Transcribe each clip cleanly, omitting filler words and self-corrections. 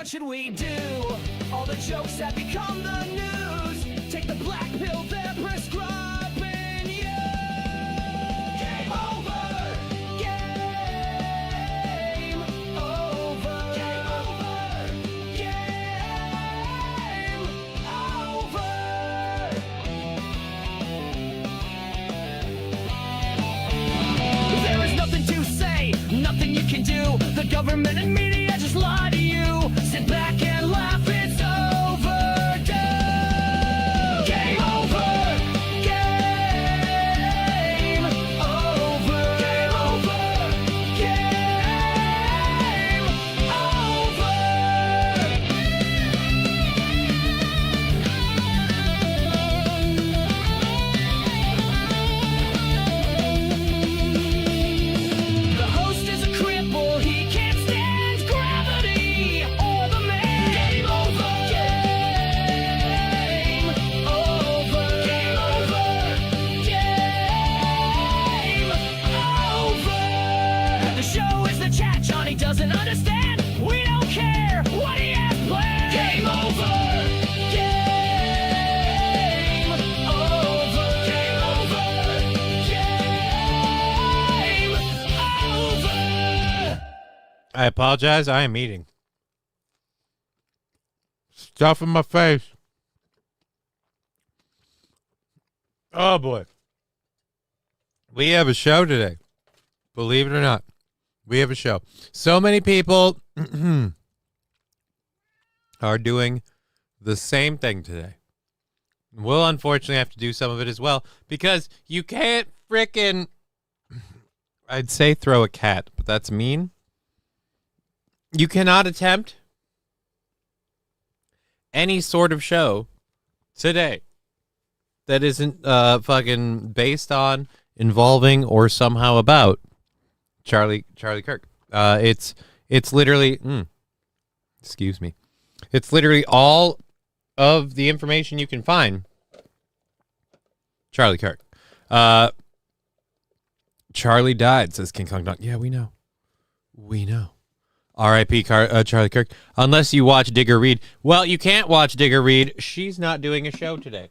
what should we do? All the jokes have become the news. Take the black pill they're prescribing you. Game over. Game over. Game over. Game over. There is nothing to say, nothing you can do. The government and media just lie to you. Sit back and laugh, it's overdue. Game over. Game over. Game over. Game over. The host is a cripple, he can't stand gravity or the man. Game over. Game over. Game over. Game over. The show is the chat Johnny doesn't understand. We don't care what he has planned. Game over. Game over. Game over. Game over. I apologize. I am eating. Stuff in my face. Oh, boy. We have a show today. Believe it or not. We have a show. So many people are doing the same thing today. We'll unfortunately have to do some of it as well because you can't frickin', I'd say throw a cat, but that's mean. You cannot attempt any sort of show today that isn't fucking based on, involving, or somehow about Charlie Kirk. It's literally, excuse me. It's literally all of the information you can find. Charlie Kirk. Charlie died, says King Kong Dog. Yeah, we know. We know. R.I.P. Charlie Kirk. Unless you watch Digger Reed. Well, you can't watch Digger Reed. She's not doing a show today.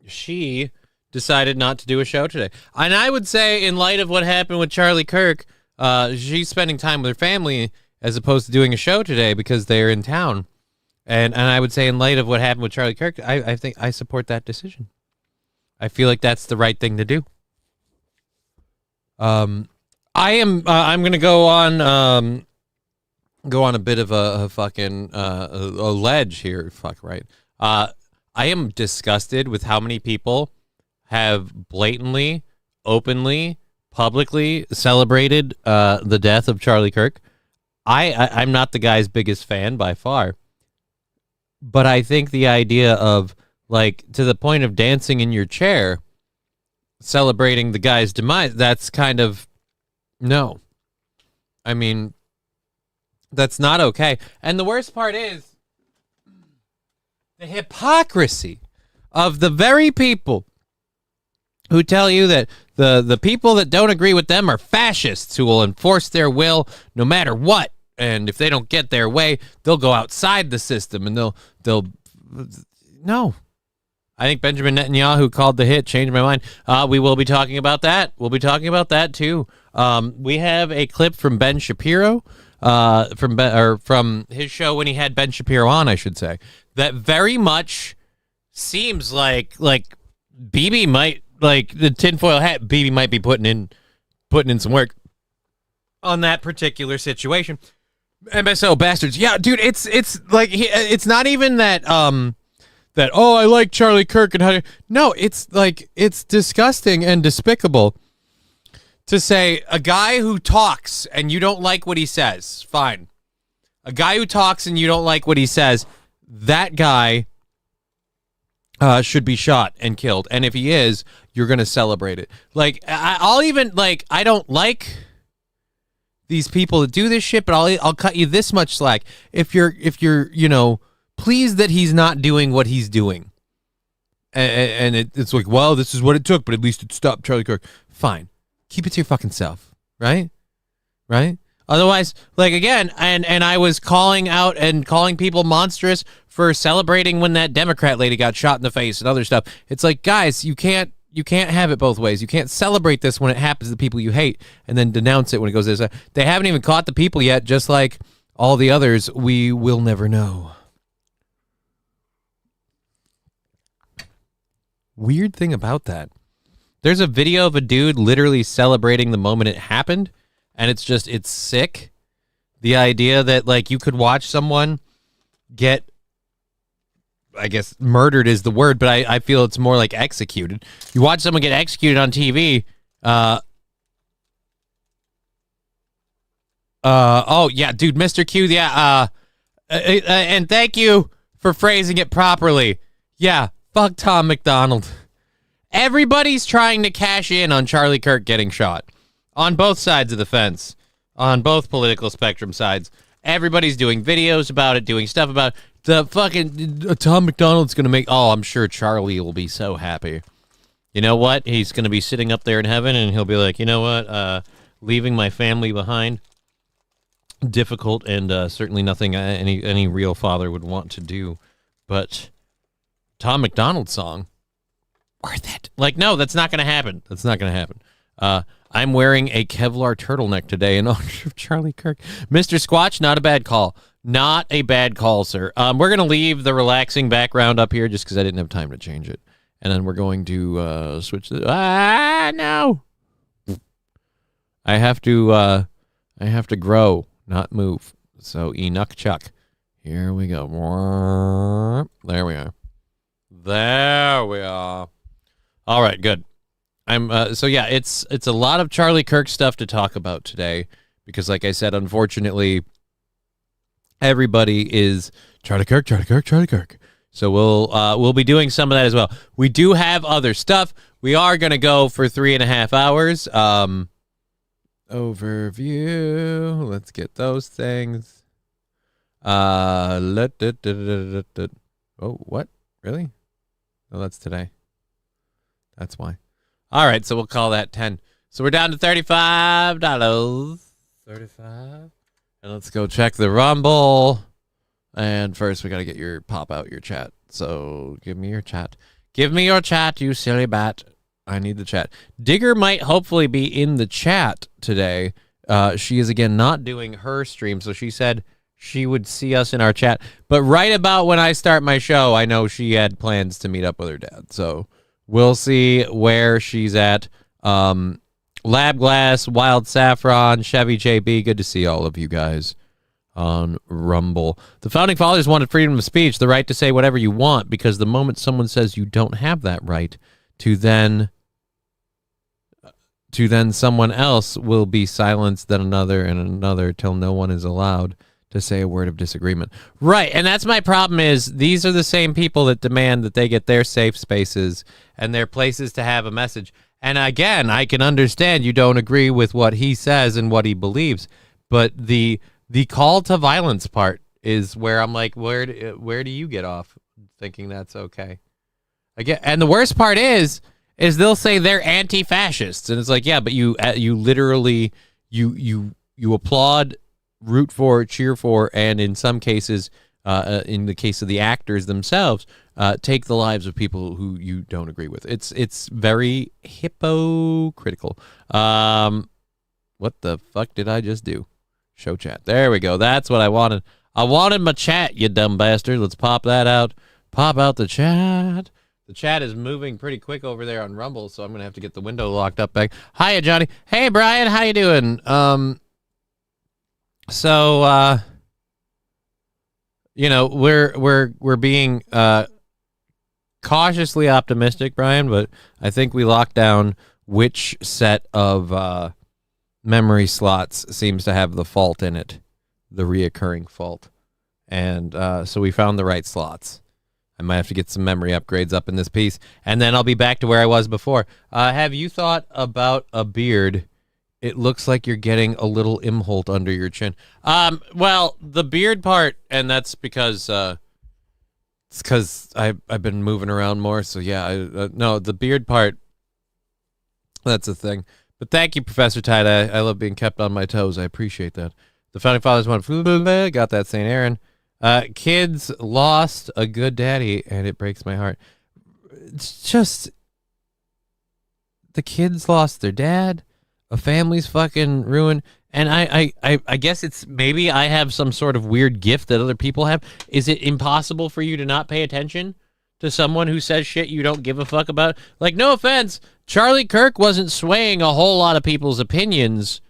She decided not to do a show today. And I would say, in light of what happened with Charlie Kirk, she's spending time with her family as opposed to doing a show today because they're in town. And I would say, in light of what happened with Charlie Kirk, I think I support that decision. I feel like that's the right thing to do. I'm going to go on a bit of a fucking a ledge here. Fuck right. I am disgusted with how many people have blatantly, openly, publicly celebrated the death of Charlie Kirk. I'm not the guy's biggest fan by far, but I think the idea of, like, to the point of dancing in your chair, celebrating the guy's demise, that's kind of, no. I mean, that's not okay. And the worst part is the hypocrisy of the very people who tell you that the people that don't agree with them are fascists who will enforce their will no matter what. And if they don't get their way, they'll go outside the system and they'll no. I think Benjamin Netanyahu called the hit. Changed my mind. We will be talking about that. We'll be talking about that too. We have a clip from Ben Shapiro, from his show when he had Ben Shapiro on, I should say, that very much seems like BB might, like the tinfoil hat, BB might be putting in some work on that particular situation. MSO bastards. Yeah, dude, it's like it's not even that that, oh, I like Charlie Kirk and how. No, it's like, it's disgusting and despicable to say a guy who talks and you don't like what he says. Fine. A guy who talks and you don't like what he says, that guy should be shot and killed. And if he is, you're going to celebrate it. Like, I'll even, like, I don't like these people that do this shit, but I'll cut you this much slack. If you're, you know, pleased that he's not doing what he's doing. And it's like, well, this is what it took, but at least it stopped Charlie Kirk. Fine. Keep it to your fucking self. Right? Right? Otherwise, like, again, and I was calling out and calling people monstrous for celebrating when that Democrat lady got shot in the face and other stuff. It's like, guys, you can't have it both ways. You can't celebrate this when it happens to the people you hate and then denounce it when it goes this way. They haven't even caught the people yet, just like all the others. We will never know. Weird thing about that. There's a video of a dude literally celebrating the moment it happened, and it's sick. The idea that, like, you could watch someone get, I guess murdered is the word, but I feel it's more like executed. You watch someone get executed on TV. Oh yeah, dude, Mr. Q, yeah. And thank you for phrasing it properly. Yeah, fuck Tom McDonald. Everybody's trying to cash in on Charlie Kirk getting shot on both sides of the fence, on both political spectrum sides. Everybody's doing videos about it, doing stuff about it. The fucking Tom McDonald's going to make... Oh, I'm sure Charlie will be so happy. You know what? He's going to be sitting up there in heaven, and he'll be like, you know what? Leaving my family behind, difficult, and certainly nothing any real father would want to do. But Tom McDonald's song, worth it. Like, no, that's not going to happen. That's not going to happen. I'm wearing a Kevlar turtleneck today in honor of Charlie Kirk. Mr. Squatch, not a bad call. Not a bad call, sir. We're going to leave the relaxing background up here just because I didn't have time to change it. And then we're going to switch the... no! I have to grow, not move. So, Enoch Chuck. Here we go. There we are. There we are. All right, good. So yeah, it's a lot of Charlie Kirk stuff to talk about today because, like I said, unfortunately, everybody is Charlie Kirk. So we'll be doing some of that as well. We do have other stuff. We are gonna go for 3.5 hours. Overview. Let's get those things. Oh, what? Really? Oh, that's today. That's why. All right, so we'll call that 10. So we're down to $35. 35. And let's go check the Rumble. And first, we got to get your pop out your chat. So give me your chat. Give me your chat, you silly bat. I need the chat. Digger might hopefully be in the chat today. She is, again, not doing her stream, so she said she would see us in our chat. But right about when I start my show, I know she had plans to meet up with her dad. So we'll see where she's at. Lab Glass, Wild Saffron, Chevy JB, good to see all of you guys on Rumble. The Founding Fathers wanted freedom of speech, the right to say whatever you want, because the moment someone says you don't have that right, to then someone else will be silenced, then another and another, till no one is allowed to say a word of disagreement. Right, and that's my problem is these are the same people that demand that they get their safe spaces and their places to have a message. And again, I can understand you don't agree with what he says and what he believes, but the call to violence part is where I'm like, where do you get off thinking that's okay? Again, and the worst part is they'll say they're anti-fascists, and it's like, yeah, but you literally you applaud, root for, cheer for, and in some cases, in the case of the actors themselves, take the lives of people who you don't agree with. It's very hypocritical. What the fuck did I just do? Show chat. There we go. That's what I wanted. I wanted my chat, you dumb bastard. Let's pop that out. Pop out the chat. The chat is moving pretty quick over there on Rumble, so I'm gonna have to get the window locked up back. Hiya, Johnny. Hey, Brian. How you doing? So, you know, we're being cautiously optimistic, Brian, but I think we locked down which set of memory slots seems to have the fault in it, the reoccurring fault. And so we found the right slots. I might have to get some memory upgrades up in this piece, and then I'll be back to where I was before. Have you thought about a beard? It looks like you're getting a little Imholt under your chin. Well, the beard part, and that's because it's because I've been moving around more. So yeah, no, the beard part, that's a thing. But thank you, Professor Tide. I love being kept on my toes. I appreciate that. The founding fathers went, got that St. Aaron. Kids lost a good daddy, and it breaks my heart. It's just, the kids lost their dad. A family's fucking ruined. And I guess it's maybe I have some sort of weird gift that other people have. Is it impossible for you to not pay attention to someone who says shit you don't give a fuck about? Like, no offense, Charlie Kirk wasn't swaying a whole lot of people's opinions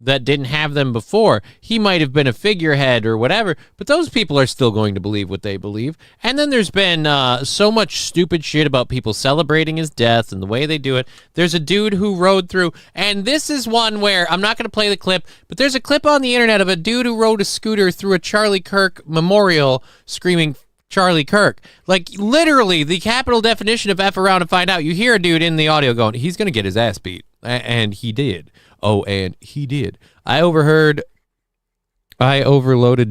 that didn't have them before. He might have been a figurehead or whatever, but those people are still going to believe what they believe. And then there's been so much stupid shit about people celebrating his death and the way they do it. There's a dude who rode through, and this is one where I'm not going to play the clip, but there's a clip on the internet of a dude who rode a scooter through a Charlie Kirk memorial screaming Charlie Kirk. Like, literally, the capital definition of F around and find out. You hear a dude in the audio going, he's going to get his ass beat. And he did. Oh, and he did. I overloaded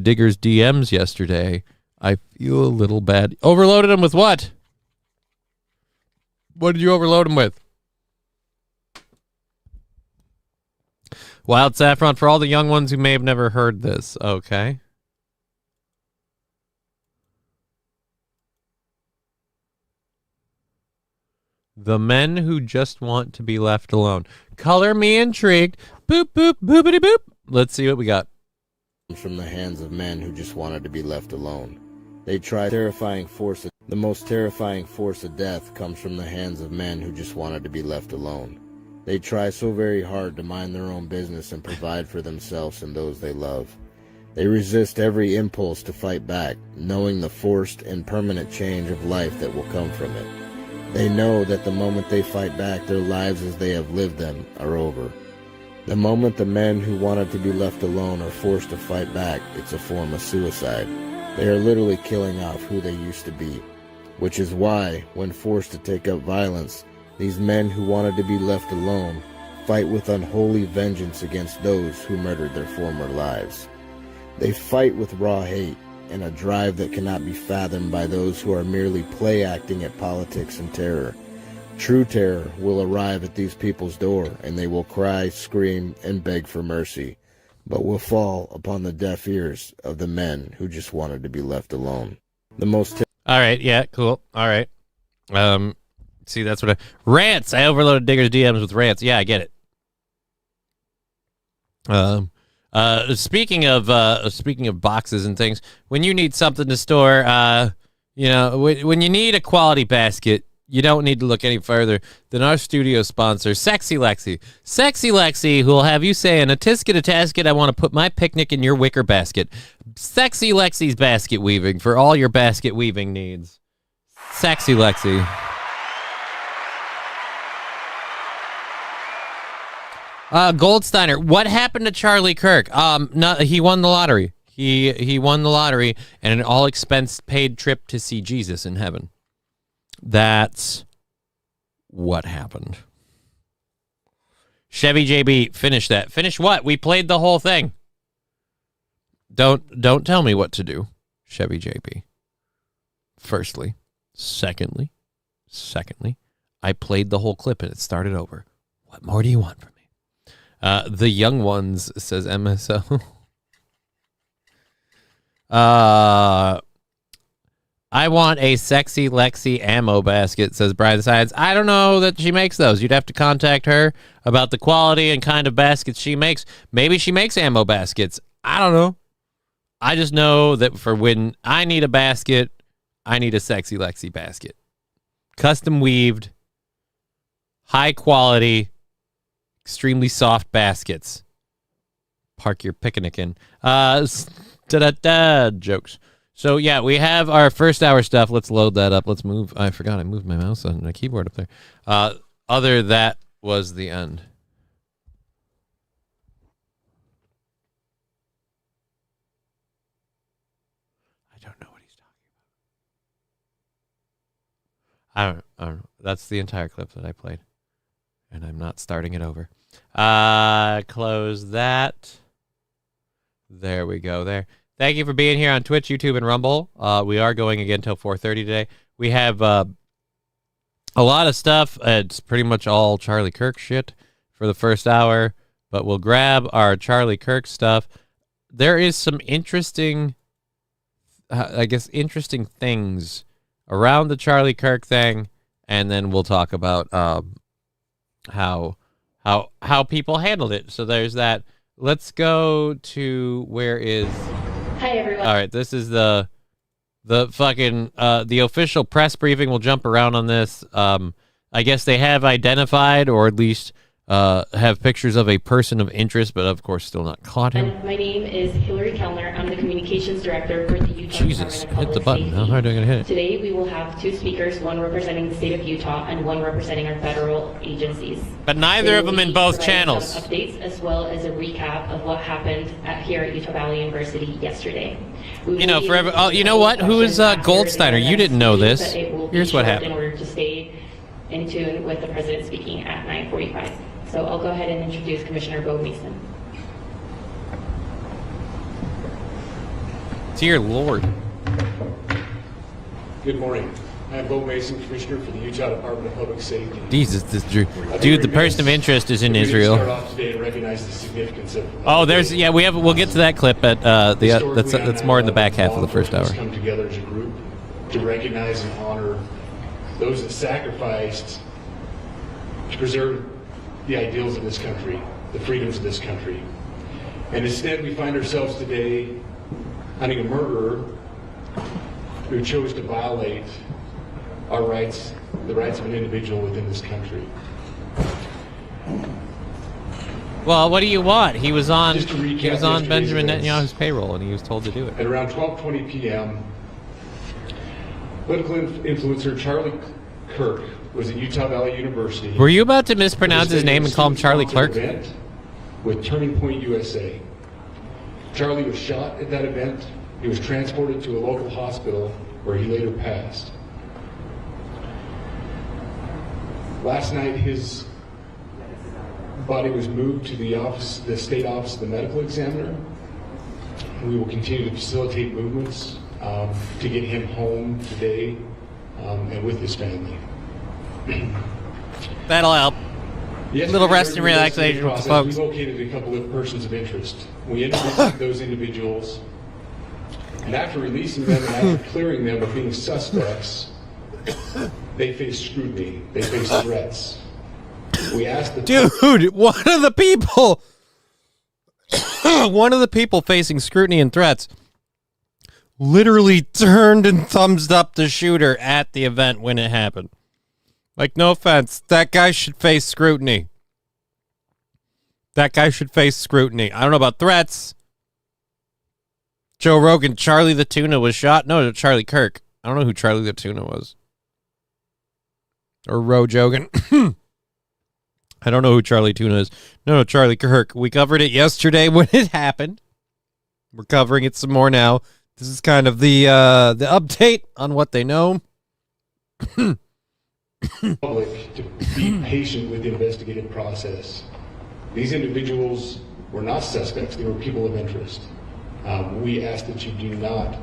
Digger's DMs yesterday. I feel a little bad. Overloaded him with what? What did you overload him with? Wild Saffron for all the young ones who may have never heard this. Okay. The men who just want to be left alone. Color me intrigued. Boop, boop, boopity boop. Let's see what we got. From the hands of men who just wanted to be left alone. They try terrifying force. The most terrifying force of death comes from the hands of men who just wanted to be left alone. They try so very hard to mind their own business and provide for themselves and those they love. They resist every impulse to fight back, knowing the forced and permanent change of life that will come from it. They know that the moment they fight back, their lives as they have lived them are over. The moment the men who wanted to be left alone are forced to fight back, it's a form of suicide. They are literally killing off who they used to be, which is why, when forced to take up violence, these men who wanted to be left alone fight with unholy vengeance against those who murdered their former lives. They fight with raw hate and a drive that cannot be fathomed by those who are merely play-acting at politics and terror. True terror will arrive at these people's door, and they will cry, scream, and beg for mercy, but will fall upon the deaf ears of the men who just wanted to be left alone. The most All right, yeah, cool. All right. See, that's what rants. I overloaded Digger's DMs with rants. Yeah, I get it. Speaking of boxes and things, when you need something to store, when you need a quality basket, you don't need to look any further than our studio sponsor, Sexy Lexi. Sexy Lexi, who will have you saying, a tisket, a tasket, I want to put my picnic in your wicker basket. Sexy Lexi's basket weaving for all your basket weaving needs. Sexy Lexi. Goldsteiner, what happened to Charlie Kirk? He won the lottery. He won the lottery and an all expense paid trip to see Jesus in heaven. That's what happened. Chevy JB, finish that. Finish what? We played the whole thing. Don't tell me what to do, Chevy JB. Firstly, secondly, I played the whole clip and it started over. What more do you want from me? The young ones, says MSO. I want a Sexy Lexi ammo basket, says Brian Science. I don't know that she makes those. You'd have to contact her about the quality and kind of baskets she makes. Maybe she makes ammo baskets. I don't know. I just know that for when I need a basket, I need a Sexy Lexi basket. Custom weaved, high quality, extremely soft baskets. Park your picnic in. Jokes. So, yeah, we have our first hour stuff. Let's load that up. Let's move. I forgot I moved my mouse on the keyboard up there. That was the end. I don't know what he's talking about. I don't know. That's the entire clip that I played. And I'm not starting it over. Close that. There we go there. Thank you for being here on Twitch, YouTube, and Rumble. We are going again till 4:30 today. We have a lot of stuff. It's pretty much all Charlie Kirk shit for the first hour, but we'll grab our Charlie Kirk stuff. there is some interesting, interesting things around the Charlie Kirk thing, and then we'll talk about how people handled it. So there's that. Let's go to where is. Hi everyone. All right, this is the fucking the official press briefing. We'll jump around on this. I guess they have identified, or at least have pictures of a person of interest, but of course still not caught him. My name is Hillary Kellner. I'm the communications director for the Utah Jesus, Department of hit the Public button. Safety. How hard am I gonna hit it? Today we will have 2 speakers, one representing the state of Utah and one representing our federal agencies. But neither of them in both channels. Some updates as well as a recap of what happened here at Utah Valley University yesterday. You know, forever. Oh, you know what? Who is Goldsteiner? You didn't know this. Here's what happened. In order to stay in tune with the president speaking at 9:45. So I'll go ahead and introduce Commissioner Bo Mason. Dear Lord. Good morning. I'm Bo Mason, Commissioner for the Utah Department of Public Safety. Jesus, this dude, the person of interest is in We Israel. start off today to recognize the significance of. Oh, there's we'll get to that clip at that's more in the back half of the first hour. Come together as a group to recognize and honor those that sacrificed to preserve the ideals of this country, the freedoms of this country. And instead, we find ourselves today hunting a murderer who chose to violate our rights, the rights of an individual within this country. Well, what do you want? He was on Just to recap he was on yesterday's Benjamin events. Netanyahu's payroll, and he was told to do it. At around 12:20 p.m., political influencer Charlie Kirk was at Utah Valley University. Were you about to mispronounce his name and call him Charlie Clerk? Event with Turning Point USA. Charlie was shot at that event. He was transported to a local hospital where he later passed. Last night, his body was moved to the state office of the medical examiner. We will continue to facilitate movements to get him home today and with his family. That'll help. Yesterday, Little rest during and the relaxation investigative with the process, folks. We located a couple of persons of interest. We introduced those individuals, and after releasing them and after clearing them of being suspects, they faced scrutiny. They faced threats. We asked the Dude, one of the people facing scrutiny and threats literally turned and thumbs up the shooter at the event when it happened. Like, no offense, that guy should face scrutiny. That guy should face scrutiny. I don't know about threats. Joe Rogan, Charlie the Tuna was shot. No, Charlie Kirk. I don't know who Charlie the Tuna was. Or Ro Jogan. I don't know who Charlie Tuna is. No, Charlie Kirk. We covered it yesterday when it happened. We're covering it some more now. This is kind of the update on what they know. public to be patient with the investigative process. These individuals were not suspects, they were people of interest. We ask that you do not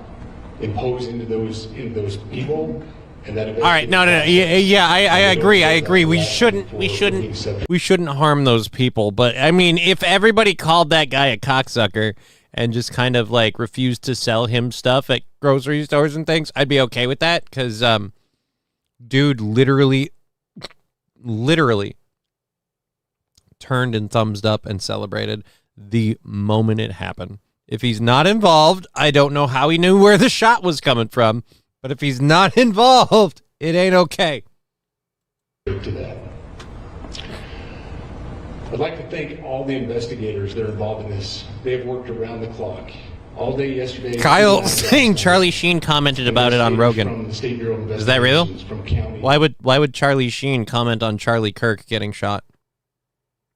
impose into those people and that. All right, no. Yeah, I agree. We shouldn't harm those people. But I mean, if everybody called that guy a cocksucker and just kind of like refused to sell him stuff at grocery stores and things, I'd be okay with that because dude literally turned and thumbs up and celebrated the moment it happened. If he's not involved, I don't know how he knew where the shot was coming from, but if he's not involved, it ain't okay. To that. I'd like to thank all the investigators that are involved in this. They've worked around the clock. All day yesterday. Kyle saying Charlie Sheen commented about it on Rogan. From the State Bureau of Is that real? Investigations, From county. Why would Charlie Sheen comment on Charlie Kirk getting shot?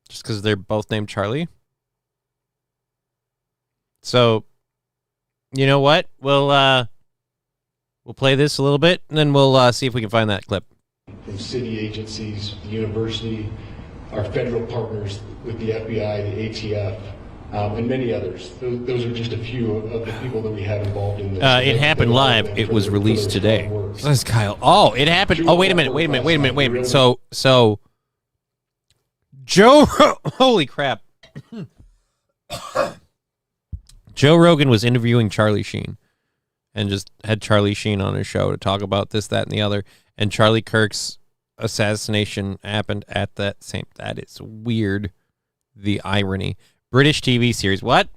Just because they're both named Charlie? So, you know what? We'll play this a little bit, and then we'll see if we can find that clip. From city agencies, the university, our federal partners with the FBI, the ATF, and many others. Those are just a few of the people that we have involved in this. It happened live. It was released today. That's Kyle. Oh, it happened. Oh, wait a minute. So, Joe, holy crap. Joe Rogan was interviewing Charlie Sheen and just had Charlie Sheen on his show to talk about this, that, and the other. And Charlie Kirk's assassination happened at that same. That is weird. The irony. British TV series. What?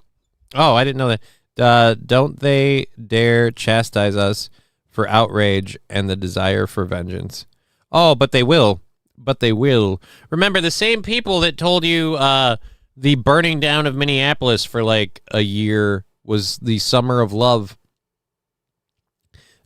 Oh, I didn't know that. Don't they dare chastise us for outrage and the desire for vengeance? Oh, but they will. But they will. Remember, the same people that told you the burning down of Minneapolis for like a year was the summer of love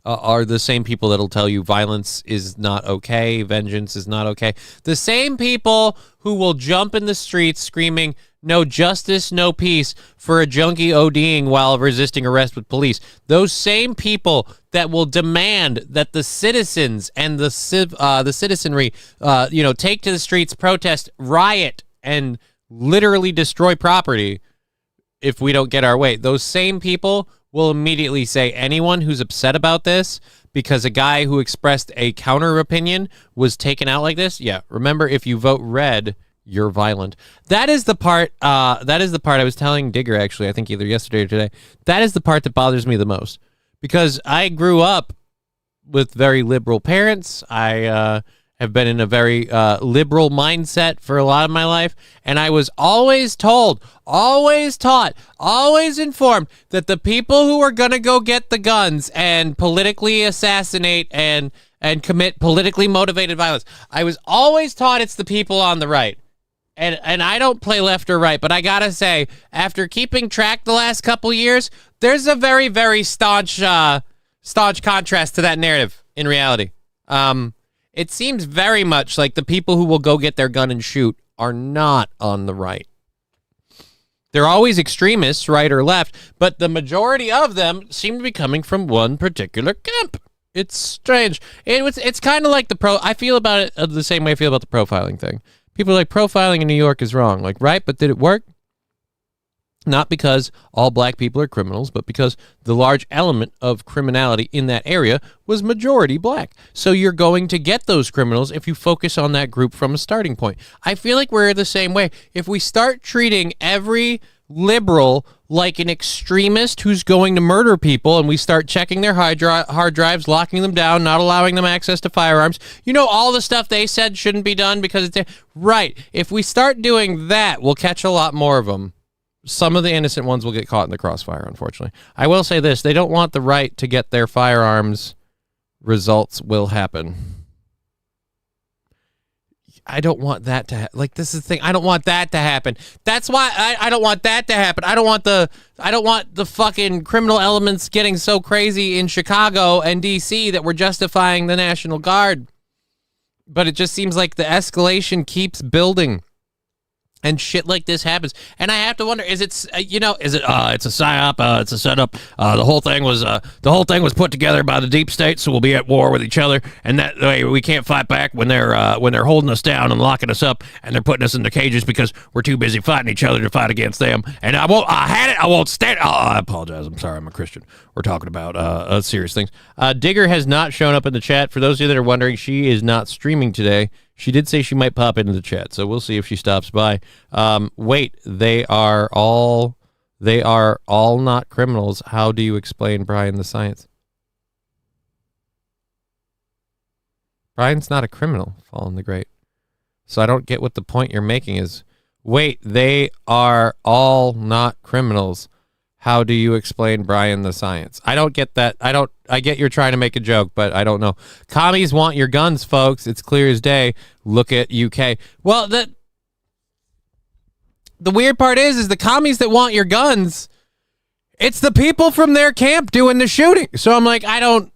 are the same people that'll tell you violence is not okay, vengeance is not okay. The same people who will jump in the streets screaming, no justice, no peace, for a junkie ODing while resisting arrest with police. Those same people that will demand that the citizens and the citizenry, take to the streets, protest, riot, and literally destroy property if we don't get our way. Those same people will immediately say anyone who's upset about this because a guy who expressed a counter opinion was taken out like this. Yeah, remember, if you vote red, you're violent. That is the part. I was telling Digger, actually, I think either yesterday or today. That is the part that bothers me the most, because I grew up with very liberal parents. I have been in a very liberal mindset for a lot of my life, and I was always told, always taught, always informed that the people who are going to go get the guns and politically assassinate and commit politically motivated violence, I was always taught it's the people on the right. And I don't play left or right, but I gotta say, after keeping track the last couple years, there's a very, very staunch contrast to that narrative in reality. It seems very much like the people who will go get their gun and shoot are not on the right. They're always extremists, right or left, but the majority of them seem to be coming from one particular camp. It's strange. It's kind of like I feel about it the same way I feel about the profiling thing. People are like, profiling in New York is wrong. Like, right, but did it work? Not because all black people are criminals, but because the large element of criminality in that area was majority black. So you're going to get those criminals if you focus on that group from a starting point. I feel like we're the same way. If we start treating every liberal like an extremist who's going to murder people, and we start checking their hard drives, locking them down, not allowing them access to firearms, all the stuff they said shouldn't be done because it's right. If we start doing that, we'll catch a lot more of them. Some of the innocent ones will get caught in the crossfire, unfortunately. I will say this. They don't want the right to get their firearms. Results will happen. I don't want that to happen. Like, this is the thing. I don't want that to happen. That's why I don't want that to happen. I don't want the fucking criminal elements getting so crazy in Chicago and DC that we're justifying the National Guard. But it just seems like the escalation keeps building. And shit like this happens, and I have to wonder: is it, it's a psyop? It's a setup. The whole thing was put together by the deep state, so we'll be at war with each other, and that way we can't fight back when they're holding us down and locking us up, and they're putting us in the cages because we're too busy fighting each other to fight against them. And I won't stand. I apologize. I'm sorry. I'm a Christian. We're talking about serious things. Digger has not shown up in the chat. For those of you that are wondering, she is not streaming today. She did say she might pop into the chat, so we'll see if she stops by. Wait, they are all not criminals. How do you explain Brian the Science? Brian's not a criminal, Fallen the Great. So I don't get what the point you're making is. Wait, they are all not criminals. How do you explain Brian the Science? I don't get that. I get you're trying to make a joke, but I don't know. Commies want your guns, folks. It's clear as day. Look at UK. Well, the weird part is the commies that want your guns, it's the people from their camp doing the shooting. So I'm like, I don't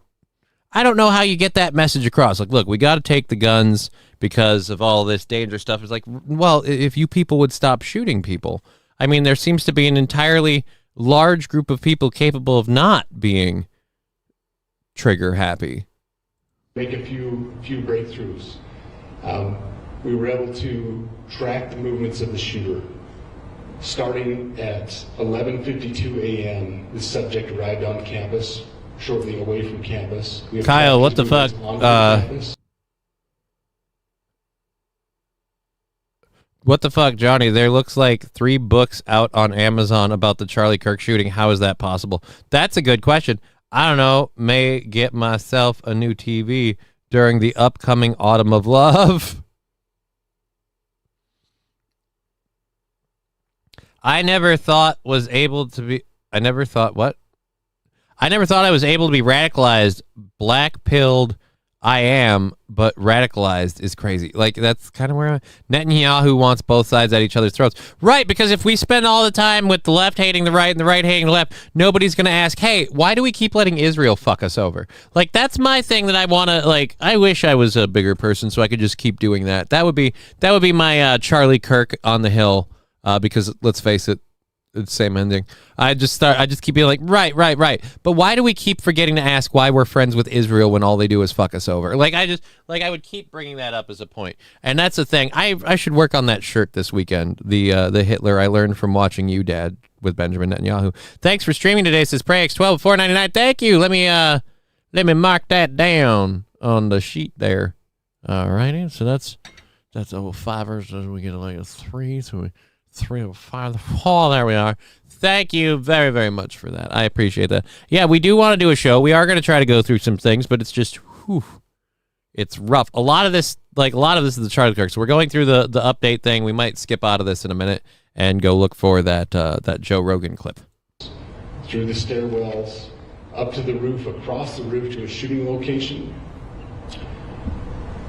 know how you get that message across. Like, look, we got to take the guns because of all this dangerous stuff. It's like, well, if you people would stop shooting people. I mean, there seems to be an entirely large group of people capable of not being trigger happy. Make a few breakthroughs. We were able to track the movements of the shooter. Starting at 11:52 a.m., the subject arrived on campus, shortly away from campus. Kyle, what the fuck? What the fuck, Johnny? There looks like 3 books out on Amazon about the Charlie Kirk shooting. How is that possible? That's a good question. I don't know. May get myself a new TV during the upcoming Autumn of Love. I never thought I was able to be radicalized. Black-pilled I am, but radicalized is crazy. Like, that's kind of where Netanyahu wants both sides at each other's throats. Right, because if we spend all the time with the left hating the right and the right hating the left, nobody's going to ask, hey, why do we keep letting Israel fuck us over? Like, that's my thing that I want to, like, I wish I was a bigger person so I could just keep doing that. That would be my Charlie Kirk on the Hill, because let's face it, it's the same ending. I just keep being like, right. But why do we keep forgetting to ask why we're friends with Israel when all they do is fuck us over? Like, I would keep bringing that up as a point. And that's the thing. I should work on that shirt this weekend. The Hitler I learned from watching you, Dad, with Benjamin Netanyahu. Thanks for streaming today, says PrayX12 $4.99. Thank you. Let me mark that down on the sheet there. All righty. So that's over fivers. So we get like a 3. So we 305. Oh, there we are. Thank you very, very much for that. I appreciate that. Yeah, we do want to do a show. We are going to try to go through some things, but it's just, it's rough. A lot of this is the Charlie Kirk. So we're going through the update thing. We might skip out of this in a minute and go look for that Joe Rogan clip. Through the stairwells, up to the roof, across the roof to a shooting location.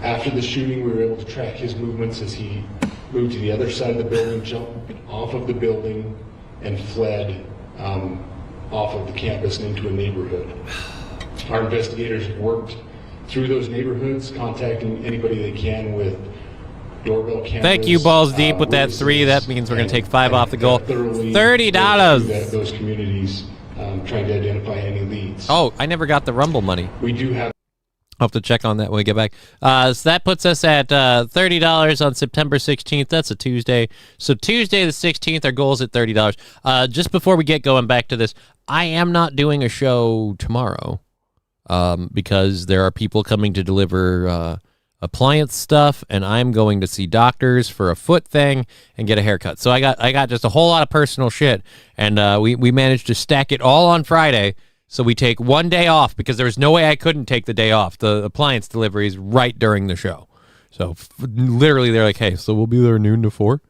After the shooting, we were able to track his movements as he moved to the other side of the building, jumped off of the building, and fled off of the campus and into a neighborhood. Our investigators worked through those neighborhoods, contacting anybody they can with doorbell cameras. Thank you, Balls Deep, with that 3. That means we're going to take 5 off the goal. $30. Those communities, trying to identify any leads. Oh, I never got the Rumble money. We do have. I'll have to check on that when we get back. So that puts us at $30 on September 16th. That's a Tuesday. So Tuesday the 16th, our goal is at $30. Just before we get going back to this, I am not doing a show tomorrow because there are people coming to deliver appliance stuff, and I'm going to see doctors for a foot thing and get a haircut. So I got just a whole lot of personal shit, and we managed to stack it all on Friday. So we take one day off because there was no way I couldn't take the day off. The appliance delivery is right during the show. So literally they're like, hey, so we'll be there noon to 4.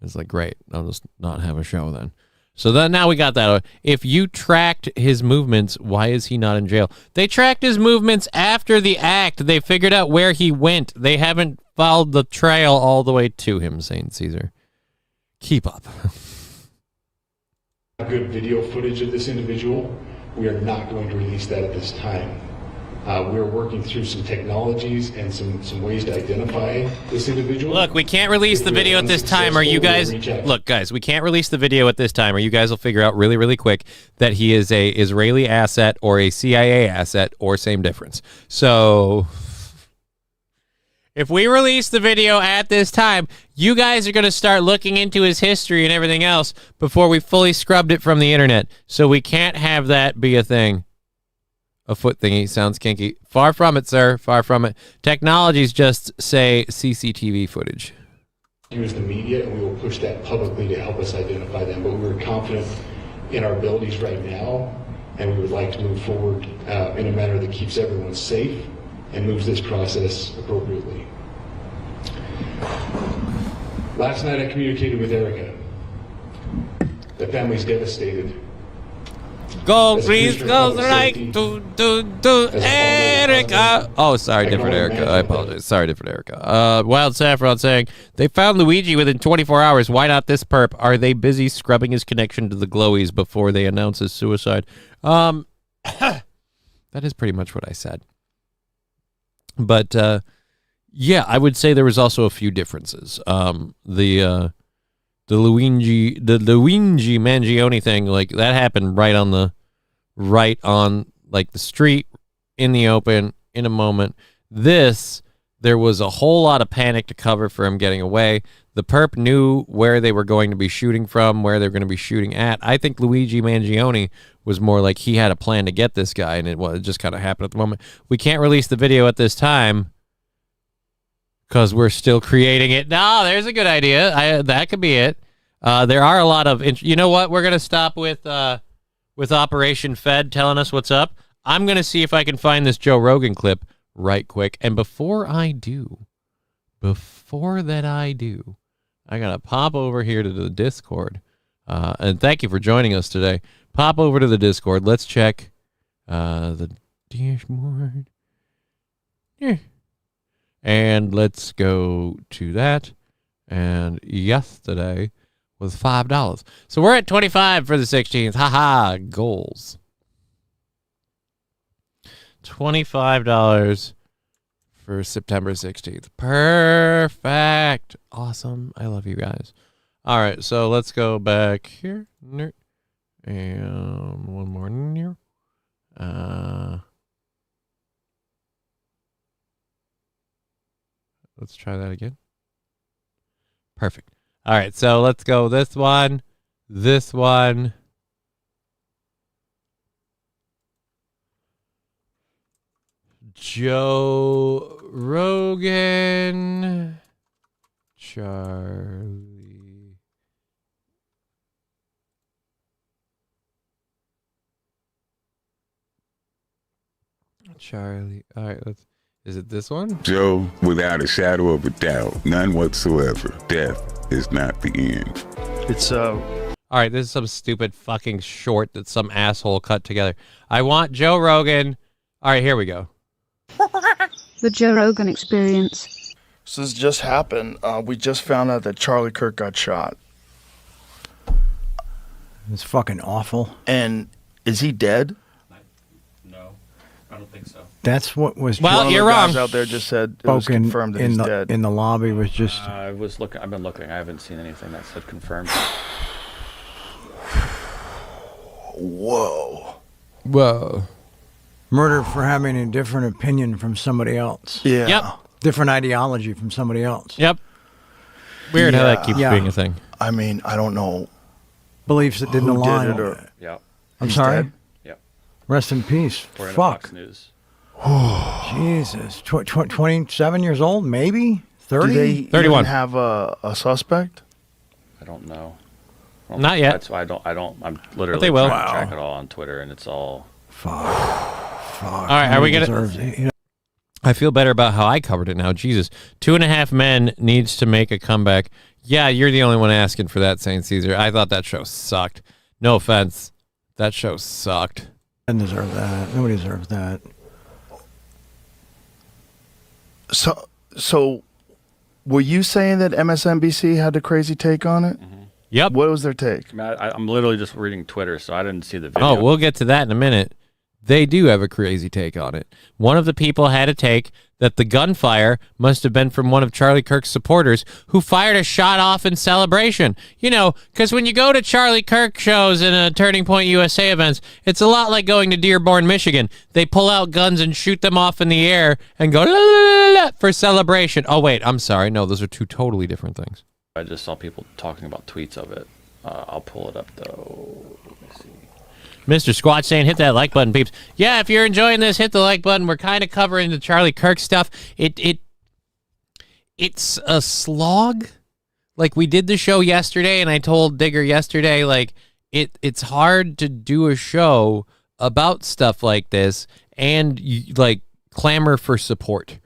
It's like, great. I'll just not have a show then. So then now we got that. If you tracked his movements, why is he not in jail? They tracked his movements after the act. They figured out where he went. They haven't followed the trail all the way to him, St. Caesar. Keep up. Good video footage of this individual. We are not going to release that at this time. We're working through some technologies and some ways to identify this individual. Look, we can't release the video at this time, or you guys... Look, guys, we can't release the video at this time, or you guys will figure out really, really quick that he is a Israeli asset or a CIA asset, or same difference. So... if we release the video at this time, you guys are going to start looking into his history and everything else before we fully scrubbed it from the internet. So we can't have that be a thing. A foot thingy sounds kinky. Far from it, sir. Far from it. Technologies just say CCTV footage. Use the media, and we will push that publicly to help us identify them. But we're confident in our abilities right now, and we would like to move forward in a manner that keeps everyone safe and moves this process appropriately. Last night I communicated with Erica. The family's devastated. Go, please, go right to Erica. Oh, sorry, different Erica. I apologize. Sorry, different Erica. Wild Saffron saying, they found Luigi within 24 hours. Why not this perp? Are they busy scrubbing his connection to the glowies before they announce his suicide? That is pretty much what I said. But, yeah, I would say there was also a few differences. The Luigi Mangione thing, like, that happened right on the street, in the open, in a moment. This, there was a whole lot of panic to cover for him getting away. The perp knew where they were going to be shooting from, where they were going to be shooting at. I think Luigi Mangione was more like he had a plan to get this guy, and it just kind of happened at the moment. We can't release the video at this time because we're still creating it. No, there's a good idea. That could be it. There are a lot of... you know what? We're going to stop with Operation Fed telling us what's up. I'm going to see if I can find this Joe Rogan clip right quick. And before I do, I got to pop over here to the Discord. And thank you for joining us today. Pop over to the Discord. Let's check the dashboard. Yeah. And let's go to that. And yesterday was $5. So we're at 25 for the 16th. Haha, goals. $25 for September 16th. Perfect. Awesome. I love you guys. All right, so let's go back here. And one more here. Let's try that again. Perfect. All right, so let's go this one. Joe Rogan. Charlie. All right, is it this one? Joe, without a shadow of a doubt, none whatsoever, death is not the end. It's All right, this is some stupid fucking short that some asshole cut together. I want Joe Rogan. All right, here we go. The Joe Rogan Experience. So this just happened. We just found out that Charlie Kirk got shot. It's fucking awful. And is he dead? No, I don't think so. That's what was. Well, you're wrong. Guys out there just said it was confirmed that he's dead. In the lobby was just. I've been looking. I haven't seen anything that said confirmed. Whoa. Murder for having a different opinion from somebody else. Yeah. Yep. Different ideology from somebody else. Yep. Weird how that keeps being a thing. I mean, I don't know. Beliefs that didn't align. Yeah. I'm sorry? Dead? Yep. Rest in peace. We're in Fuck. Fox News. Jesus. 27 years old, maybe? 30? Do they 31. even have a suspect? I don't know. Not yet. That's why I'm literally But they will. trying to track it all on Twitter, and it's all. Fuck. All right, are we gonna? I feel better about how I covered it now. Jesus, 2.5 Men needs to make a comeback. Yeah, you're the only one asking for that, Saint Caesar. I thought that show sucked. No offense, that show sucked. Doesn't deserve that. Nobody deserves that. So, were you saying that MSNBC had a crazy take on it? Mm-hmm. Yep. What was their take? I'm literally just reading Twitter, so I didn't see the video. Oh, we'll get to that in a minute. They do have a crazy take on it. One of the people had a take that the gunfire must have been from one of Charlie Kirk's supporters who fired a shot off in celebration. You know, because when you go to Charlie Kirk shows and Turning Point USA events, it's a lot like going to Dearborn, Michigan. They pull out guns and shoot them off in the air and go la, la, la, la, for celebration. Oh, wait, I'm sorry. No, those are two totally different things. I just saw people talking about tweets of it. I'll pull it up, though. Let me see. Mr. Squatch saying, hit that like button, peeps. Yeah, if you're enjoying this, hit the like button. We're kind of covering the Charlie Kirk stuff. It's a slog. Like, we did the show yesterday, and I told Digger yesterday, like, it's hard to do a show about stuff like this and, like, clamor for support.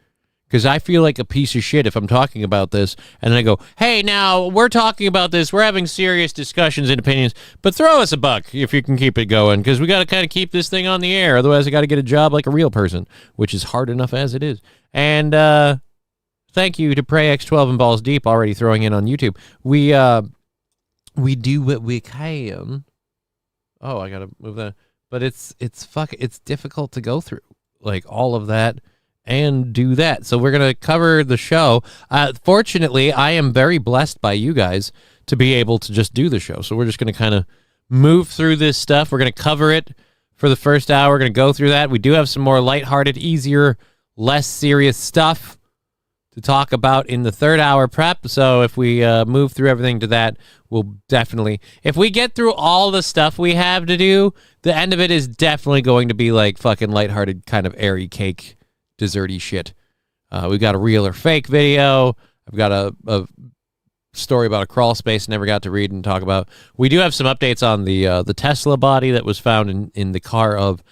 Because I feel like a piece of shit if I'm talking about this and I go, hey, now we're talking about this. We're having serious discussions and opinions, but throw us a buck if you can keep it going because we got to kind of keep this thing on the air. Otherwise, I got to get a job like a real person, which is hard enough as it is. And thank you to Prey X12 and Balls Deep already throwing in on YouTube. We do what we can. Oh, I got to move that. But it's difficult to go through like all of that. And do that. So we're going to cover the show. Fortunately, I am very blessed by you guys to be able to just do the show. So we're just going to kind of move through this stuff. We're going to cover it for the first hour. We're going to go through that. We do have some more lighthearted, easier, less serious stuff to talk about in the third hour prep. So if we move through everything to that, we'll definitely... If we get through all the stuff we have to do, the end of it is definitely going to be like fucking lighthearted, kind of airy cake desserty shit. We got a real or fake video. I've got a story about a crawl space never got to read and talk about. We do have some updates on the Tesla body that was found in the car of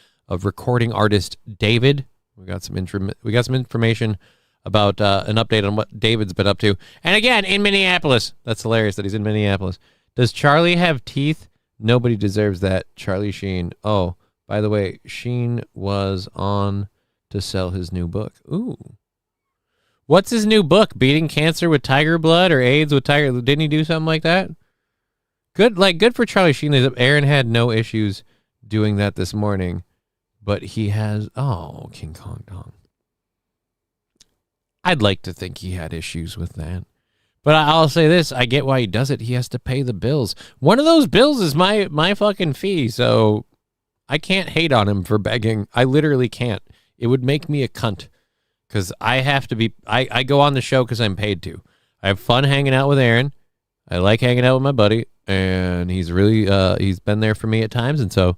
recording artist David. We got some information about an update on what David's been up to. And again, in Minneapolis. That's hilarious that he's in Minneapolis. Does Charlie have teeth? Nobody deserves that. Charlie Sheen. Oh, by the way, Sheen was on to sell his new book. Ooh. What's his new book? Beating Cancer with Tiger Blood or AIDS with Tiger? Didn't he do something like that? Good for Charlie Sheen. Aaron had no issues doing that this morning, but he has. Oh, King Kong Dong. I'd like to think he had issues with that. But I'll say this, I get why he does it. He has to pay the bills. One of those bills is my fucking fee, so I can't hate on him for begging. I literally can't. It would make me a cunt because I have to be, I go on the show because I'm paid to. I have fun hanging out with Aaron. I like hanging out with my buddy, and he's really, he's been there for me at times, and so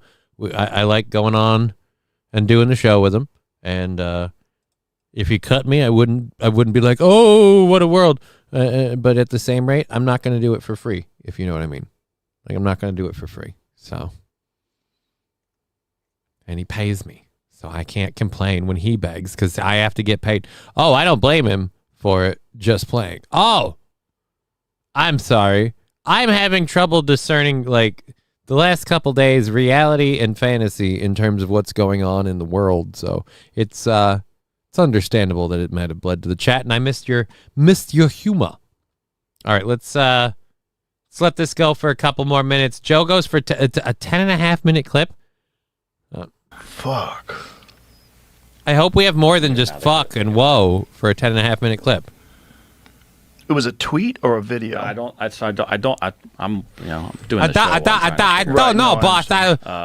I like going on and doing the show with him, and if he cut me, I wouldn't be like, oh, what a world. But at the same rate, I'm not going to do it for free, if you know what I mean. Like, I'm not going to do it for free. So, and he pays me. So I can't complain when he begs because I have to get paid. Oh, I don't blame him for it just playing. Oh, I'm sorry. I'm having trouble discerning, like, the last couple days, reality and fantasy in terms of what's going on in the world. So it's understandable that it might have bled to the chat, and I missed your humor. All right, let's let this go for a couple more minutes. Joe goes for a 10.5-minute clip. Fuck. I hope we have more than just fuck and whoa for a 10.5-minute clip. It was a tweet or a video? I'm doing this show. I I'm don't know, boss.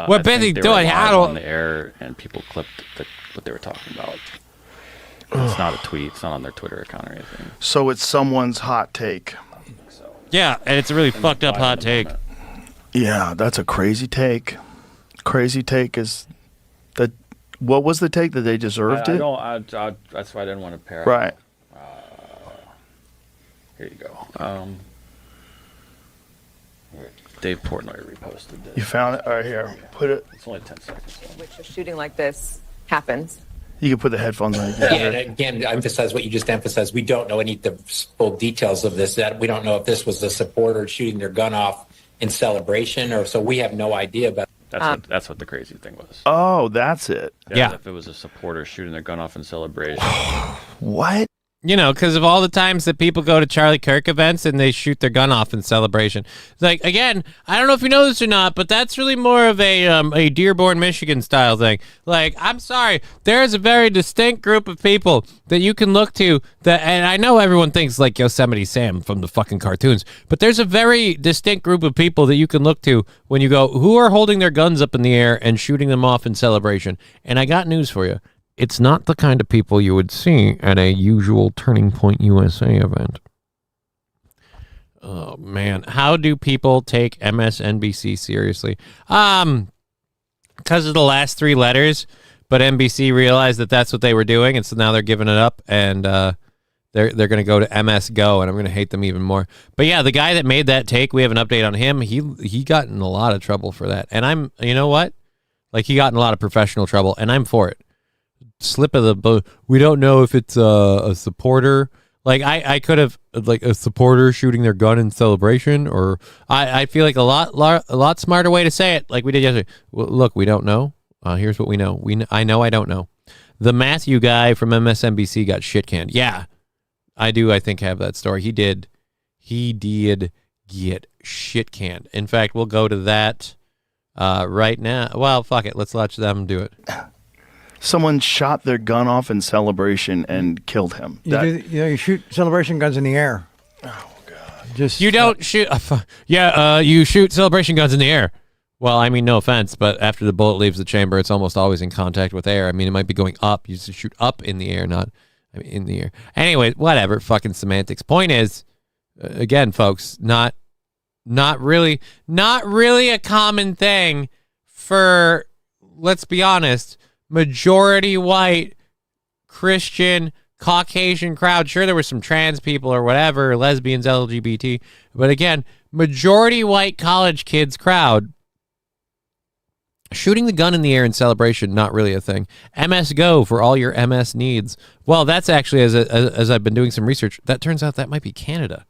We're busy doing. I on don't. the air, and people clipped what they were talking about. It's not a tweet. It's not on their Twitter account or anything. So it's someone's hot take. Yeah, and it's a really fucked up hot take. Yeah, that's a crazy take. Crazy take is that. What was the take that they deserved it? That's why I didn't want to pair. Right. Here you go. Dave Portnoy reposted this. You found it? All right, here. Put it. It's only 10 seconds. Which a shooting like this happens. You can put the headphones on. Yeah, and again, I emphasize what you just emphasized. We don't know any of the full details of this. That we don't know if this was a supporter shooting their gun off in celebration, or so we have no idea about. That's what the crazy thing was. Oh, that's it. Yeah. If it was a supporter shooting their gun off in celebration. What? You know, because of all the times that people go to Charlie Kirk events and they shoot their gun off in celebration. Like, again, I don't know if you know this or not, but that's really more of a Dearborn, Michigan style thing. Like, I'm sorry, there is a very distinct group of people that you can look to that, and I know everyone thinks like Yosemite Sam from the fucking cartoons, but there's a very distinct group of people that you can look to when you go, who are holding their guns up in the air and shooting them off in celebration. And I got news for you. It's not the kind of people you would see at a usual Turning Point USA event. Oh, man. How do people take MSNBC seriously? Because of the last three letters, but NBC realized that that's what they were doing, and so now they're giving it up, and they're going to go to MS Go, and I'm going to hate them even more. But yeah, the guy that made that take, we have an update on him. He got in a lot of trouble for that. And you know what? Like, he got in a lot of professional trouble, and I'm for it. Slip of the boat. We don't know if it's a supporter. Like I could have like a supporter shooting their gun in celebration, or I feel like a lot smarter way to say it. Like we did yesterday. Well, look, we don't know. Here's what we know. I know I don't know. The Matthew guy from MSNBC got shit canned. Yeah, I do. I think have that story. He did get shit canned. In fact, we'll go to that right now. Well, fuck it. Let's watch them do it. Someone shot their gun off in celebration and killed him. You shoot celebration guns in the air. Oh, God. You don't shoot. You shoot celebration guns in the air. Well, I mean, no offense, but after the bullet leaves the chamber, it's almost always in contact with air. I mean, it might be going up. You just shoot up in the air, not in the air. Anyway, whatever. Fucking semantics. Point is, again, folks, not really a common thing for, let's be honest, majority white Christian Caucasian crowd. Sure, there were some trans people or whatever, lesbians, LGBT, but again, majority white college kids crowd. Shooting the gun in the air in celebration, not really a thing. MS Go for all your MS needs. Well, that's actually, as I've been doing some research, that turns out that might be Canada.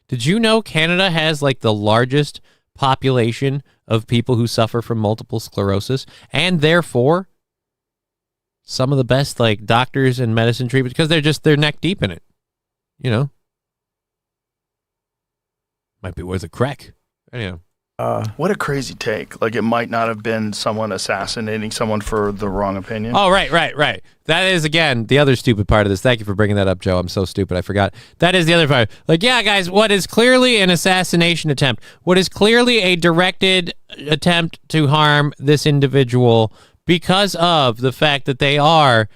Did you know Canada has like the largest population of people who suffer from multiple sclerosis, and therefore some of the best like doctors and medicine treatments because they're neck deep in it. You know, might be worth a crack. Anyhow. What a crazy take. Like, it might not have been someone assassinating someone for the wrong opinion. Oh, right. That is, again, the other stupid part of this. Thank you for bringing that up, Joe. I'm so stupid. I forgot. That is the other part. Like, yeah, guys, what is clearly an assassination attempt, what is clearly a directed attempt to harm this individual because of the fact that they are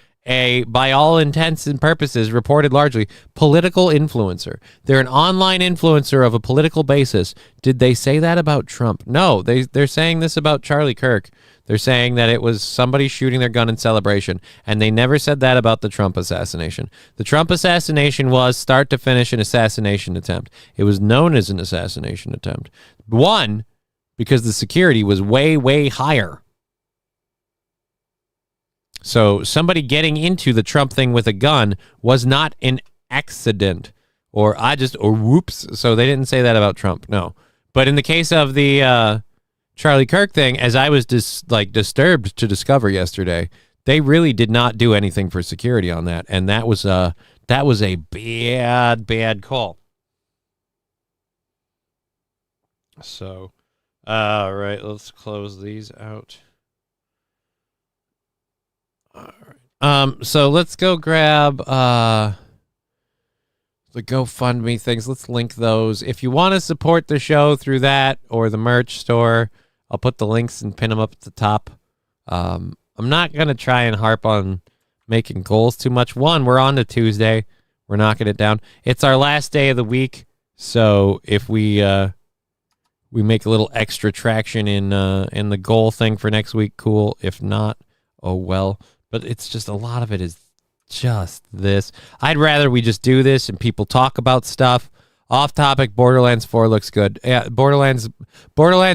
by all intents and purposes, reported largely, political influencer. They're an online influencer of a political basis. Did they say that about Trump? No, they're saying this about Charlie Kirk. They're saying that it was somebody shooting their gun in celebration, and they never said that about the Trump assassination. The Trump assassination was start to finish an assassination attempt. It was known as an assassination attempt. One, because the security was way, way higher. So somebody getting into the Trump thing with a gun was not an accident or whoops. So they didn't say that about Trump. No. But in the case of the Charlie Kirk thing, as I was disturbed to discover yesterday, they really did not do anything for security on that. And that was a bad call. So, all right, let's close these out. All right. So let's go grab the GoFundMe things. Let's link those. If you want to support the show through that or the merch store, I'll put the links and pin them up at the top. I'm not going to try and harp on making goals too much. One, we're on to Tuesday. We're knocking it down. It's our last day of the week, so if we make a little extra traction in the goal thing for next week, cool. If not, oh well. But it's just a lot of it is just this. I'd rather we just do this and people talk about stuff. Off topic, Borderlands 4 looks good. Yeah, Borderlands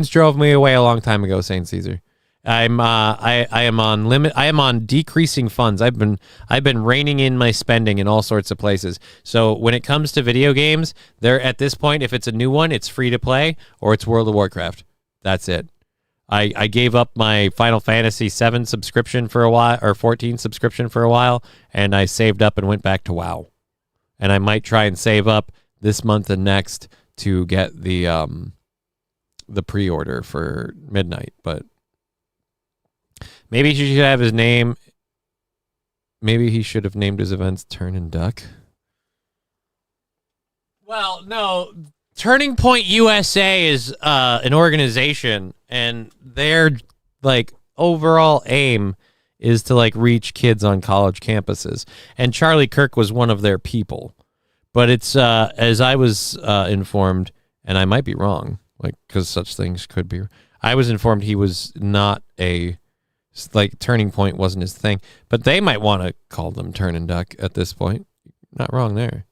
drove me away a long time ago, St. Caesar. I am on decreasing funds. I've been reining in my spending in all sorts of places. So when it comes to video games, they're at this point, if it's a new one, it's free to play or it's World of Warcraft. That's it. I gave up my Final Fantasy 7 subscription for a while, or 14 subscription for a while, and I saved up and went back to WoW. And I might try and save up this month and next to get the pre-order for Midnight, but maybe he should have his name. Maybe he should have named his events Turn and Duck. Well, no. Turning Point USA is an organization, and their like overall aim is to like reach kids on college campuses. And Charlie Kirk was one of their people. But it's as I was informed, and I might be wrong, like because such things could be. I was informed he was not Turning Point wasn't his thing, but they might want to call them Turn and Duck at this point. Not wrong there.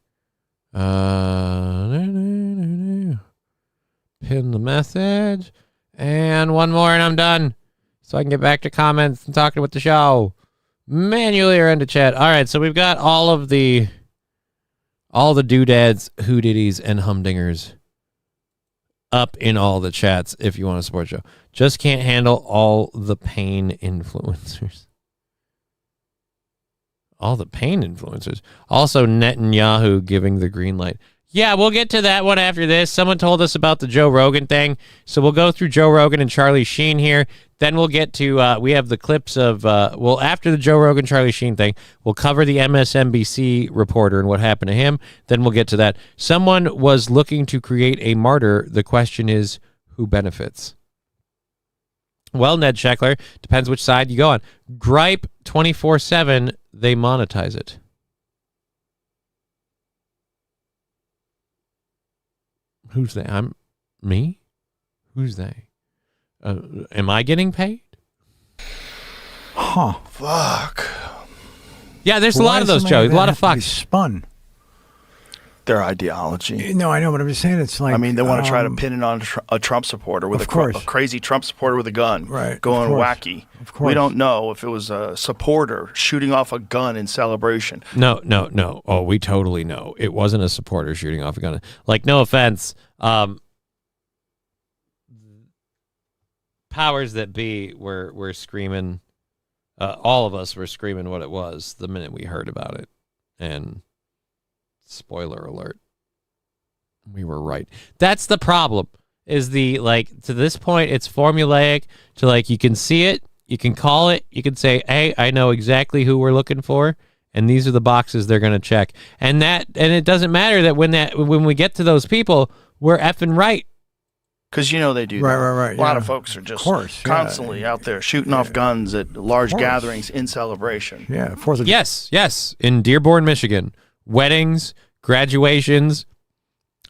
Pin the message, and one more, and I'm done, so I can get back to comments and talking with the show manually or into chat. All right, so we've got all the doodads, hooditties, and humdingers up in all the chats if you want to support the show. Just can't handle all the pain influencers. All the pain influencers. Also, Netanyahu giving the green light. Yeah, we'll get to that one after this. Someone told us about the Joe Rogan thing, so we'll go through Joe Rogan and Charlie Sheen here. Then we'll get to, we have the clips of, after the Joe Rogan, Charlie Sheen thing, we'll cover the MSNBC reporter and what happened to him. Then we'll get to that. Someone was looking to create a martyr. The question is, who benefits? Well, Ned Sheckler, depends which side you go on. Gripe 24/7, they monetize it. Who's they? I'm me? Who's they? Am I getting paid? Huh. Fuck. Yeah, there's a lot of those, Joe. A lot of fucks. Spun. Their ideology. No, I know, but I'm just saying it's like. I mean, they want to try to pin it on a Trump supporter with a crazy Trump supporter with a gun, right? Going wacky. Of course. We don't know if it was a supporter shooting off a gun in celebration. No. Oh, we totally know it wasn't a supporter shooting off a gun. Like, no offense, powers that be were screaming. All of us were screaming what it was the minute we heard about it, and. Spoiler alert. We were right. That's the problem. Is to this point, it's formulaic to you can see it, you can call it, you can say, hey, I know exactly who we're looking for, and these are the boxes they're going to check. And it doesn't matter that when we get to those people, we're effing right. Because they do. Right. A lot of folks are just constantly out there shooting off guns at large gatherings in celebration. Yeah. Yes. In Dearborn, Michigan. Weddings, graduations.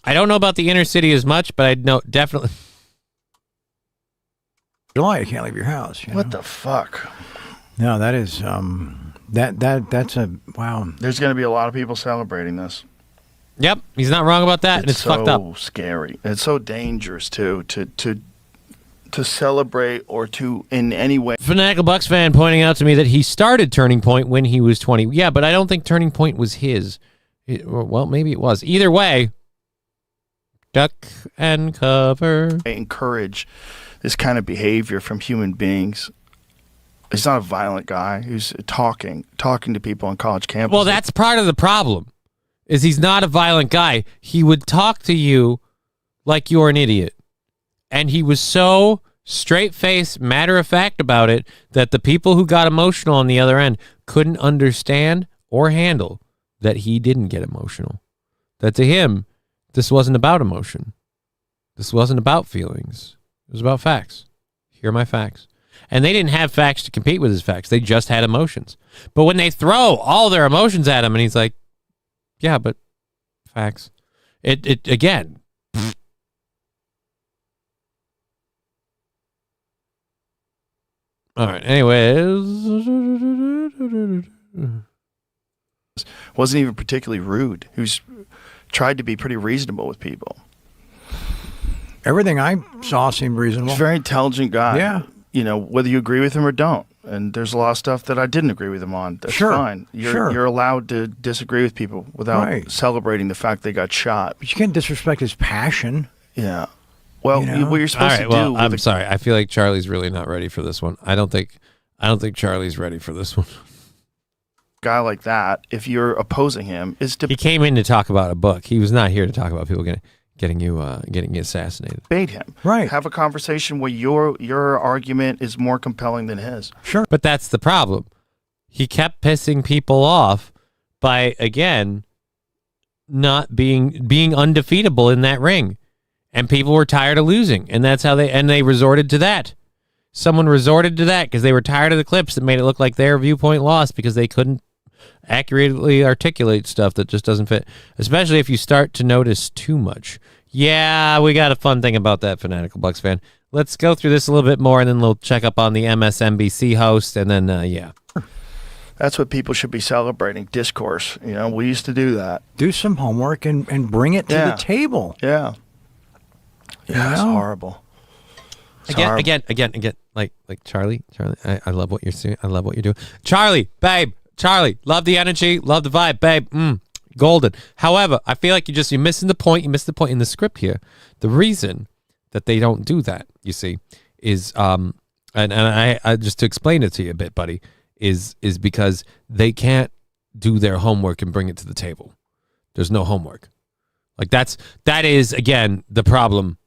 I don't know about the inner city as much, but I know definitely. July, you can't leave your house. What the fuck? No, that is that's a wow. There's going to be a lot of people celebrating this. Yep, he's not wrong about that, and it's fucked up. It's so scary. It's so dangerous too to celebrate or to in any way. Fanatical Bucks fan pointing out to me that he started Turning Point when he was 20. Yeah, but I don't think Turning Point was his. Well, maybe it was. Either way, duck and cover. I encourage this kind of behavior from human beings. He's not a violent guy who's talking to people on college campuses. Well, that's part of the problem. Is he's not a violent guy. He would talk to you like you're an idiot. And he was so straight-faced, matter-of-fact about it that the people who got emotional on the other end couldn't understand or handle that he didn't get emotional. That to him, this wasn't about emotion. This wasn't about feelings. It was about facts. Here are my facts. And they didn't have facts to compete with his facts. They just had emotions. But when they throw all their emotions at him and he's like, yeah, but facts. It again. All right. Anyways. Wasn't even particularly rude. Who's tried to be pretty reasonable with people. Everything I saw seemed reasonable. He's a very intelligent guy. Yeah. Whether you agree with him or don't. And there's a lot of stuff that I didn't agree with him on. That's fine. You're allowed to disagree with people without celebrating the fact they got shot. But you can't disrespect his passion. Yeah. Well, what you're supposed to do. I'm sorry. I feel like Charlie's really not ready for this one. I don't think Charlie's ready for this one. Guy like that, if you're opposing him, is to. He came in to talk about a book. He was not here to talk about people getting you assassinated. Bait him. Right. Have a conversation where your argument is more compelling than his. Sure. But that's the problem. He kept pissing people off by, again, not being undefeatable in that ring. And people were tired of losing. And that's how they resorted to that. Someone resorted to that because they were tired of the clips that made it look like their viewpoint lost because they couldn't accurately articulate stuff that just doesn't fit, especially if you start to notice too much. Yeah, we got a fun thing about that, Fanatical Bucks fan. Let's go through this a little bit more, and then we'll check up on the MSNBC host, and then, yeah. That's what people should be celebrating, discourse. We used to do that. Do some homework and bring it to the table. Yeah. Yeah, it's horrible. Again, like Charlie, I love what you're doing. I love what you're doing. Charlie, babe, love the energy, love the vibe, babe. Golden. However, I feel like you're missing the point. You missed the point in the script here. The reason that they don't do that, you see, is and I just to explain it to you a bit, buddy, is because they can't do their homework and bring it to the table. There's no homework. Like that is again the problem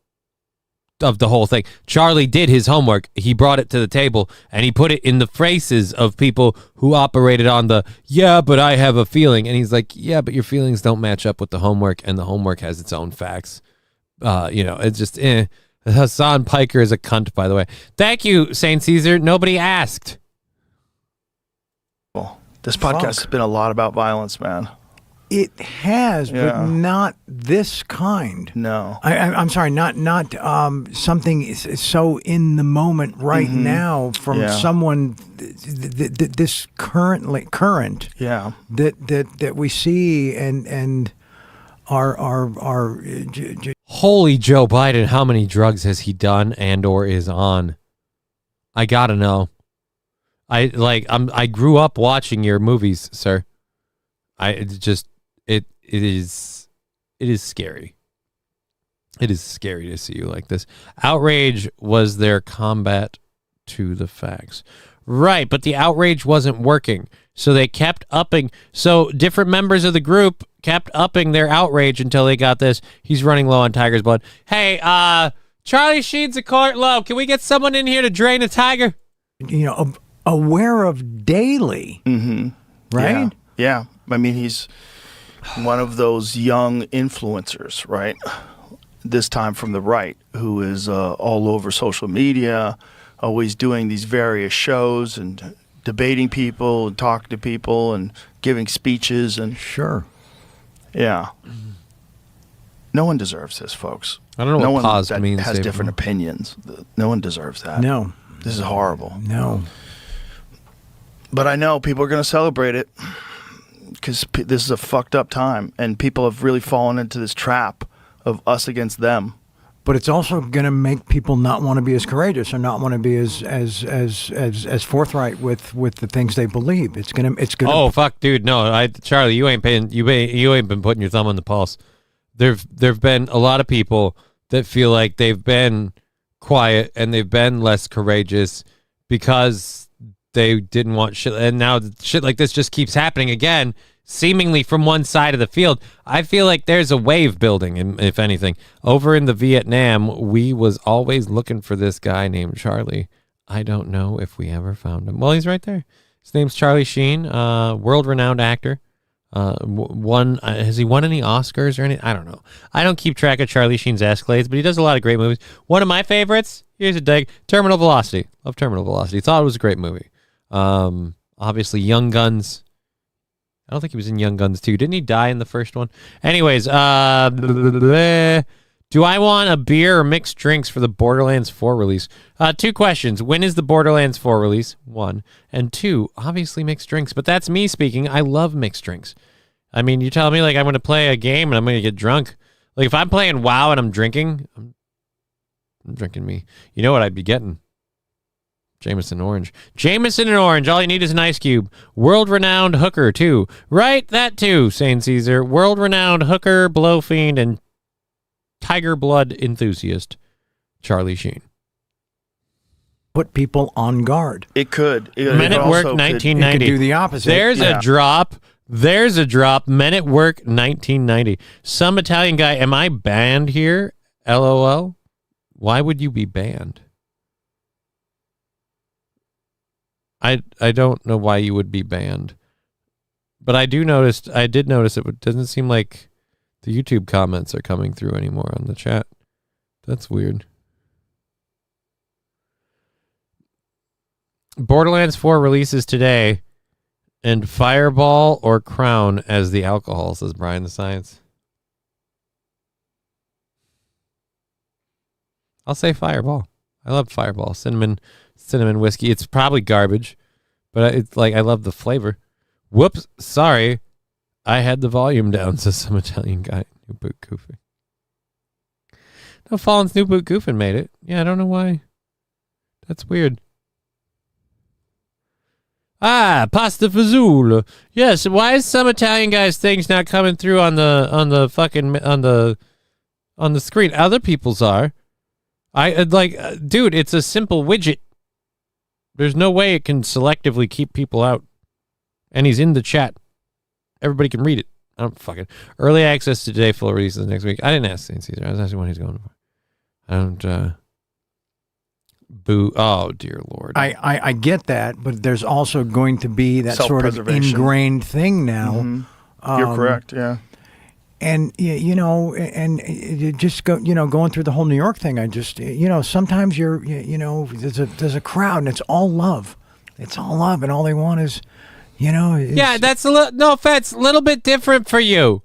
of the whole thing. Charlie did his homework. He brought it to the table and he put it in the phrases of people who operated on the, yeah, but I have a feeling. And he's like, yeah, but your feelings don't match up with the homework and the homework has its own facts. It's just, Hassan Piker is a cunt, by the way. Thank you, St. Caesar. Nobody asked. Well, this podcast has been a lot about violence, man. It has, but not this kind. No. I'm sorry, not something so in the moment right now from someone this current. Yeah. That we see and are Holy Joe Biden, how many drugs has he done and or is on? I gotta know. I grew up watching your movies, sir. It is scary. It is scary to see you like this. Outrage was their combat to the facts. Right, but the outrage wasn't working. So they kept upping. So different members of the group kept upping their outrage until they got this. He's running low on Tiger's blood. Hey, Charlie Sheen's a quart low. Can we get someone in here to drain a tiger? Aware of daily. Right? Yeah. I mean, he's one of those young influencers, right? This time from the right, who is all over social media, always doing these various shows and debating people and talking to people and giving speeches and yeah. No one deserves this, folks. I don't know no what one paused that means. has different opinions. No one deserves that. No. This is horrible. No. But I know people are going to celebrate it because this is a fucked up time, and people have really fallen into this trap of us against them. But it's also going to make people not want to be as courageous or not want to be as forthright with the things they believe. It's gonna. Oh fuck, dude! No, Charlie, you ain't been putting your thumb on the pulse. There've been a lot of people that feel like they've been quiet and they've been less courageous because they didn't want shit, and now shit like this just keeps happening again, seemingly from one side of the field. I feel like there's a wave building, if anything. Over in the Vietnam, we was always looking for this guy named Charlie. I don't know if we ever found him. Well, he's right there. His name's Charlie Sheen, world-renowned actor. Has he won any Oscars or anything? I don't know. I don't keep track of Charlie Sheen's escalades, but he does a lot of great movies. One of my favorites, here's a dig, Terminal Velocity. Love Terminal Velocity. Thought it was a great movie. Obviously, Young Guns. I don't think he was in Young Guns 2. Didn't he die in the first one? Anyways, do I want a beer or mixed drinks for the Borderlands 4 release? 2 questions. When is the Borderlands 4 release? 1. And 2, obviously mixed drinks. But that's me speaking. I love mixed drinks. I mean, you tell me, like, I'm going to play a game and I'm going to get drunk. Like, if I'm playing WoW and I'm drinking, I'm drinking me. You know what I'd be getting? Jameson Orange. Jameson and Orange. All you need is an ice cube. World-renowned hooker, too. Right? That, too, St. Caesar. World-renowned hooker, blow fiend, and tiger blood enthusiast, Charlie Sheen. Put people on guard. It could. Men at Work 1990. It could do the opposite. There's a drop. There's a drop. Men at Work 1990. Some Italian guy. Am I banned here? LOL. Why would you be banned? I don't know why you would be banned, but I did notice it doesn't seem like the YouTube comments are coming through anymore on the chat. That's weird. Borderlands 4 releases today, and Fireball or Crown as the alcohol, says Brian the Science. I'll say Fireball. I love Fireball. Cinnamon whiskey. It's probably garbage, but it's like I love the flavor. Whoops, sorry. I had the volume down, says some Italian guy. New Boot Goofing. No, Fallen's New Boot Goofing made it. Yeah, I don't know why. That's weird. Pasta Fazool. Yes, why is some Italian guy's things not coming through on the screen? Other people's are. Dude, it's a simple widget. There's no way it can selectively keep people out. And he's in the chat. Everybody can read it. I don't fucking early access to today, full releases next week. I didn't ask St. Caesar. I was asking what he's going for. I don't boo. Oh dear Lord. I get that, but there's also going to be that sort of ingrained thing now. Mm-hmm. You're correct. Yeah. And and just going through the whole New York thing. I just sometimes there's a crowd and it's all love. It's all love, and all they want is You know? Yeah, that's no offense, a little bit different for you.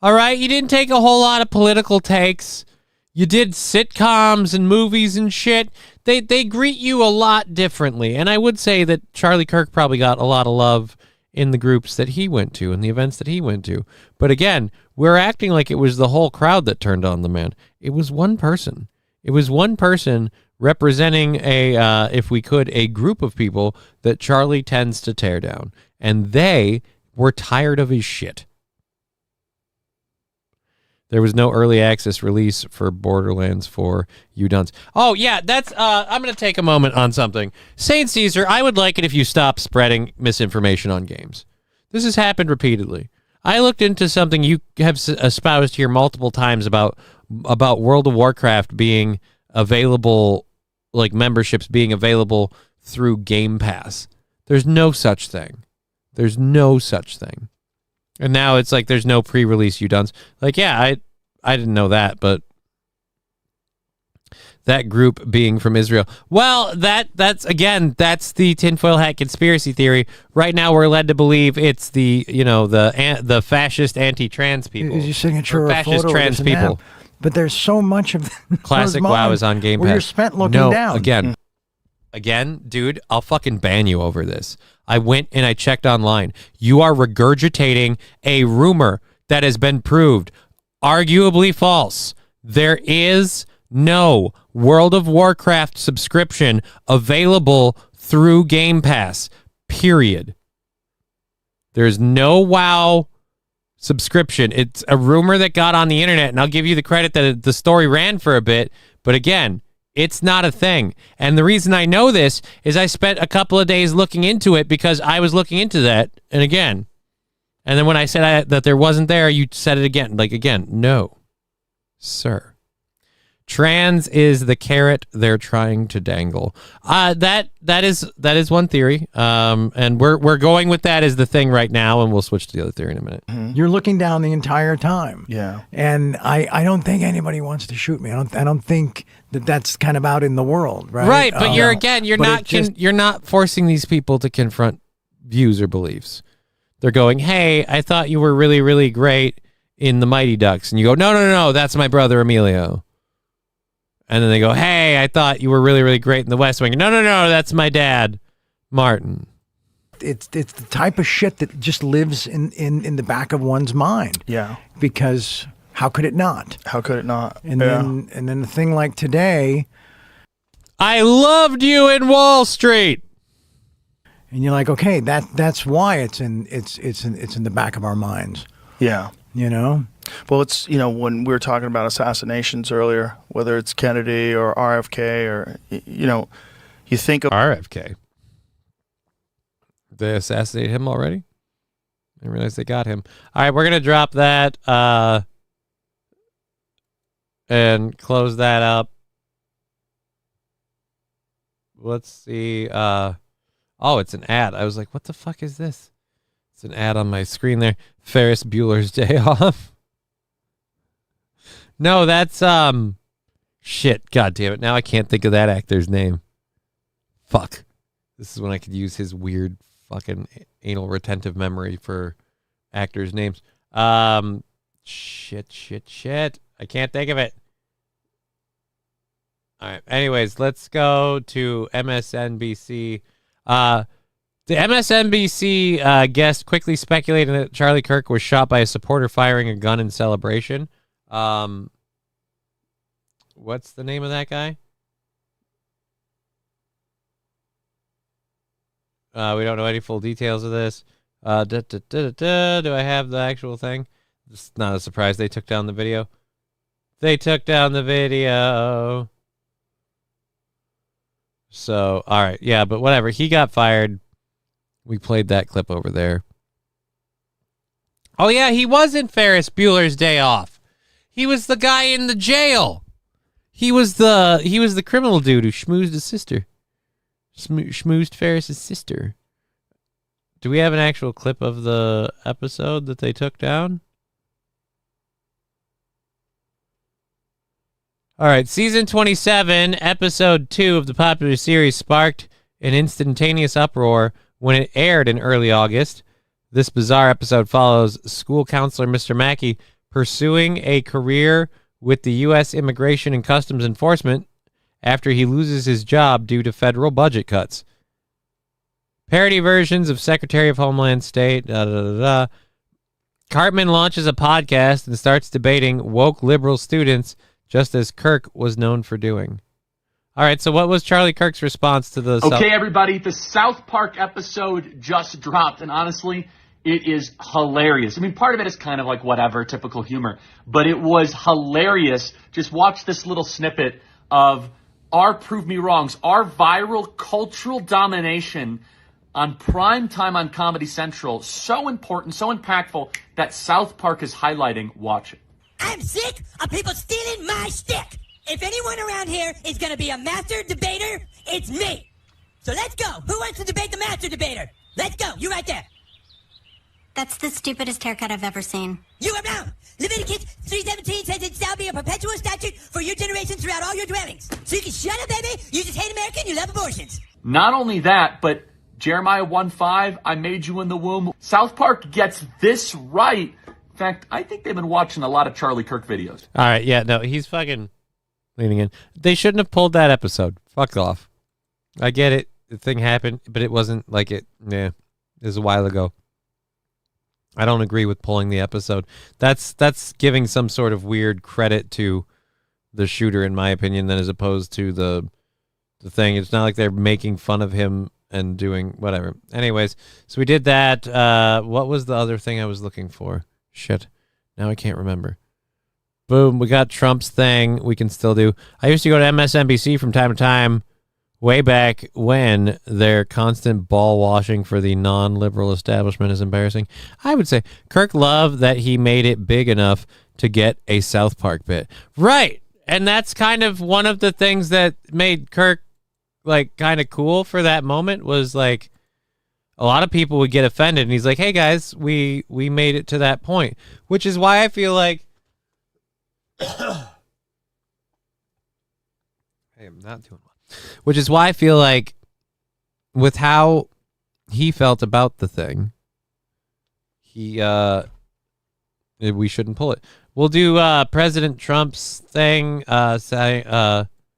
All right? You didn't take a whole lot of political takes. You did sitcoms and movies and shit. They greet you a lot differently. And I would say that Charlie Kirk probably got a lot of love in the groups that he went to and the events that he went to. But again, we're acting like it was the whole crowd that turned on the man. It was one person. It was one person representing if we could, a group of people that Charlie tends to tear down. And they were tired of his shit. There was no early access release for Borderlands 4, you dunce. Oh, yeah, that's, I'm going to take a moment on something. Saint Caesar, I would like it if you stop spreading misinformation on games. This has happened repeatedly. I looked into something you have espoused here multiple times about World of Warcraft being available, like memberships being available through Game Pass. There's no such thing. There's no such thing. And now it's like there's no pre-release, you dunce. Like, yeah, I didn't know that, but that group being from Israel. Well, that's the tinfoil hat conspiracy theory. Right now, we're led to believe it's the fascist anti-trans people. Is your signature or a fascist photo trans people? But there's so much of Classic WoW is on Game Pass. Where you're spent looking no, down. Again, dude, I'll fucking ban you over this. I went and I checked online. You are regurgitating a rumor that has been proved arguably false. There is no World of Warcraft subscription available through Game Pass, period. There's no WoW subscription. It's a rumor that got on the internet, and I'll give you the credit that the story ran for a bit, but again, it's not a thing. And the reason I know this is I spent a couple of days looking into it because I was looking into that. And again, and then when I said that there wasn't there, you said it again. Like, again, no, sir. Trans is the carrot they're trying to dangle. That is one theory. And we're going with that as the thing right now, and we'll switch to the other theory in a minute. Mm-hmm. You're looking down the entire time. Yeah. And I don't think anybody wants to shoot me. I don't think that's kind of out in the world, right? Right, but you're not forcing these people to confront views or beliefs. They're going, "Hey, I thought you were really, really great in the Mighty Ducks," and you go, "No, that's my brother Emilio." And then they go, "Hey, I thought you were really, really great in the West Wing." No, that's my dad, Martin. It's the type of shit that just lives in the back of one's mind. Yeah. Because how could it not? How could it not? And then a thing like today, I loved you in Wall Street. And you're like, okay, that's why it's in the back of our minds. Yeah. You know? Well, it's, when we were talking about assassinations earlier, whether it's Kennedy or RFK or, you think of RFK. They assassinated him already? I didn't realize they got him. All right, we're going to drop that and close that up. Let's see. Oh, it's an ad. I was like, what the fuck is this? It's an ad on my screen there. Ferris Bueller's Day Off. No, that's shit. God damn it. Now I can't think of that actor's name. Fuck. This is when I could use his weird fucking anal retentive memory for actors' names. Shit. I can't think of it. All right. Anyways, let's go to MSNBC. The MSNBC guest quickly speculated that Charlie Kirk was shot by a supporter firing a gun in celebration. What's the name of that guy? We don't know any full details of this. Do I have the actual thing? It's not a surprise they took down the video. They took down the video. So, all right. Yeah, but whatever. He got fired. We played that clip over there. Oh, yeah, he was in Ferris Bueller's Day Off. He was the guy in the jail. He was the criminal dude who schmoozed his sister. Schmoozed Ferris's sister. Do we have an actual clip of the episode that they took down? All right, season 27, episode 2 of the popular series sparked an instantaneous uproar when it aired in early August. This bizarre episode follows school counselor Mr. Mackey pursuing a career with the U.S. Immigration and Customs Enforcement after he loses his job due to federal budget cuts. Parody versions of Secretary of Homeland State, Cartman launches a podcast and starts debating woke liberal students, just as Kirk was known for doing. All right, so what was Charlie Kirk's response to the... Okay, everybody, the South Park episode just dropped, and honestly, it is hilarious. I mean, part of it is kind of like whatever, typical humor, but it was hilarious. Just watch this little snippet of our Prove Me Wrongs, our viral cultural domination on prime time on Comedy Central. So important, so impactful that South Park is highlighting. Watch it. I'm sick of people stealing my stick. If anyone around here is going to be a master debater, it's me. So let's go. Who wants to debate the master debater? Let's go. You right there. That's the stupidest haircut I've ever seen. You are wrong. Leviticus 3:17 says it shall be a perpetual statute for your generations throughout all your dwellings. So you can shut up, baby. You just hate America and you love abortions. Not only that, but Jeremiah 1:5, I made you in the womb. South Park gets this right. In fact, I think they've been watching a lot of Charlie Kirk videos. All right, yeah, no, he's fucking leaning in. They shouldn't have pulled that episode. Fuck off. I get it. The thing happened, but it wasn't like it. Yeah, it was a while ago. I don't agree with pulling the episode. That's giving some sort of weird credit to the shooter, in my opinion, than as opposed to the thing. It's not like they're making fun of him and doing whatever. Anyways, so we did that. What was the other thing I was looking for? Shit. Now I can't remember. Boom. We got Trump's thing. We can still do. I used to go to MSNBC from time to time, way back when their constant ball washing for the non-liberal establishment is embarrassing. I would say Kirk loved that he made it big enough to get a South Park bit. Right. And that's kind of one of the things that made Kirk like kind of cool for that moment, was like a lot of people would get offended and he's like, hey guys, we made it to that point, which is why I feel like I am not doing well. Which is why I feel like with how he felt about the thing, we shouldn't pull it. We'll do President Trump's thing.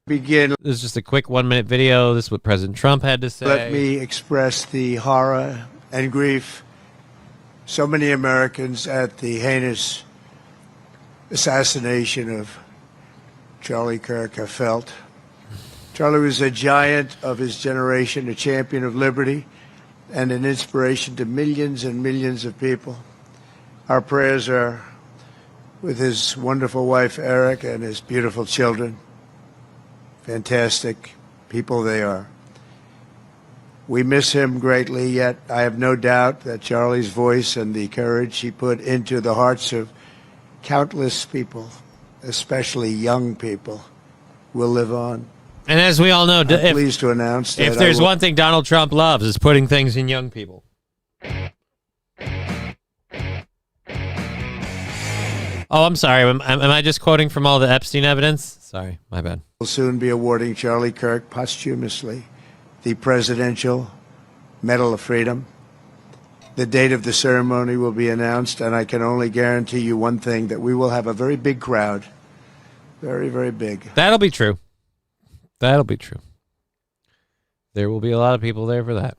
Begin. This is just a quick 1-minute video. This is what President Trump had to say. Let me express the horror and grief so many Americans at the heinous assassination of Charlie Kirk have felt. Charlie was a giant of his generation, a champion of liberty, and an inspiration to millions and millions of people. Our prayers are with his wonderful wife, Eric, and his beautiful children. Fantastic people they are. We miss him greatly, yet I have no doubt that Charlie's voice and the courage he put into the hearts of countless people, especially young people, will live on. And as we all know, I'm pleased to announce that if there's one thing Donald Trump loves, is putting things in young people. Oh, I'm sorry. Am I just quoting from all the Epstein evidence? Sorry, my bad. We'll soon be awarding Charlie Kirk posthumously the Presidential Medal of Freedom. The date of the ceremony will be announced, and I can only guarantee you one thing, that we will have a very big crowd. Very, very big. That'll be true. That'll be true. There will be a lot of people there for that.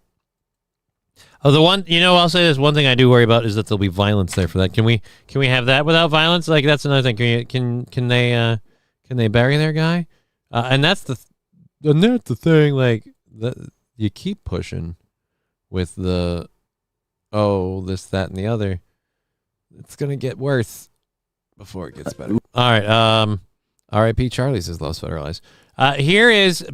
Oh, I'll say this one thing I do worry about is that there'll be violence there for that. Can we have that without violence? Like, that's another thing. Can they bury their guy? And that's the thing. Like, you keep pushing with the this, that, and the other. It's gonna get worse before it gets better. All right. R.I.P. Charlie says lost federalized.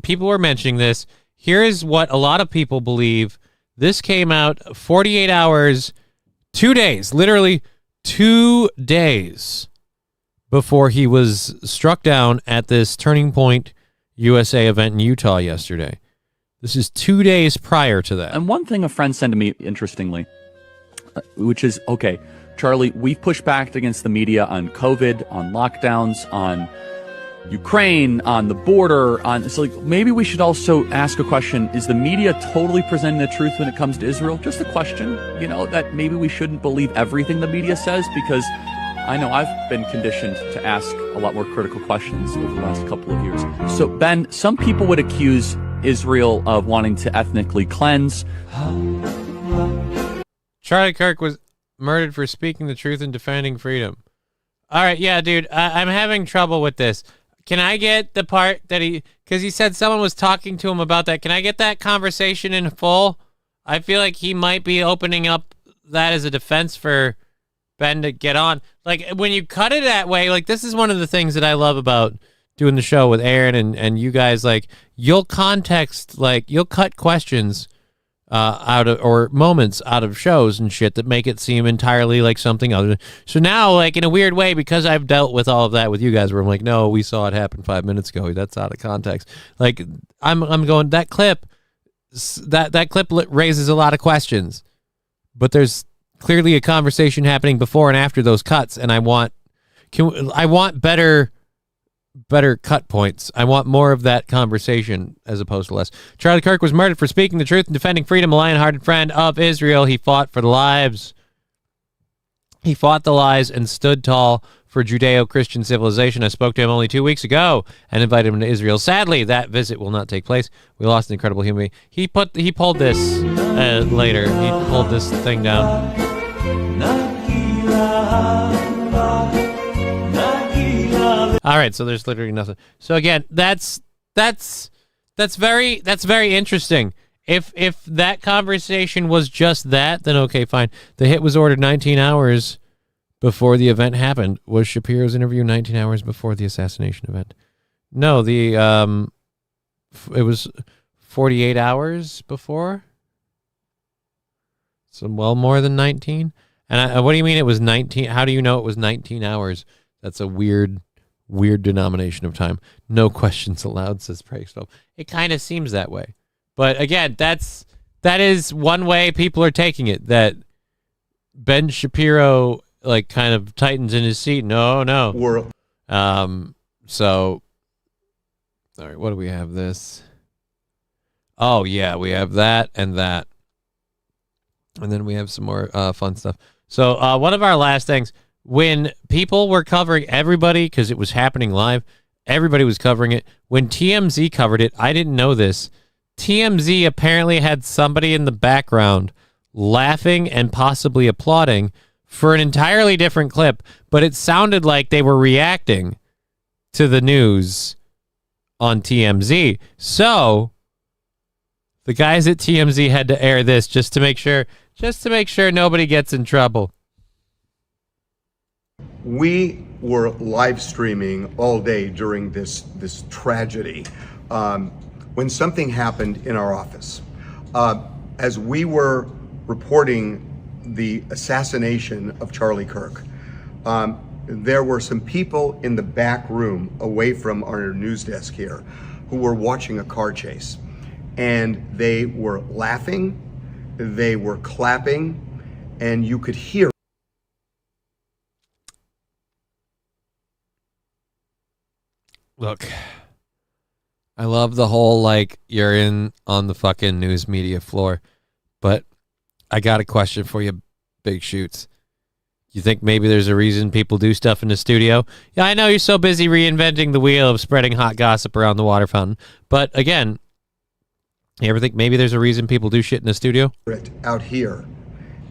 People were mentioning this. Here is what a lot of people believe. This came out 48 hours, 2 days, literally 2 days before he was struck down at this Turning Point USA event in Utah yesterday. This is 2 days prior to that. And one thing a friend sent to me, interestingly, which is, okay, Charlie, we've pushed back against the media on COVID, on lockdowns, on Ukraine, on the border, so like maybe we should also ask a question: is the media totally presenting the truth when it comes to Israel? Just a question, that maybe we shouldn't believe everything the media says, because I know I've been conditioned to ask a lot more critical questions over the last couple of years. So Ben, some people would accuse Israel of wanting to ethnically cleanse. Charlie Kirk was murdered for speaking the truth and defending freedom. All right, yeah, dude, I'm having trouble with this. Can I get the part that because he said someone was talking to him about that. Can I get that conversation in full? I feel like he might be opening up that as a defense for Ben to get on. Like, when you cut it that way, like, this is one of the things that I love about doing the show with Aaron and you guys. Like, you'll context, like, you'll cut questions out of, or moments out of shows and shit that make it seem entirely like something other. So now, like, in a weird way, because I've dealt with all of that with you guys, where I'm like, no, we saw it happen 5 minutes ago. That's out of context. Like, I'm going, that clip raises a lot of questions, but there's clearly a conversation happening before and after those cuts, and I want better cut points. I want more of that conversation as opposed to less. Charlie Kirk was murdered for speaking the truth and defending freedom, a lion-hearted friend of Israel. He fought for the lives. He fought the lies and stood tall for Judeo-Christian civilization. I spoke to him only 2 weeks ago and invited him to Israel. Sadly, that visit will not take place. We lost an incredible human being. He pulled this later. He pulled this thing down. All right, so there's literally nothing. So again, that's very interesting. If that conversation was just that, then okay, fine. The hit was ordered 19 hours before the event happened. Was Shapiro's interview 19 hours before the assassination event? No, it was 48 hours before. So well more than 19. And what do you mean it was 19? How do you know it was 19 hours? That's a weird denomination of time. No questions allowed, says Praxville. It kind of seems that way. But again, that is one way people are taking it, that Ben Shapiro like kind of tightens in his seat. No. So all right, what do we have this? Oh yeah, we have that. And then we have some more fun stuff. So one of our last things, when people were covering everybody, because it was happening live, everybody was covering it. When TMZ covered it, I didn't know this. TMZ apparently had somebody in the background laughing and possibly applauding for an entirely different clip, but it sounded like they were reacting to the news on TMZ. So the guys at TMZ had to air this just to make sure nobody gets in trouble. We were live streaming all day during this tragedy. When something happened in our office, as we were reporting the assassination of Charlie Kirk, there were some people in the back room away from our news desk here who were watching a car chase, and they were laughing, they were clapping, and you could hear. Look, I love the whole, like, you're in on the fucking news media floor, but I got a question for you, Big Shoots. You think maybe there's a reason people do stuff in the studio? Yeah, I know you're so busy reinventing the wheel of spreading hot gossip around the water fountain, but again, you ever think maybe there's a reason people do shit in the studio? Out here,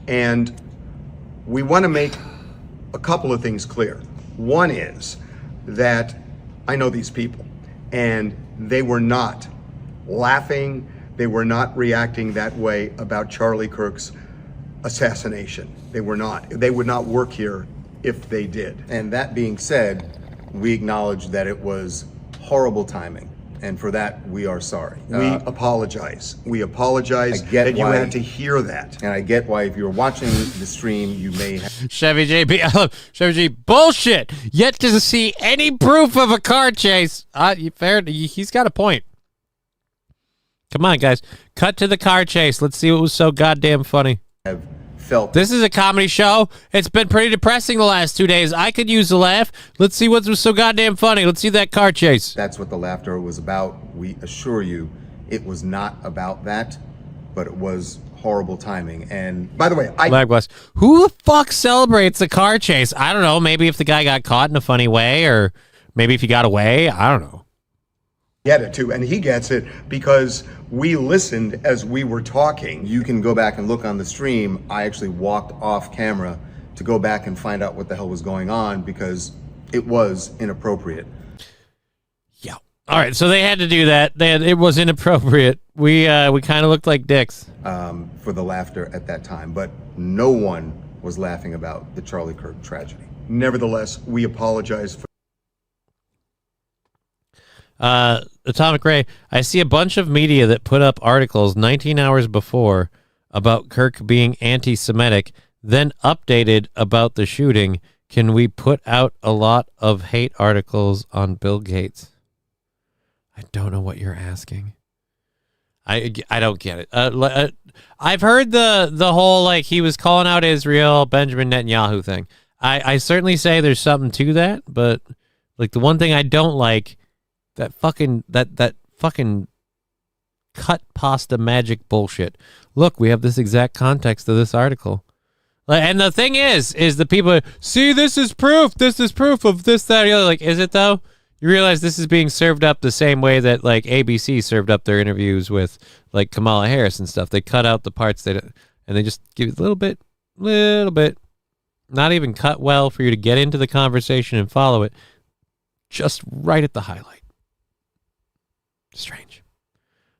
and we want to make a couple of things clear. One is that I know these people, and they were not laughing, they were not reacting that way about Charlie Kirk's assassination. They were not. They would not work here if they did. And that being said, we acknowledge that it was horrible timing, and for that we are sorry. We apologize. We apologize that you had to hear that. And I get why, if you're watching the stream, you may have... Chevy JB, I love Chevy G. Bullshit! Yet to see any proof of a car chase. He's got a point. Come on, guys. Cut to the car chase. Let's see what was so goddamn funny. Have felt This is a comedy show. It's been pretty depressing the last 2 days. I could use a laugh. Let's see what was so goddamn funny. Let's see that car chase. that's what the laughter was about. We assure you it was not about that, but it was horrible timing. And by the way, who the fuck celebrates a car chase? I don't know. Maybe if the guy got caught in a funny way, or maybe if he got away. I don't know. Get it too, and he gets it because we listened as we were talking. You can go back and look on the stream. I actually walked off camera to go back and find out what the hell was going on because it was inappropriate. Yeah. All right, so they had to do that. It was inappropriate. We kind of looked like dicks For the laughter at that time, but no one was laughing about the Charlie Kirk tragedy. Nevertheless, we apologize for. Atomic Ray, I see a bunch of media that put up articles 19 hours before about Kirk being anti-Semitic, then updated about the shooting. Can we put out a lot of hate articles on Bill Gates? I don't know what you're asking. I don't get it. I've heard the whole, like, he was calling out Israel, Benjamin Netanyahu thing. I certainly say there's something to that, but like the one thing I don't like, that fucking cut pasta magic bullshit. Look, we have this exact context of this article. And the thing is the people see, this is proof of this, that, or the other. Like, is it though? You realize this is being served up the same way that like ABC served up their interviews with like Kamala Harris and stuff. They cut out the parts and they just give it a little bit, not even cut well for you to get into the conversation and follow it. Just right at the highlight. Strange.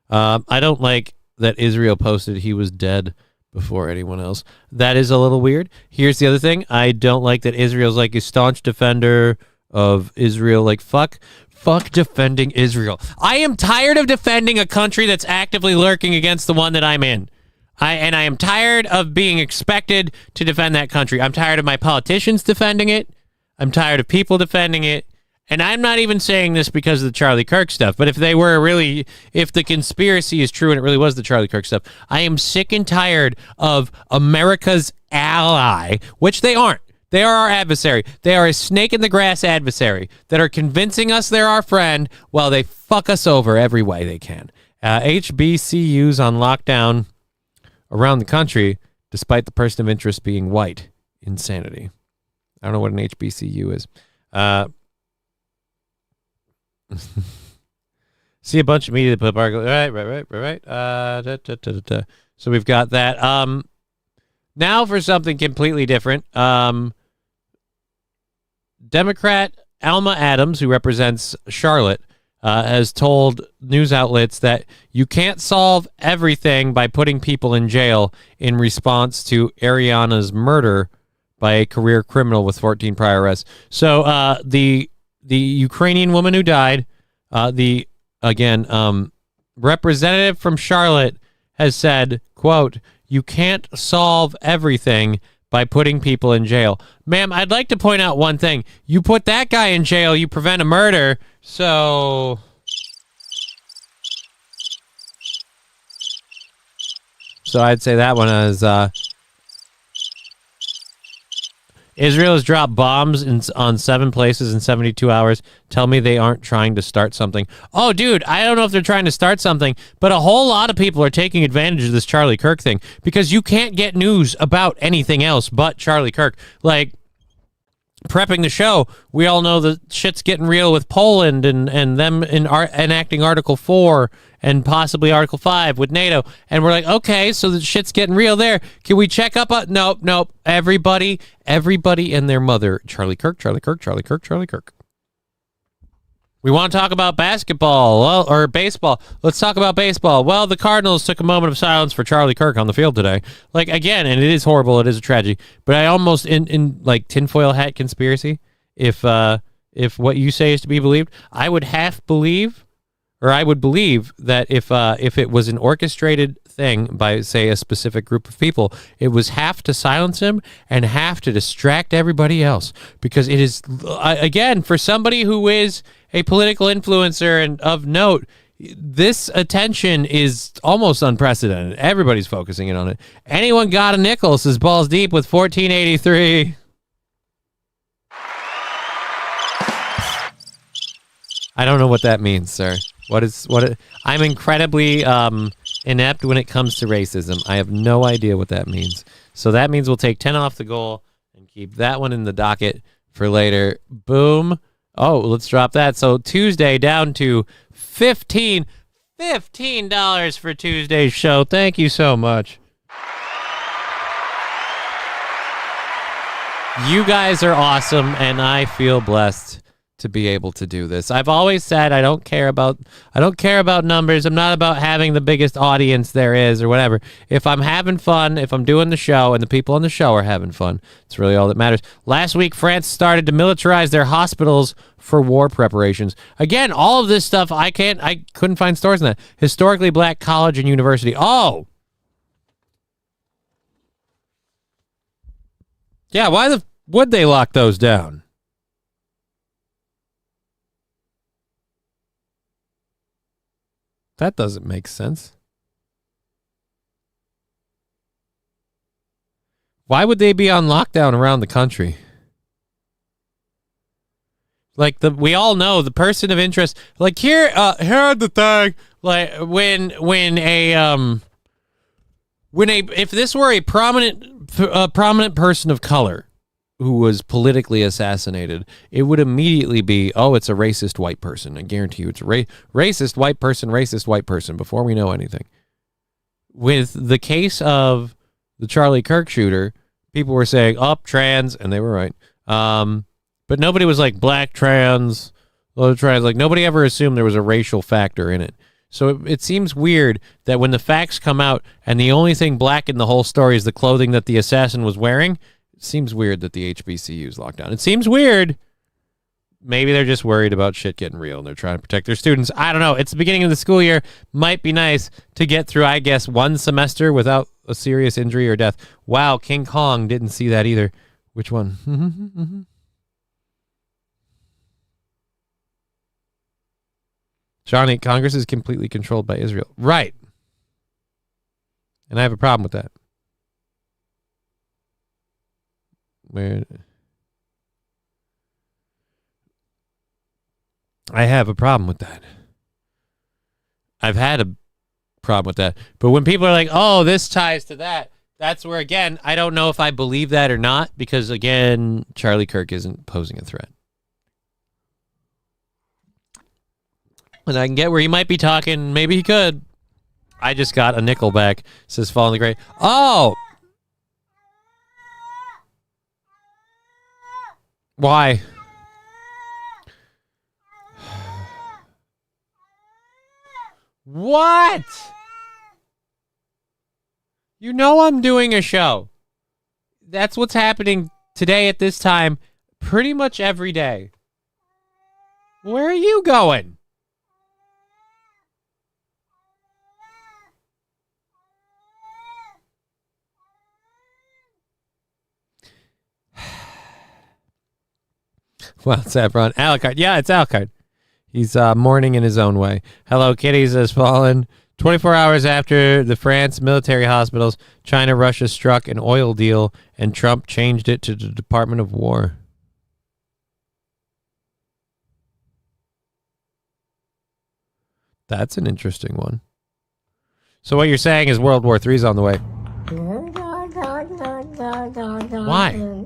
I don't like that Israel posted he was dead before anyone else. That is a little weird. Here's the other thing. I don't like that Israel's like a staunch defender of Israel. Like, fuck defending Israel. I am tired of defending a country that's actively lurking against the one that I'm in. I am tired of being expected to defend that country. I'm tired of my politicians defending it. I'm tired of people defending it. And I'm not even saying this because of the Charlie Kirk stuff, but if the conspiracy is true and it really was the Charlie Kirk stuff, I am sick and tired of America's ally, which they aren't. They are our adversary. They are a snake in the grass adversary that are convincing us they're our friend while they fuck us over every way they can. HBCUs on lockdown around the country, despite the person of interest being white. Insanity. I don't know what an HBCU is. See a bunch of media that put right. So we've got that. Now for something completely different. Democrat Alma Adams, who represents Charlotte, has told news outlets that you can't solve everything by putting people in jail in response to Ariana's murder by a career criminal with 14 prior arrests. So the Ukrainian woman who died, representative from Charlotte has said, quote, "You can't solve everything by putting people in jail." Ma'am, I'd like to point out one thing. You put that guy in jail, you prevent a murder. So I'd say that one is Israel has dropped bombs on 7 places in 72 hours. Tell me they aren't trying to start something. Oh, dude, I don't know if they're trying to start something, but a whole lot of people are taking advantage of this Charlie Kirk thing because you can't get news about anything else but Charlie Kirk. Like, prepping the show, we all know the shit's getting real with Poland and them enacting Article 4 and possibly Article 5 with NATO. And we're like, okay, so the shit's getting real there. Can we check up on... Nope. Everybody and their mother. Charlie Kirk. We want to talk about basketball or baseball. Let's talk about baseball. Well, the Cardinals took a moment of silence for Charlie Kirk on the field today. Like, again, and it is horrible. It is a tragedy. But I almost, in like tinfoil hat conspiracy, if what you say is to be believed, I would believe that if it was an orchestrated thing by, say, a specific group of people, it was half to silence him and half to distract everybody else. Because it is, again, for somebody who is a political influencer and of note, This attention is almost unprecedented. Everybody's focusing in on it. Anyone got a nickel? Says Balls Deep with 1483. I don't know what that means, sir. I'm incredibly inept when it comes to racism. I have no idea what that means. So that means we'll take 10 off the goal and keep that one in the docket for later. Boom. Oh, let's drop that. So Tuesday down to $15 for Tuesday's show. Thank you so much. You guys are awesome, and I feel blessed to be able to do this. I've always said I don't care about numbers. I'm not about having the biggest audience there is or whatever. If I'm having fun, if I'm doing the show and the people on the show are having fun, it's really all that matters. Last week, France started to militarize their hospitals for war preparations. Again, all of this stuff I couldn't find stores in that. Historically black college and university. Oh. Yeah, why would they lock those down? That doesn't make sense. Why would they be on lockdown around the country? Like we all know the person of interest. Like here's the thing. Like if this were a prominent person of color who was politically assassinated, it would immediately be, oh, it's a racist white person. I guarantee you it's a racist white person before we know anything. With the case of the Charlie Kirk shooter, people were saying, trans, and they were right. But nobody was like black trans, trans. Like nobody ever assumed there was a racial factor in it. So it seems weird that when the facts come out and the only thing black in the whole story is the clothing that the assassin was wearing, it seems weird that the HBCU's locked down. It seems weird. Maybe they're just worried about shit getting real and they're trying to protect their students. I don't know. It's the beginning of the school year. Might be nice to get through, I guess, one semester without a serious injury or death. Wow, King Kong didn't see that either. Which one? Johnny, Congress is completely controlled by Israel. Right. And I have a problem with that. I have a problem with that. I've had a problem with that. But when people are like, oh, this ties to that, that's where, again, I don't know if I believe that or not, because, again, Charlie Kirk isn't posing a threat. And I can get where he might be talking. Maybe he could. I just got a nickel back. Says Fall in the Grave. Oh! Why? What? You know I'm doing a show. That's what's happening today at this time pretty much every day. Where are you going? Well, it's Ron. Alucard. Yeah, it's Alucard. He's mourning in his own way. Hello, Kitties has fallen. 24 hours after the France military hospitals, China-Russia struck an oil deal, and Trump changed it to the Department of War. That's an interesting one. So what you're saying is World War III is on the way. Why?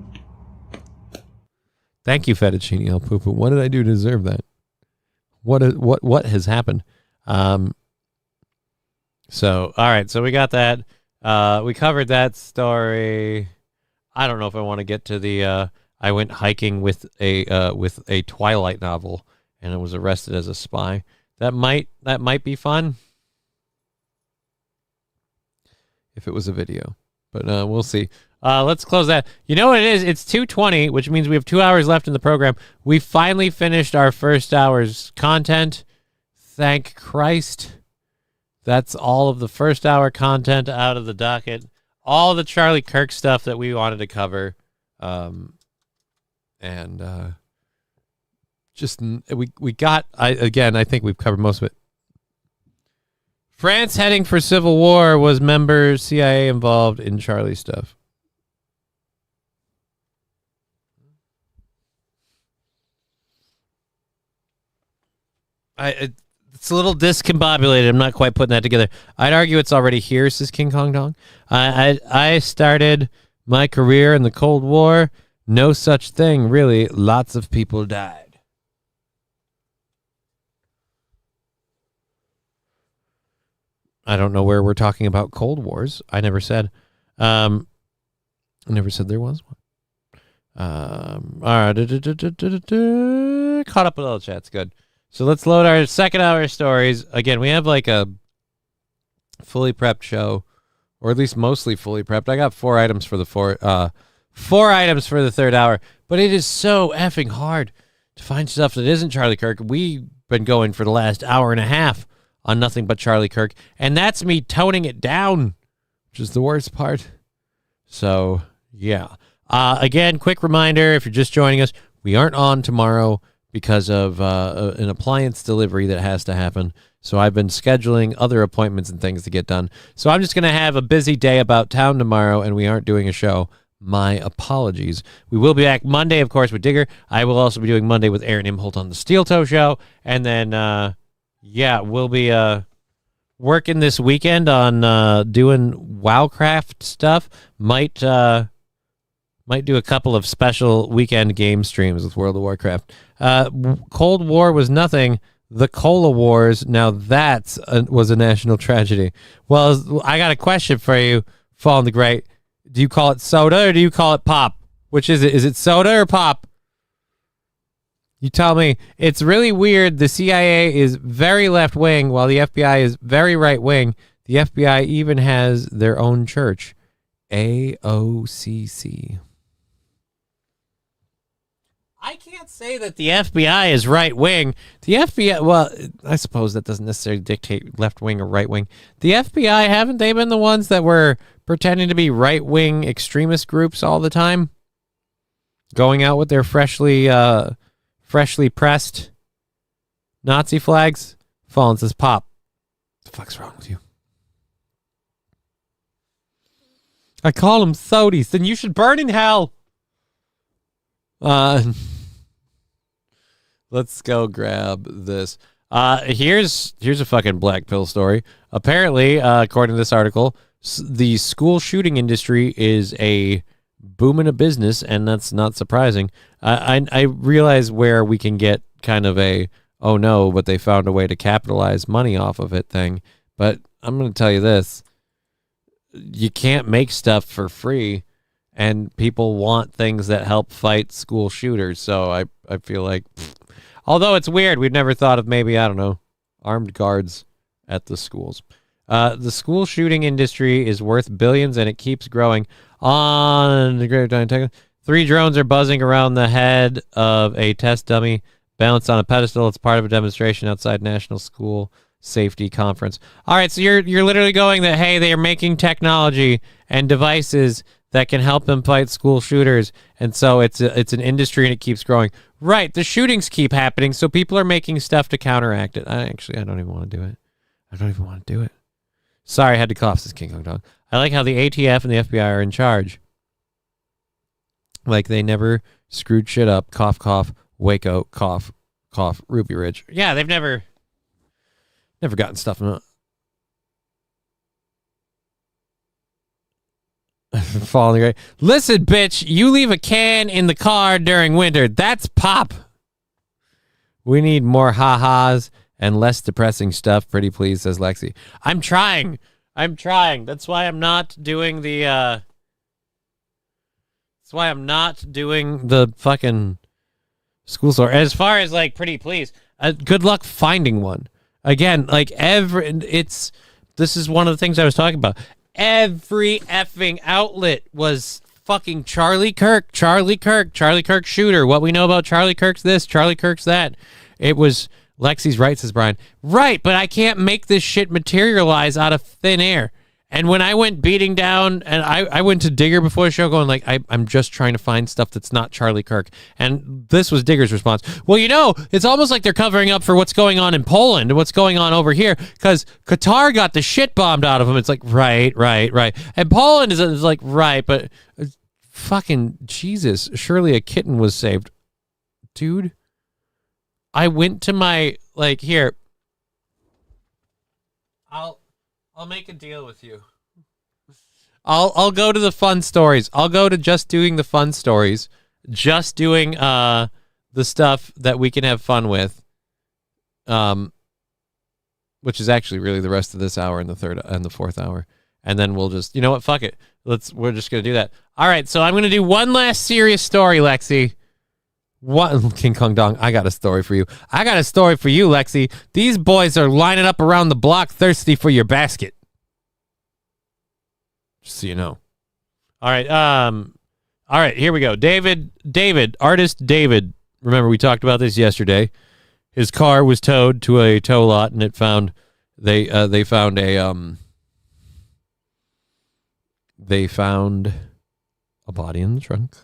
Thank you, Fettuccine El Poo Poo. What did I do to deserve that? What has happened? So, all right. So we got that. We covered that story. I don't know if I want to get to the. I went hiking with a Twilight novel and I was arrested as a spy. That might be fun if it was a video, but we'll see. Let's close that. You know what it is? It's 2:20, which means we have 2 hours left in the program. We finally finished our first hour's content. Thank Christ. That's all of the first hour content out of the docket. All the Charlie Kirk stuff that we wanted to cover. Just we got, I think we've covered most of it. France heading for civil war. Was member CIA involved in Charlie stuff? It's a little discombobulated. I'm not quite putting that together. I'd argue it's already here, says King Kong Dong. I started my career in the Cold War. No such thing, really. Lots of people died. I don't know where we're talking about Cold Wars. I never said. I never said there was one. All right. Caught up with all the chats. Good. So let's load our second hour of stories. Again, we have like a fully prepped show, or at least mostly fully prepped. I got four items for the third hour, but it is so effing hard to find stuff that isn't Charlie Kirk. We've been going for the last hour and a half on nothing but Charlie Kirk, and that's me toning it down, which is the worst part. So, yeah. Again, quick reminder, if you're just joining us, we aren't on tomorrow because of an appliance delivery that has to happen. So I've been scheduling other appointments and things to get done. So I'm just going to have a busy day about town tomorrow, and we aren't doing a show. My apologies. We will be back Monday, of course, with Digger. I will also be doing Monday with Aaron Imholt on the Steel Toe Show. And then, we'll be working this weekend on doing Wowcraft stuff. Might do a couple of special weekend game streams with World of Warcraft. Cold War was nothing. The Cola Wars, now that was a national tragedy. Well, I got a question for you, Fallen the Great. Do you call it soda or do you call it pop? Which is it? Is it soda or pop? You tell me. It's really weird. The CIA is very left-wing while the FBI is very right-wing. The FBI even has their own church, AOCC. I can't say that the FBI is right-wing. The FBI, well, I suppose that doesn't necessarily dictate left-wing or right-wing. The FBI, haven't they been the ones that were pretending to be right-wing extremist groups all the time? Going out with their freshly pressed Nazi flags? Fallen says, Pop, what the fuck's wrong with you? I call them sodies. Then you should burn in hell. Let's go grab this. Here's a fucking black pill story. Apparently, according to this article, the school shooting industry is a boom in a business, and that's not surprising. I realize where we can get kind of a, oh no, but they found a way to capitalize money off of it thing. But I'm going to tell you this. You can't make stuff for free, and people want things that help fight school shooters. So I feel like, although it's weird, we've never thought of maybe, I don't know, armed guards at the schools. The school shooting industry is worth billions, and it keeps growing. On the Great Giant, 3 drones are buzzing around the head of a test dummy balanced on a pedestal. It's part of a demonstration outside National School Safety Conference. All right, so you're literally going that, hey, they are making technology and devices that can help them fight school shooters, and so it's an industry and it keeps growing. Right, the shootings keep happening, so people are making stuff to counteract it. I don't even want to do it. I don't even want to do it. Sorry, I had to cough, says King Kong Dog. I like how the ATF and the FBI are in charge. Like they never screwed shit up. Cough, cough, Waco, cough, cough, Ruby Ridge. Yeah, they've never gotten stuff in Falling Great. Listen, bitch, you leave a can in the car during winter. That's pop. We need more ha-has and less depressing stuff, pretty please, says Lexi. I'm trying. That's why I'm not doing the fucking school store. As far as like pretty please, good luck finding one. Again, like this is one of the things I was talking about. Every effing outlet was fucking Charlie Kirk shooter. What we know about Charlie Kirk's this, Charlie Kirk's that. It was Lexi's right, says Brian. Right, but I can't make this shit materialize out of thin air. And when I went beating down, and I went to Digger before the show going like, I'm just trying to find stuff that's not Charlie Kirk. And this was Digger's response. Well, it's almost like they're covering up for what's going on in Poland and what's going on over here because Qatar got the shit bombed out of them. It's like, right. And Poland is like, right, but fucking Jesus, surely a kitten was saved. Dude, I went to my, like, here. I'll make a deal with you. I'll go to the fun stories. I'll go to just doing the fun stories. Just doing the stuff that we can have fun with. Which is actually really the rest of this hour and the third and the fourth hour. And then we'll just, you know what, fuck it. We're just gonna do that. All right, so I'm gonna do one last serious story, Lexi. What King Kong Dong, I got a story for you. I got a story for you, Lexi. These boys are lining up around the block thirsty for your basket. Just so you know. All right, here we go. Artist David. Remember we talked about this yesterday. His car was towed to a tow lot and they found a body in the trunk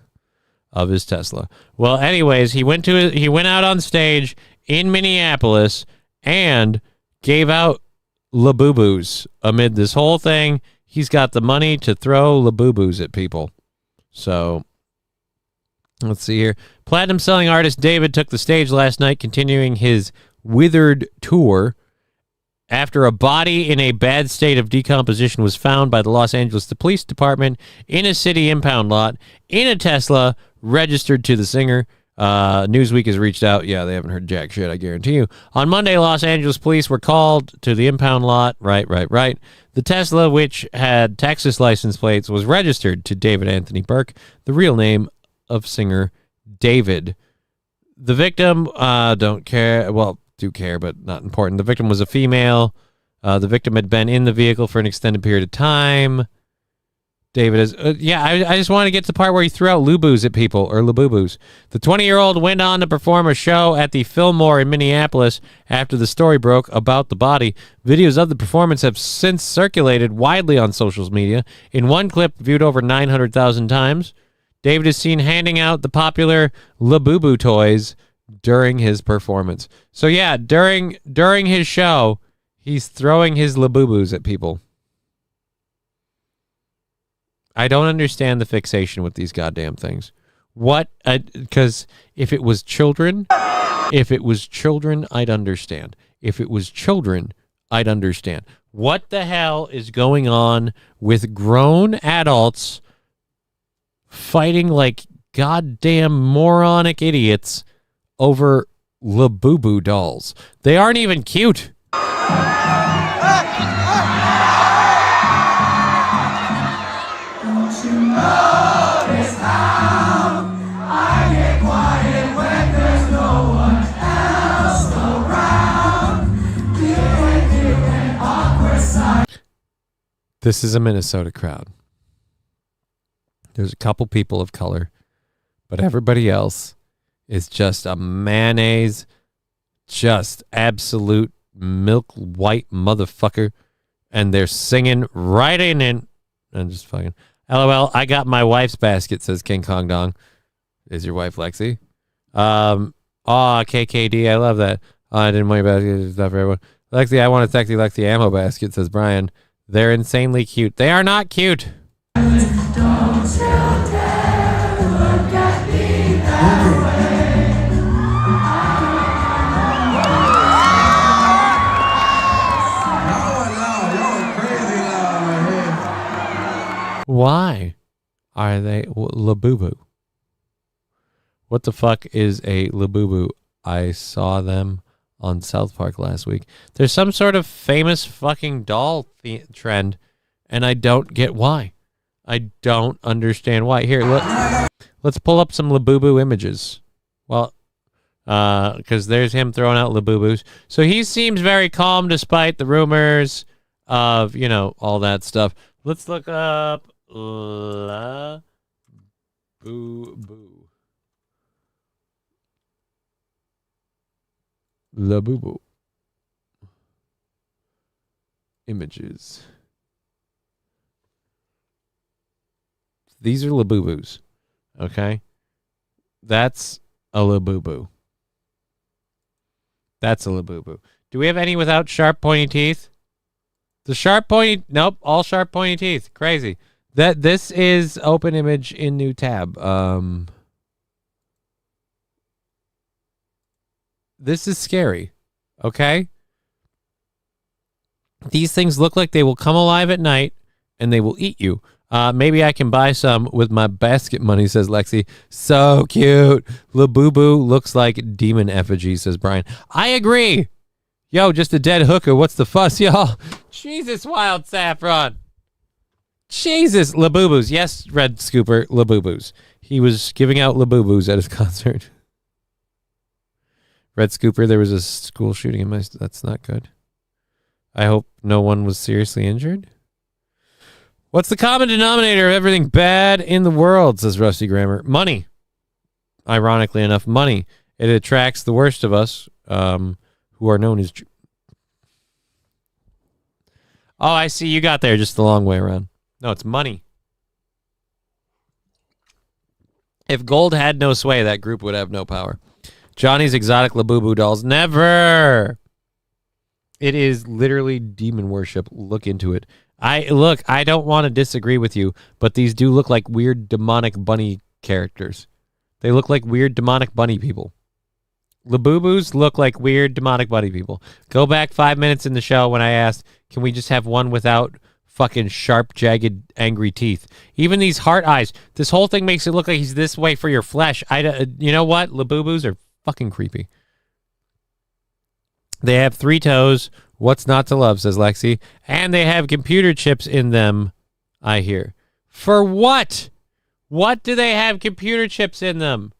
of his Tesla. Well, anyways, he went out on stage in Minneapolis and gave out Labubus amid this whole thing. He's got the money to throw Labubus at people. So let's see here. Platinum selling artist David took the stage last night, continuing his withered tour after a body in a bad state of decomposition was found by the Los Angeles Police Department in a city impound lot in a Tesla registered to the singer. Newsweek has reached out. Yeah, they haven't heard jack shit, I guarantee you. On Monday, Los Angeles police were called to the impound lot. Right. The Tesla, which had Texas license plates, was registered to David Anthony Burke, the real name of singer David. The victim, don't care. Well, do care, but not important. The victim was a female. The victim had been in the vehicle for an extended period of time. David is, I just want to get to the part where he threw out Lubus at people, or Labubus. The 20-year-old went on to perform a show at the Fillmore in Minneapolis after the story broke about the body. Videos of the performance have since circulated widely on social media. In one clip, viewed over 900,000 times, David is seen handing out the popular Labubu toys during his performance. So yeah, during his show, he's throwing his Labubus at people. I don't understand the fixation with these goddamn things. What? Because if it was children, I'd understand. If it was children, I'd understand. What the hell is going on with grown adults fighting like goddamn moronic idiots over Labubu dolls? They aren't even cute. This is a Minnesota crowd. There's a couple people of color, but everybody else is just a mayonnaise, just absolute milk white motherfucker, and they're singing right in and just fucking. LOL, I got my wife's basket, says King Kong Dong. Is your wife Lexi? KKD, I love that. I didn't want your basket. It's not for everyone. Lexi, I want a sexy Lexi ammo basket, says Brian. They're insanely cute. They are not cute. Don't you dare look at me that way. Why are they Labubu? What the fuck is a Labubu? I saw them on South Park last week. There's some sort of famous fucking doll trend, and I don't get why. I don't understand why. Here, let's pull up some Labubu images. Well, because there's him throwing out Labubus. So he seems very calm despite the rumors of, all that stuff. Let's look up Labubu. Labubu images. These are Labubu's. Okay? That's a Labubu. That's a Labubu. Do we have any without sharp, pointy teeth? The sharp, pointy... Nope, all sharp, pointy teeth. Crazy. This is open image in new tab. This is scary. Okay? These things look like they will come alive at night, and they will eat you. Maybe I can buy some with my basket money, says Lexi. So cute. Labubu looks like demon effigy, says Brian. I agree. Yo, just a dead hooker. What's the fuss, y'all? Jesus, Wild Saffron. Jesus, Labubus. Yes, Red Scooper, Labubus. He was giving out Labubus at his concert. Red Scooper, there was a school shooting in my... That's not good. I hope no one was seriously injured. What's the common denominator of everything bad in the world, says Rusty Grammar? Money. Ironically enough, money. It attracts the worst of us, who are known as... Oh, I see. You got there just the long way around. No, it's money. If gold had no sway, that group would have no power. Johnny's exotic Labubu dolls. Never. It is literally demon worship. Look into it. I don't want to disagree with you, but these do look like weird demonic bunny characters. They look like weird demonic bunny people. Labubus look like weird demonic bunny people. Go back 5 minutes in the show when I asked, can we just have one without fucking sharp, jagged, angry teeth? Even these heart eyes. This whole thing makes it look like he's this way for your flesh. You know what? Labubus are fucking creepy. They have 3 toes. What's not to love, says Lexi. And they have computer chips in them, I hear. For what? What do they have computer chips in them?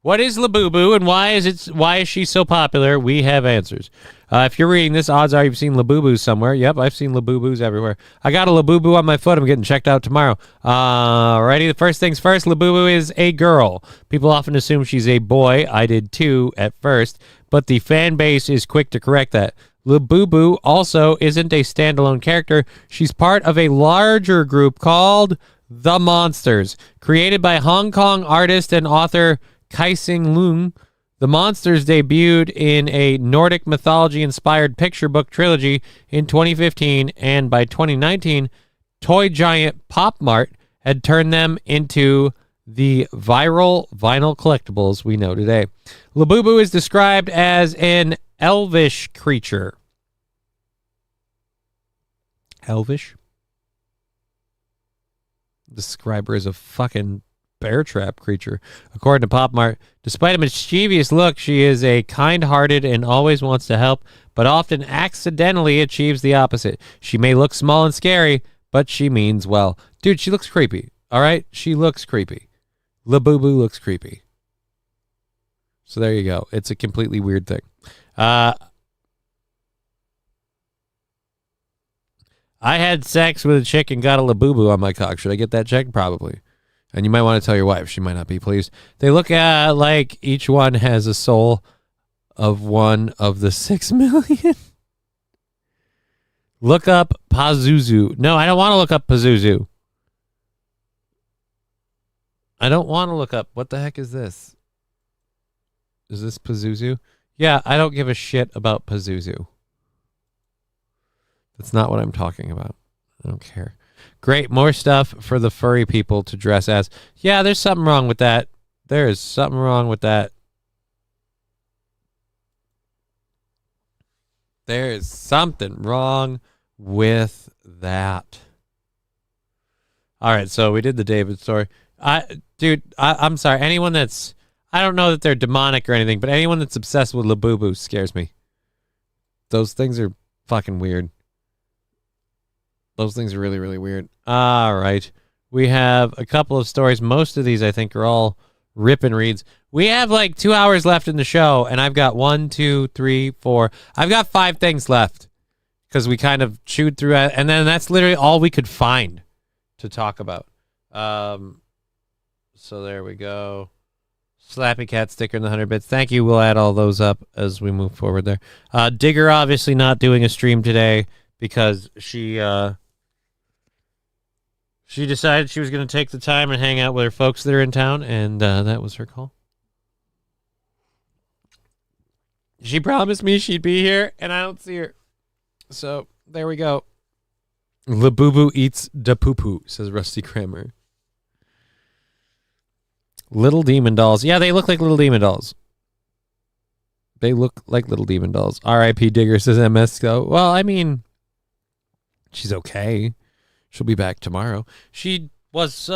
What is Labubu and why is she so popular? We have answers. If you're reading this, odds are you've seen Labubus somewhere. Yep, I've seen Labubus everywhere. I got a Labubu on my foot. I'm getting checked out tomorrow. Alrighty, the first things first, Labubu is a girl. People often assume she's a boy. I did too at first, but the fan base is quick to correct that. Labubu also isn't a standalone character. She's part of a larger group called The Monsters, created by Hong Kong artist and author Kai-Sing Leung. The Monsters debuted in a Nordic mythology-inspired picture book trilogy in 2015, and by 2019, toy giant Pop Mart had turned them into the viral vinyl collectibles we know today. Labubu is described as an elvish creature. Elvish? Describe her as a fucking bear trap creature. According to Pop Mart, despite a mischievous look, she is a kind-hearted and always wants to help, but often accidentally achieves the opposite. She may look small and scary, but she means well. Dude, she looks creepy. All right? She looks creepy. Labubu looks creepy. So there you go. It's a completely weird thing. I had sex with a chick and got a Labubu on my cock. Should I get that checked? Probably. And you might want to tell your wife. She might not be pleased. They look like each one has a soul of one of the 6 million. Look up Pazuzu. No, I don't want to look up Pazuzu. I don't want to look up. What the heck is this? Is this Pazuzu? Yeah, I don't give a shit about Pazuzu. That's not what I'm talking about. I don't care. Great, more stuff for the furry people to dress as. Yeah, there's something wrong with that. There is something wrong with that. There is something wrong with that. All right, so we did the David story. I'm sorry. Anyone that's... I don't know that they're demonic or anything, but anyone that's obsessed with Labubu scares me. Those things are fucking weird. Those things are really, really weird. All right. We have a couple of stories. Most of these, I think, are all rip and reads. We have like 2 hours left in the show, and I've got 1, 2, 3, 4. I've got 5 things left because we kind of chewed through it, and then that's literally all we could find to talk about. So there we go. Slappy Cat sticker in the 100 bits. Thank you. We'll add all those up as we move forward there. Digger obviously not doing a stream today because she She decided she was going to take the time and hang out with her folks that are in town, and that was her call. She promised me she'd be here, and I don't see her. So, there we go. The boo-boo eats da poo-poo, says Rusty Kramer. Little demon dolls. Yeah, they look like little demon dolls. They look like little demon dolls. R.I.P. Digger, says MS. Well, I mean, she's okay. She'll be back tomorrow. She was,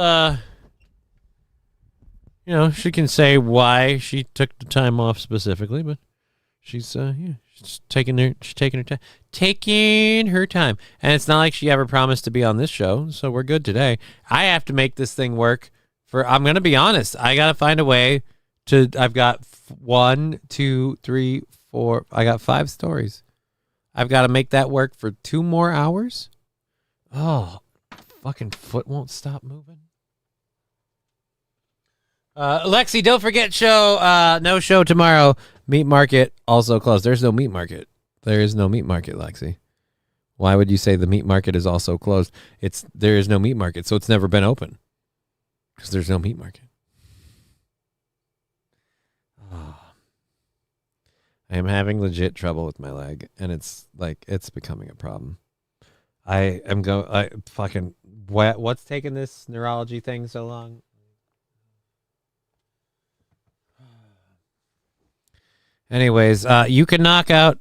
she can say why she took the time off specifically, but she's taking her time. And it's not like she ever promised to be on this show, so we're good today. I have to make this thing work I'm going to be honest. I got to find a way I've got 1, 2, 3, 4. I got 5 stories. I've got to make that work for 2 more hours. Oh, fucking foot won't stop moving. Lexi, don't forget no show tomorrow. Meat market also closed. There's no meat market. There is no meat market, Lexi. Why would you say the meat market is also closed? There is no meat market, so it's never been open. Because there's no meat market. Oh. I am having legit trouble with my leg, and it's becoming a problem. What's taking this neurology thing so long? Anyways, you can knock out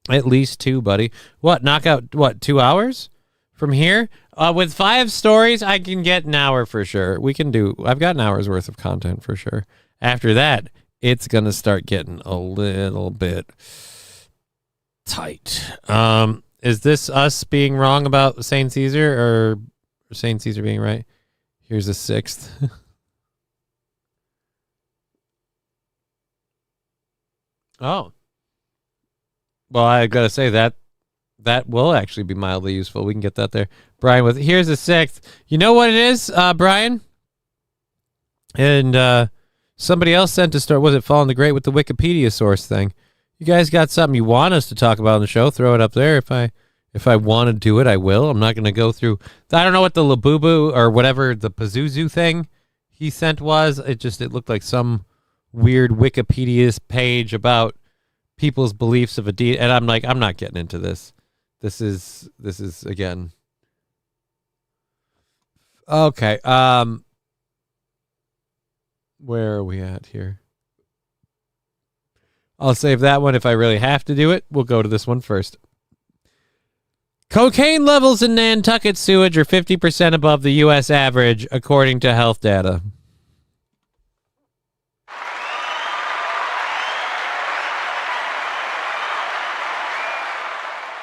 at least 2, buddy. Knock out 2 hours from here? With 5 stories, I can get an hour for sure. I've got an hour's worth of content for sure. After that, it's going to start getting a little bit tight. Is this us being wrong about St. Caesar or St. Caesar being right? Here's a 6th. Oh. Well, I got to say that will actually be mildly useful. We can get that there. Brian here's a 6th. You know what it is, Brian? And somebody else sent a story. Was it Falling the Great with the Wikipedia source thing? You guys got something you want us to talk about on the show? Throw it up there. If I want to do it, I will. I'm not going to go through. I don't know what the Labubu or whatever the Pazuzu thing he sent was. It looked like some weird Wikipedia page about people's beliefs of a deed, and I'm like, I'm not getting into this. This is again. Okay. Where are we at here? I'll save that one if I really have to do it. We'll go to this one first. Cocaine levels in Nantucket sewage are 50% above the U.S. average, according to health data.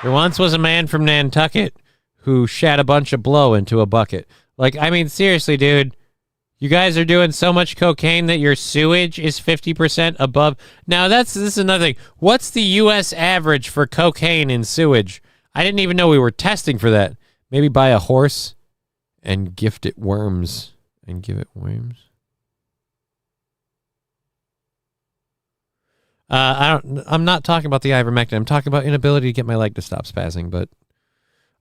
There once was a man from Nantucket who shat a bunch of blow into a bucket. Seriously, dude. You guys are doing so much cocaine that your sewage is 50% above. Now, this is another thing. What's the U.S. average for cocaine in sewage? I didn't even know we were testing for that. Maybe buy a horse and gift it worms and give it worms. I'm not talking about the ivermectin. I'm talking about inability to get my leg to stop spazzing, but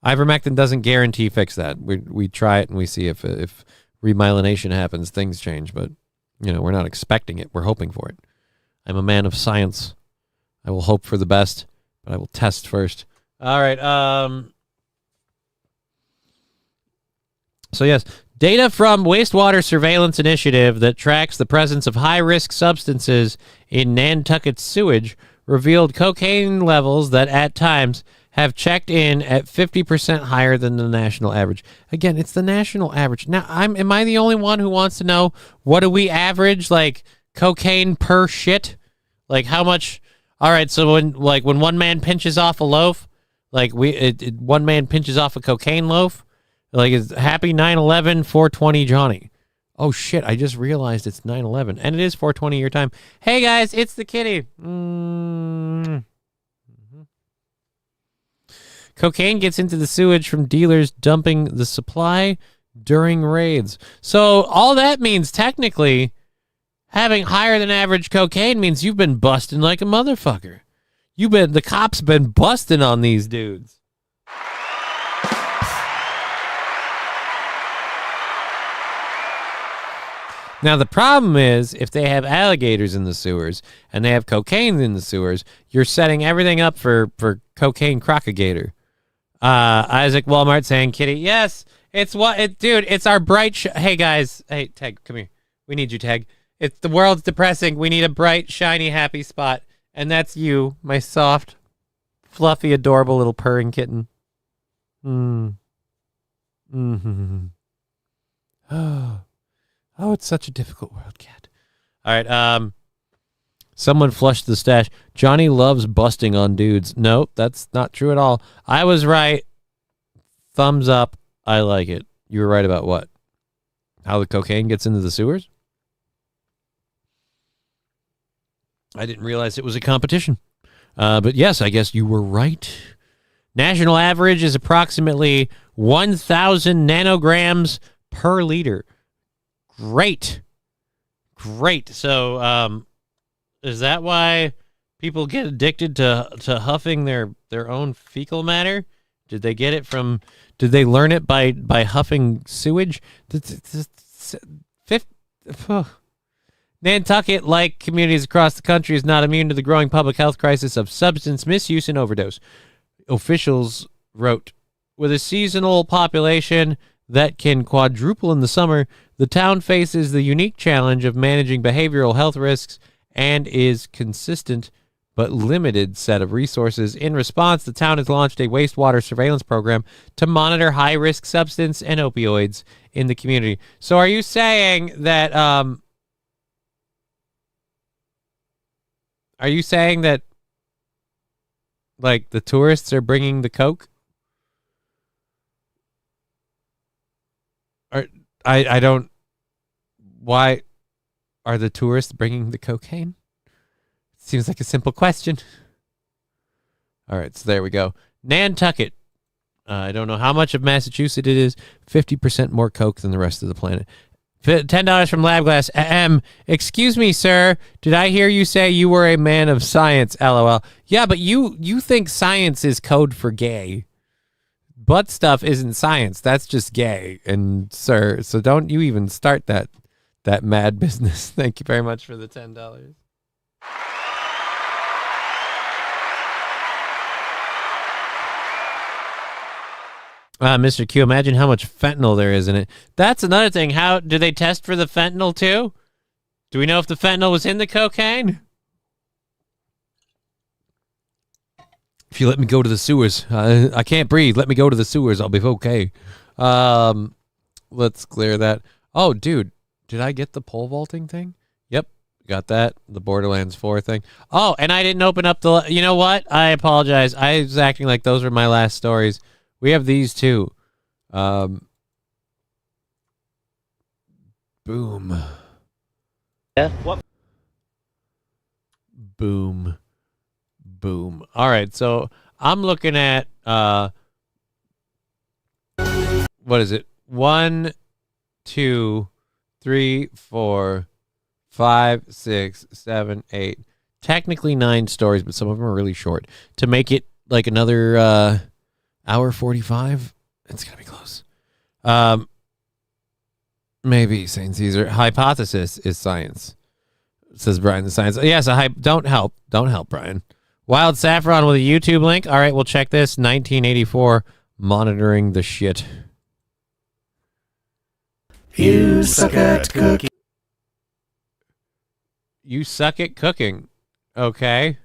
ivermectin doesn't guarantee fix that. We try it and we see if remyelination happens, things change, but we're not expecting it. We're hoping for it. I'm a man of science. I will hope for the best, but I will test first. All right. So yes, data from Wastewater Surveillance Initiative that tracks the presence of high-risk substances in Nantucket sewage revealed cocaine levels that at times have checked in at 50% higher than the national average. Again, it's the national average. Now, am I the only one who wants to know what do we average, cocaine per shit? How much? All right, so when one man pinches off a loaf, one man pinches off a cocaine loaf, it's happy 9/11 420 Johnny. Oh shit, I just realized it's 9/11 and it is 420 your time. Hey guys, it's the kitty. Cocaine gets into the sewage from dealers dumping the supply during raids. So all that means technically having higher than average cocaine means you've been busting like a motherfucker. The cops been busting on these dudes. Now, the problem is if they have alligators in the sewers and they have cocaine in the sewers, you're setting everything up for cocaine crocagator. Isaac Walmart saying, Kitty, yes, dude, it's our bright, hey guys, hey, Tag, come here. We need you, Tag. It's the world's depressing. We need a bright, shiny, happy spot. And that's you, my soft, fluffy, adorable little purring kitten. Oh, it's such a difficult world, cat. All right, someone flushed the stash. Johnny loves busting on dudes. No, that's not true at all. I was right. Thumbs up. I like it. You were right about what? How the cocaine gets into the sewers? I didn't realize it was a competition. But yes, I guess you were right. National average is approximately 1,000 nanograms per liter. Great. So, is that why people get addicted to huffing their own fecal matter? Did they get it from? Did they learn it by huffing sewage? Nantucket, like communities across the country, is not immune to the growing public health crisis of substance misuse and overdose. Officials wrote, with a seasonal population that can quadruple in the summer, the town faces the unique challenge of managing behavioral health risks and is consistent but limited set of resources. In response, the town has launched a wastewater surveillance program to monitor high-risk substance and opioids in the community. So are you saying that like the tourists are bringing the coke? I don't. Why are the tourists bringing the cocaine? Seems like a simple question. All right, so there we go. Nantucket. I don't know how much of Massachusetts it is. 50% more coke than the rest of the planet. $10 from Labglass. Excuse me, sir. Did I hear you say you were a man of science? LOL. Yeah, but you think science is code for gay. Butt stuff isn't science. That's just gay. And sir, so don't you even start that mad business. Thank you very much for the $10. Mr. Q, imagine how much fentanyl there is in it. That's another thing. How do they test for the fentanyl too? Do we know if the fentanyl was in the cocaine? If you let me go to the sewers, I can't breathe. Let me go to the sewers. I'll be okay. Let's clear that. Oh, dude, did I get the pole vaulting thing? Yep, got that. The Borderlands 4 thing. Oh, and I didn't open up the... You know what? I apologize. I was acting like those were my last stories. We have these too. Boom. Yeah. What? Boom. Boom. All right, so I'm looking at what is it? 1, 2, 3, 4, 5, 6, 7, 8. Technically 9 stories, but some of them are really short. To make it like another hour 45, it's gonna be close. Maybe St. Caesar. Hypothesis is science, says Brian. The science. Yes, don't help, Brian. Wild Saffron with a YouTube link. All right, we'll check this. 1984, monitoring the shit. You suck at cooking. You suck at cooking. Okay.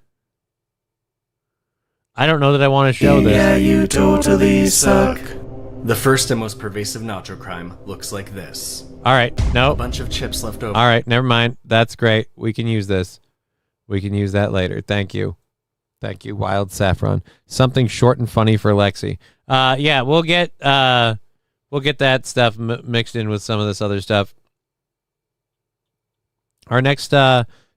I don't know that I want to show this. Yeah, you totally suck. The first and most pervasive nacho crime looks like this. All right, no. A bunch of chips left over. All right, never mind. That's great. We can use this. We can use that later. Thank you. Thank you, Wild Saffron. Something short and funny for Lexi. Yeah, we'll get that stuff mixed in with some of this other stuff. Our next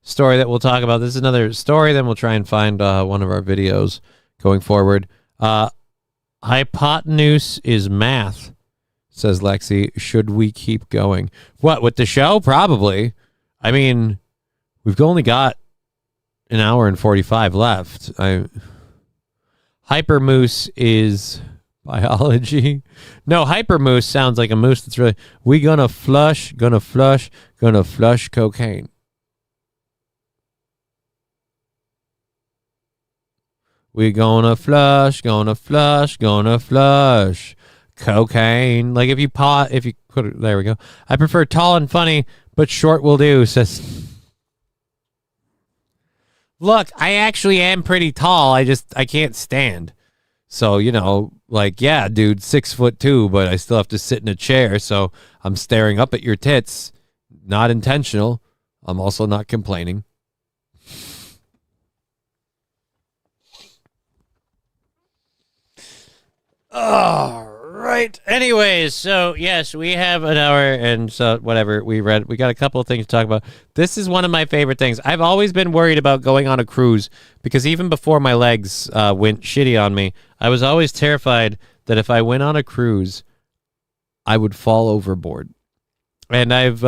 story that we'll talk about, this is another story, then we'll try and find one of our videos going forward. Hypotenuse is math, says Lexi. Should we keep going? What, with the show? Probably. I mean, we've only got an hour and 45 left. Hypermoose is biology. No, hypermoose sounds like a moose that's really... We gonna flush Gonna flush cocaine. We gonna flush cocaine. Like if you put it, there we go. I prefer tall and funny, but short will do, says. Look, I actually am pretty tall. I can't stand. So, like, yeah, dude, 6'2", but I still have to sit in a chair. So I'm staring up at your tits. Not intentional. I'm also not complaining. All right. Anyways, so yes, we have an hour, and so whatever we read, we got a couple of things to talk about. This is one of my favorite things. I've always been worried about going on a cruise because even before my legs went shitty on me, I was always terrified that if I went on a cruise, I would fall overboard. And I've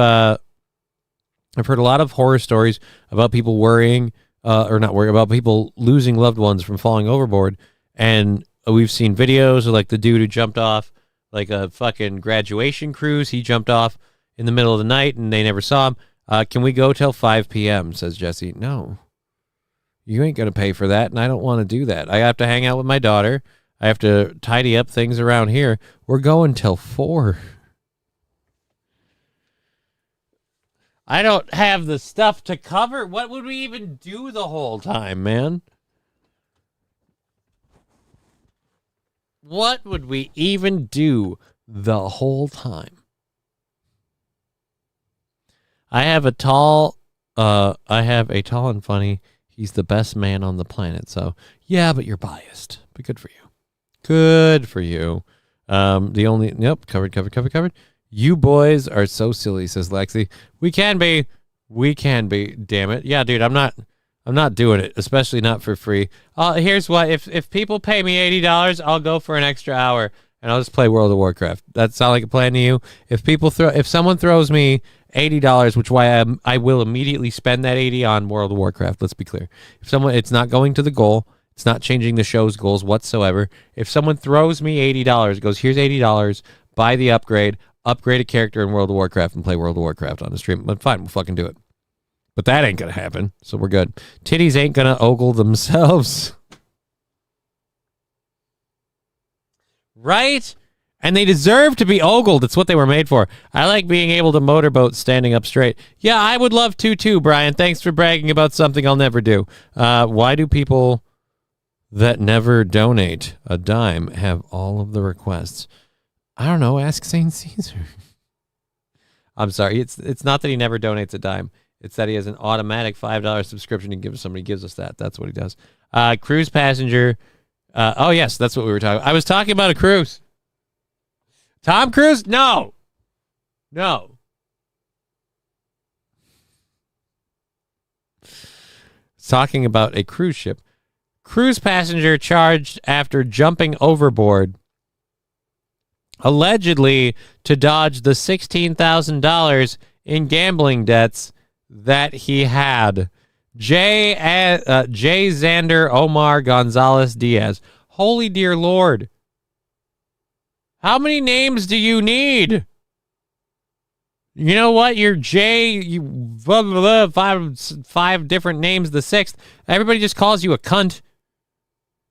heard a lot of horror stories about people worrying, or not worrying, about people losing loved ones from falling overboard, and we've seen videos of like the dude who jumped off like a fucking graduation cruise. He jumped off in the middle of the night and they never saw him. Can we go till 5 p.m., says Jesse. No, you ain't going to pay for that, and I don't want to do that. I have to hang out with my daughter. I have to tidy up things around here. We're going till 4. I don't have the stuff to cover. What would we even do the whole time, man? What would we even do the whole time? I have a tall and funny. He's the best man on the planet. So yeah, but you're biased. But good for you. Good for you. Covered. You boys are so silly, says Lexi. We can be. Damn it. Yeah, dude, I'm not doing it, especially not for free. Here's what, if people pay me $80, I'll go for an extra hour and I'll just play World of Warcraft. That sound like a plan to you? If someone throws me $80, which I will immediately spend that 80 on World of Warcraft. Let's be clear. It's not going to the goal. It's not changing the show's goals whatsoever. If someone throws me $80, goes, here's $80, buy the upgrade a character in World of Warcraft and play World of Warcraft on the stream, but fine, we'll fucking do it. But that ain't going to happen, so we're good. Titties ain't going to ogle themselves. Right? And they deserve to be ogled. It's what they were made for. I like being able to motorboat standing up straight. Yeah, I would love to too, Brian. Thanks for bragging about something I'll never do. Why do people that never donate a dime have all of the requests? I don't know. Ask St. Caesar. I'm sorry. It's not that he never donates a dime. It's that he has an automatic $5 subscription he gives somebody. Gives us that. That's what he does. Cruise passenger. Oh, yes. That's what we were talking about. I was talking about a cruise. Tom Cruise? No. Talking about a cruise ship. Cruise passenger charged after jumping overboard, allegedly to dodge the $16,000 in gambling debts that he had. J. Xander Omar Gonzalez Diaz. Holy dear Lord. How many names do you need? You know what? You're J. Five different names. The sixth. Everybody just calls you a cunt.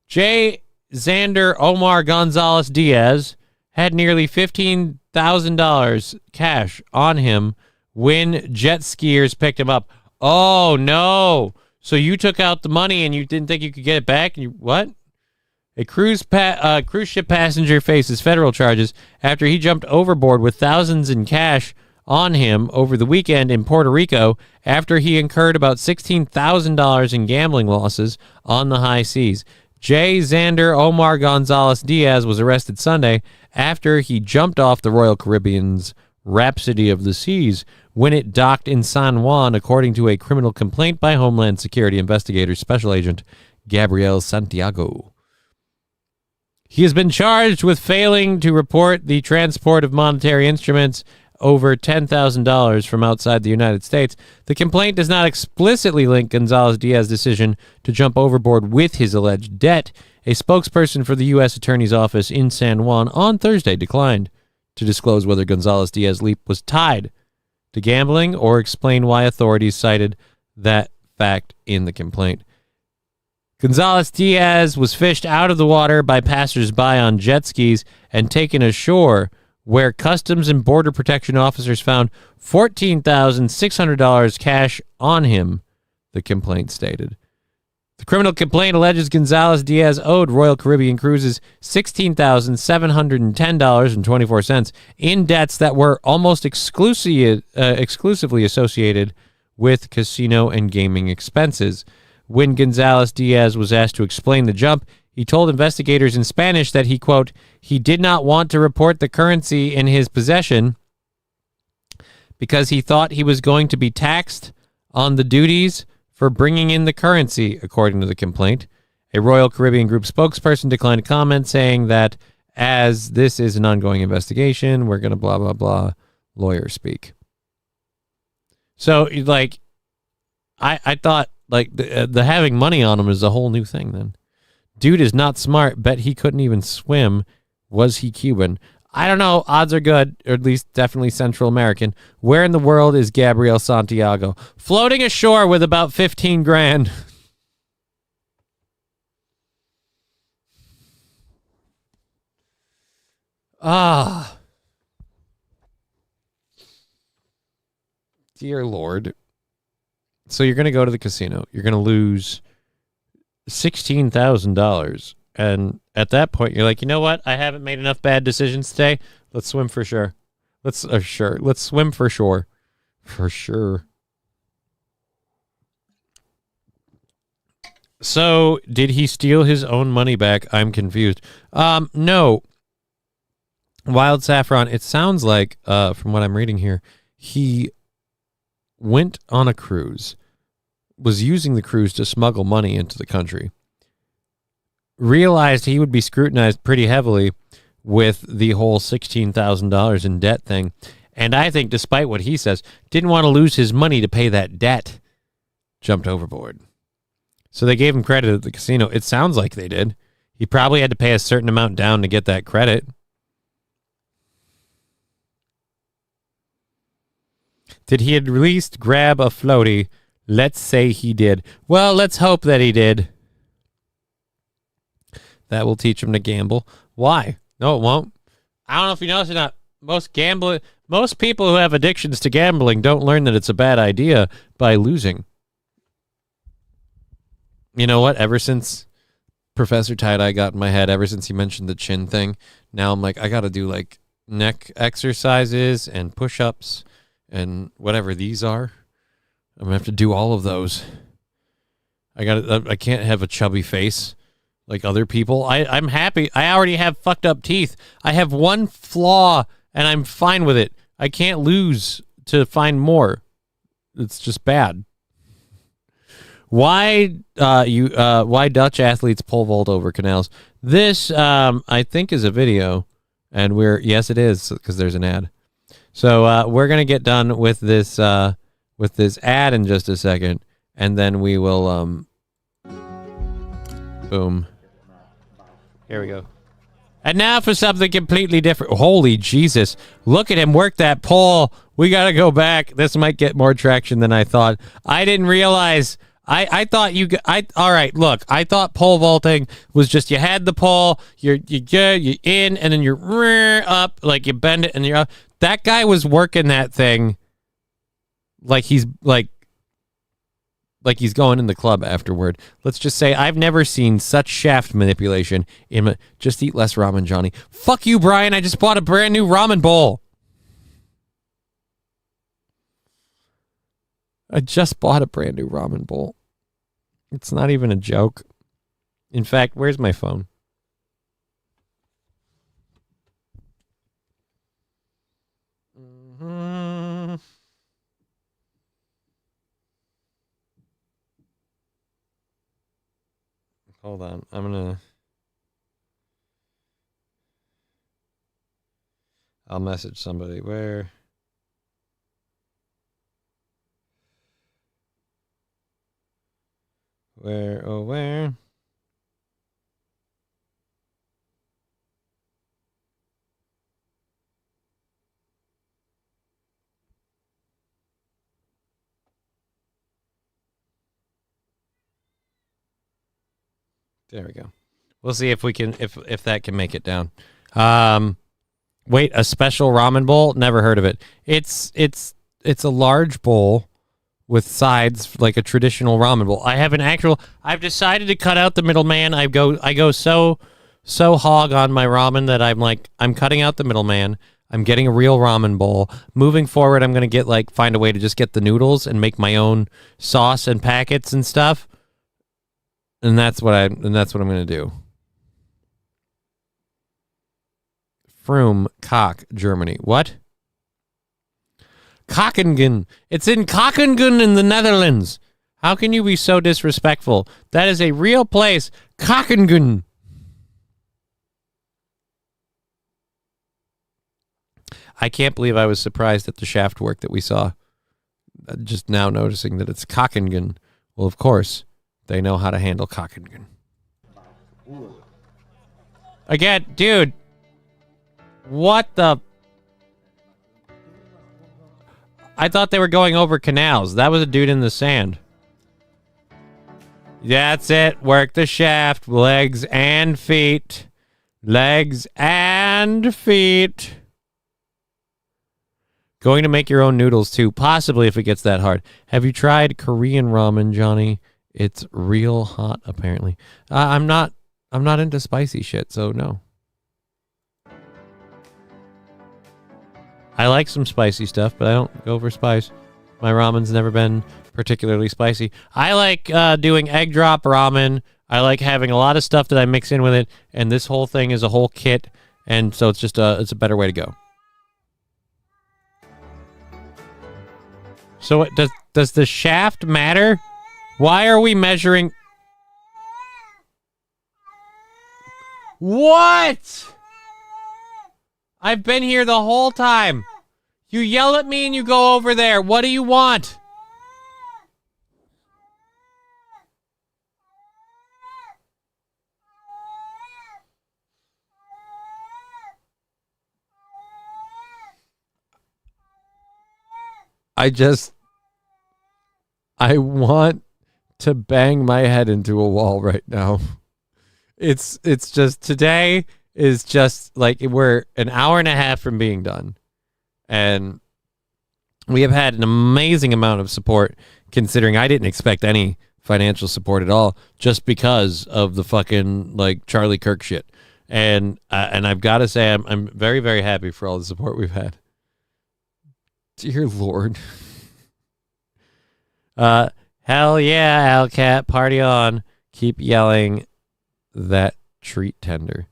J. Xander Omar Gonzalez Diaz had nearly $15,000 cash on him when jet skiers picked him up. Oh, no. So you took out the money and you didn't think you could get it back? What? A cruise ship passenger faces federal charges after he jumped overboard with thousands in cash on him over the weekend in Puerto Rico after he incurred about $16,000 in gambling losses on the high seas. J. Xander Omar Gonzalez Diaz was arrested Sunday after he jumped off the Royal Caribbean's Rhapsody of the Seas when it docked in San Juan, according to a criminal complaint by Homeland Security investigator Special Agent Gabriel Santiago. He has been charged with failing to report the transport of monetary instruments over $10,000 from outside the United States. The complaint does not explicitly link Gonzalez-Diaz's decision to jump overboard with his alleged debt. A spokesperson for the U.S. Attorney's Office in San Juan on Thursday declined to disclose whether Gonzalez-Diaz's leap was tied to gambling or explain why authorities cited that fact in the complaint. Gonzalez-Diaz was fished out of the water by passersby on jet skis and taken ashore, where Customs and Border Protection officers found $14,600 cash on him, the complaint stated. The criminal complaint alleges Gonzalez-Diaz owed Royal Caribbean Cruises $16,710.24 in debts that were almost exclusively associated with casino and gaming expenses. When Gonzalez-Diaz was asked to explain the jump, he told investigators in Spanish that he, quote, he did not want to report the currency in his possession because he thought he was going to be taxed on the duties for bringing in the currency, according to the complaint. A Royal Caribbean Group spokesperson declined to comment, saying that as this is an ongoing investigation, we're going to blah, blah, blah, lawyer speak. So, like, I thought, like, the having money on him is a whole new thing then. Dude is not smart. Bet he couldn't even swim. Was he Cuban? I don't know. Odds are good, or at least definitely Central American. Where in the world is Gabriel Santiago? Floating ashore with about 15 grand. Ah. Dear Lord. So you're going to go to the casino. You're going to lose $16,000. And at that point, you're like, you know what? I haven't made enough bad decisions today. Let's swim for sure. Let's swim for shore. For sure. So did he steal his own money back? I'm confused. No. Wild Saffron, it sounds like, from what I'm reading here, he went on a cruise, was using the cruise to smuggle money into the country, realized he would be scrutinized pretty heavily with the whole $16,000 in debt thing, and I think, despite what he says, didn't want to lose his money to pay that debt, jumped overboard. So they gave him credit at the casino. It sounds like they did. He probably had to pay a certain amount down to get that credit. Did he at least grab a floaty? Let's say he did. Well, let's hope that he did. That will teach him to gamble. Why? No, it won't. I don't know if you noticed or not. Most people who have addictions to gambling don't learn that it's a bad idea by losing. You know what? Ever since Professor Tie-Dye got in my head, ever since he mentioned the chin thing, now I'm like, I got to do like neck exercises and push-ups and whatever these are. I'm going to have to do all of those. I can't have a chubby face like other people. I'm happy. I already have fucked up teeth. I have one flaw and I'm fine with it. I can't lose to find more. It's just bad. Why Dutch athletes pole vault over canals? This I think is a video, and yes it is, because there's an ad. So we're gonna get done with this ad in just a second, and then we will boom. Here we go. And now for something completely different. Holy Jesus. Look at him work that pole. We got to go back. This might get more traction than I thought. I didn't realize. I thought all right, look. I thought pole vaulting was just you had the pole, you're in, and then you're up, like you bend it and you're up. That guy was working that thing like he's going in the club afterward. Let's just say I've never seen such shaft manipulation in just eat less ramen, Johnny. Fuck you, Brian. I just bought a brand new ramen bowl. I just bought a brand new ramen bowl. It's not even a joke. In fact, where's my phone? Hold on. I'll message somebody. Where? Where? There we go. We'll see if we can if that can make it down. Wait, a special ramen bowl? Never heard of it. It's a large bowl with sides like a traditional ramen bowl. I've decided to cut out the middleman. I go so hog on my ramen that I'm cutting out the middleman. I'm getting a real ramen bowl. Moving forward, I'm going to find a way to just get the noodles and make my own sauce and packets and stuff. And that's what I'm going to do. Froome, Koch, Germany. What? Kockingen. It's in Kockingen in the Netherlands. How can you be so disrespectful? That is a real place. Kockingen. I can't believe I was surprised at the shaft work that we saw. Just now noticing that it's Kockingen. Well, of course, they know how to handle Kockingen. Again, dude. What the... I thought they were going over canals. That was a dude in the sand. That's it. Work the shaft. Legs and feet. Legs and feet. Going to make your own noodles too. Possibly if it gets that hard. Have you tried Korean ramen, Johnny? It's real hot, apparently. I'm not into spicy shit, so no. I like some spicy stuff, but I don't go for spice. My ramen's never been particularly spicy. I like doing egg drop ramen. I like having a lot of stuff that I mix in with it, and this whole thing is a whole kit, and so it's just it's a better way to go. So does the shaft matter? Why are we measuring? What? I've been here the whole time. You yell at me and you go over there. What do you want? I want to bang my head into a wall right now. It's just, today is just like, we're an hour and a half from being done. And we have had an amazing amount of support, considering I didn't expect any financial support at all, just because of the fucking Charlie Kirk shit. And I've got to say, I'm very, very happy for all the support we've had. Dear Lord. Hell yeah, Alcat, party on. Keep yelling that treat tender.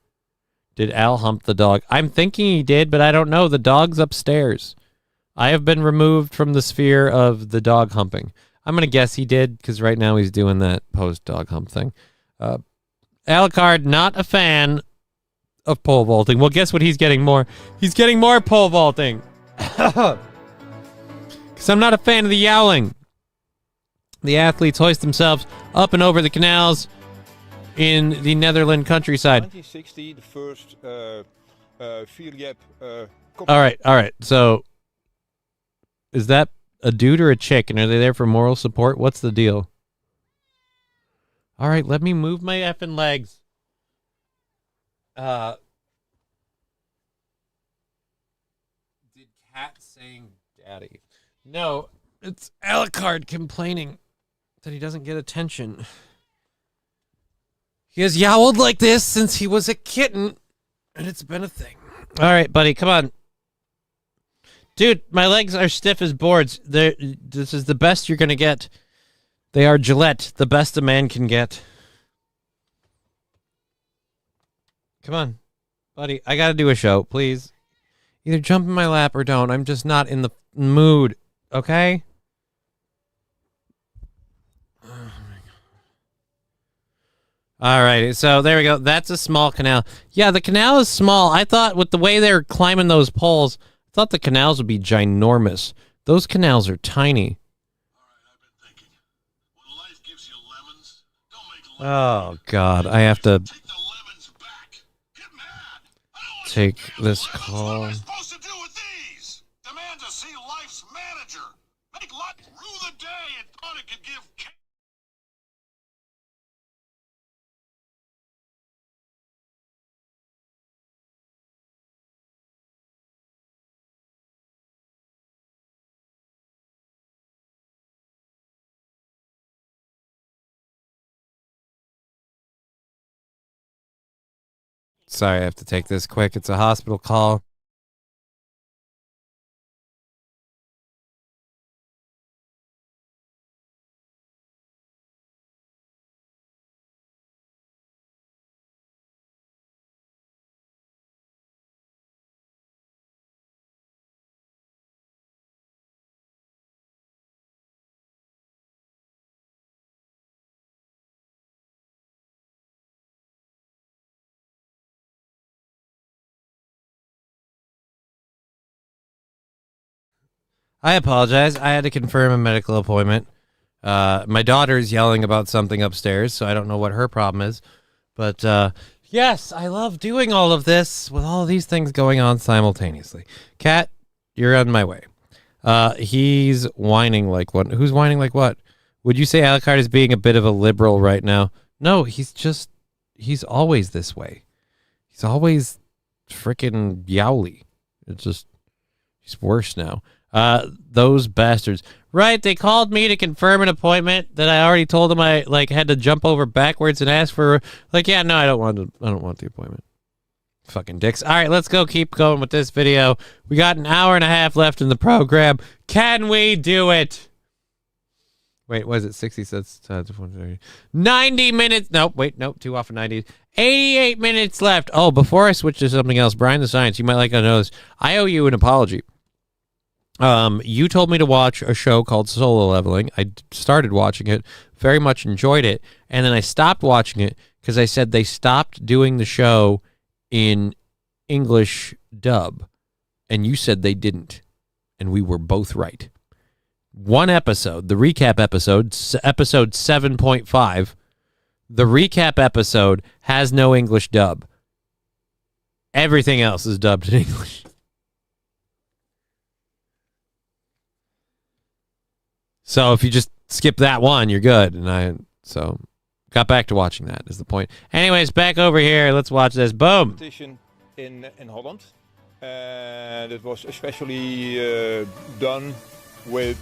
Did Al hump the dog? I'm thinking he did, but I don't know. The dog's upstairs. I have been removed from the sphere of the dog humping. I'm going to guess he did, because right now he's doing that post-dog hump thing. Alucard, not a fan of pole vaulting. Well, guess what he's getting more? He's getting more pole vaulting. Because I'm not a fan of the yowling. The athletes hoist themselves up and over the canals in the Netherlands countryside. 1960, the first Philippe. All right. So, is that a dude or a chick? And are they there for moral support? What's the deal? All right, let me move my effing legs. Did Cat saying daddy? No, it's Alucard complaining that he doesn't get attention. He has yowled like this since he was a kitten, and it's been a thing. All right, buddy, come on. Dude, my legs are stiff as boards. This is the best you're going to get. They are Gillette, the best a man can get. Come on, buddy. I got to do a show, please. Either jump in my lap or don't. I'm just not in the mood, okay? All right, so there we go. That's a small canal. Yeah, the canal is small. I thought with the way they're climbing those poles, I thought the canals would be ginormous. Those canals are tiny. Oh, God. I have to take this call. Sorry, I have to take this quick. It's a hospital call. I apologize. I had to confirm a medical appointment. My daughter's yelling about something upstairs, so I don't know what her problem is. But yes, I love doing all of this with all these things going on simultaneously. Kat, you're on my way. He's whining like what? Who's whining like what? Would you say Alucard is being a bit of a liberal right now? No, he's always this way. He's always freaking yowly. He's worse now. Those bastards. Right, they called me to confirm an appointment that I already told them I had to jump over backwards and ask for. Yeah, no, I don't want the appointment. Fucking dicks. All right, let's keep going with this video. We got an hour and a half left in the program. Can we do it? Wait, was it 60 cents? 90 minutes. Nope, wait, nope, too off of 90. 88 minutes left. Oh, before I switch to something else, Brian the Science, you might like to know this. I owe you an apology. You told me to watch a show called Solo Leveling. I started watching it, very much enjoyed it, and then I stopped watching it because I said they stopped doing the show in English dub, and you said they didn't, and we were both right. One episode, the recap episode, episode 7.5, the recap episode has no English dub. Everything else is dubbed in English. So if you just skip that one, you're good. And I got back to watching that is the point. Anyways, back over here. Let's watch this. Boom. Competition in Holland, and it was especially done with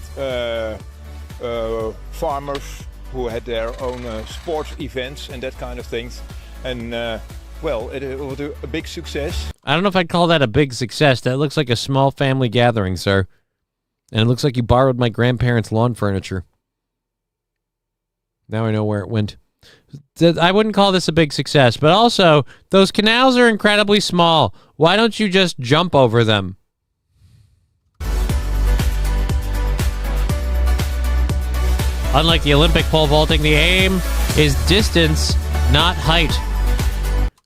farmers who had their own sports events and that kind of things. And well, it was a big success. I don't know if I'd call that a big success. That looks like a small family gathering, sir. And it looks like you borrowed my grandparents' lawn furniture. Now I know where it went. I wouldn't call this a big success, but also, those canals are incredibly small. Why don't you just jump over them? Unlike the Olympic pole vaulting, the aim is distance, not height.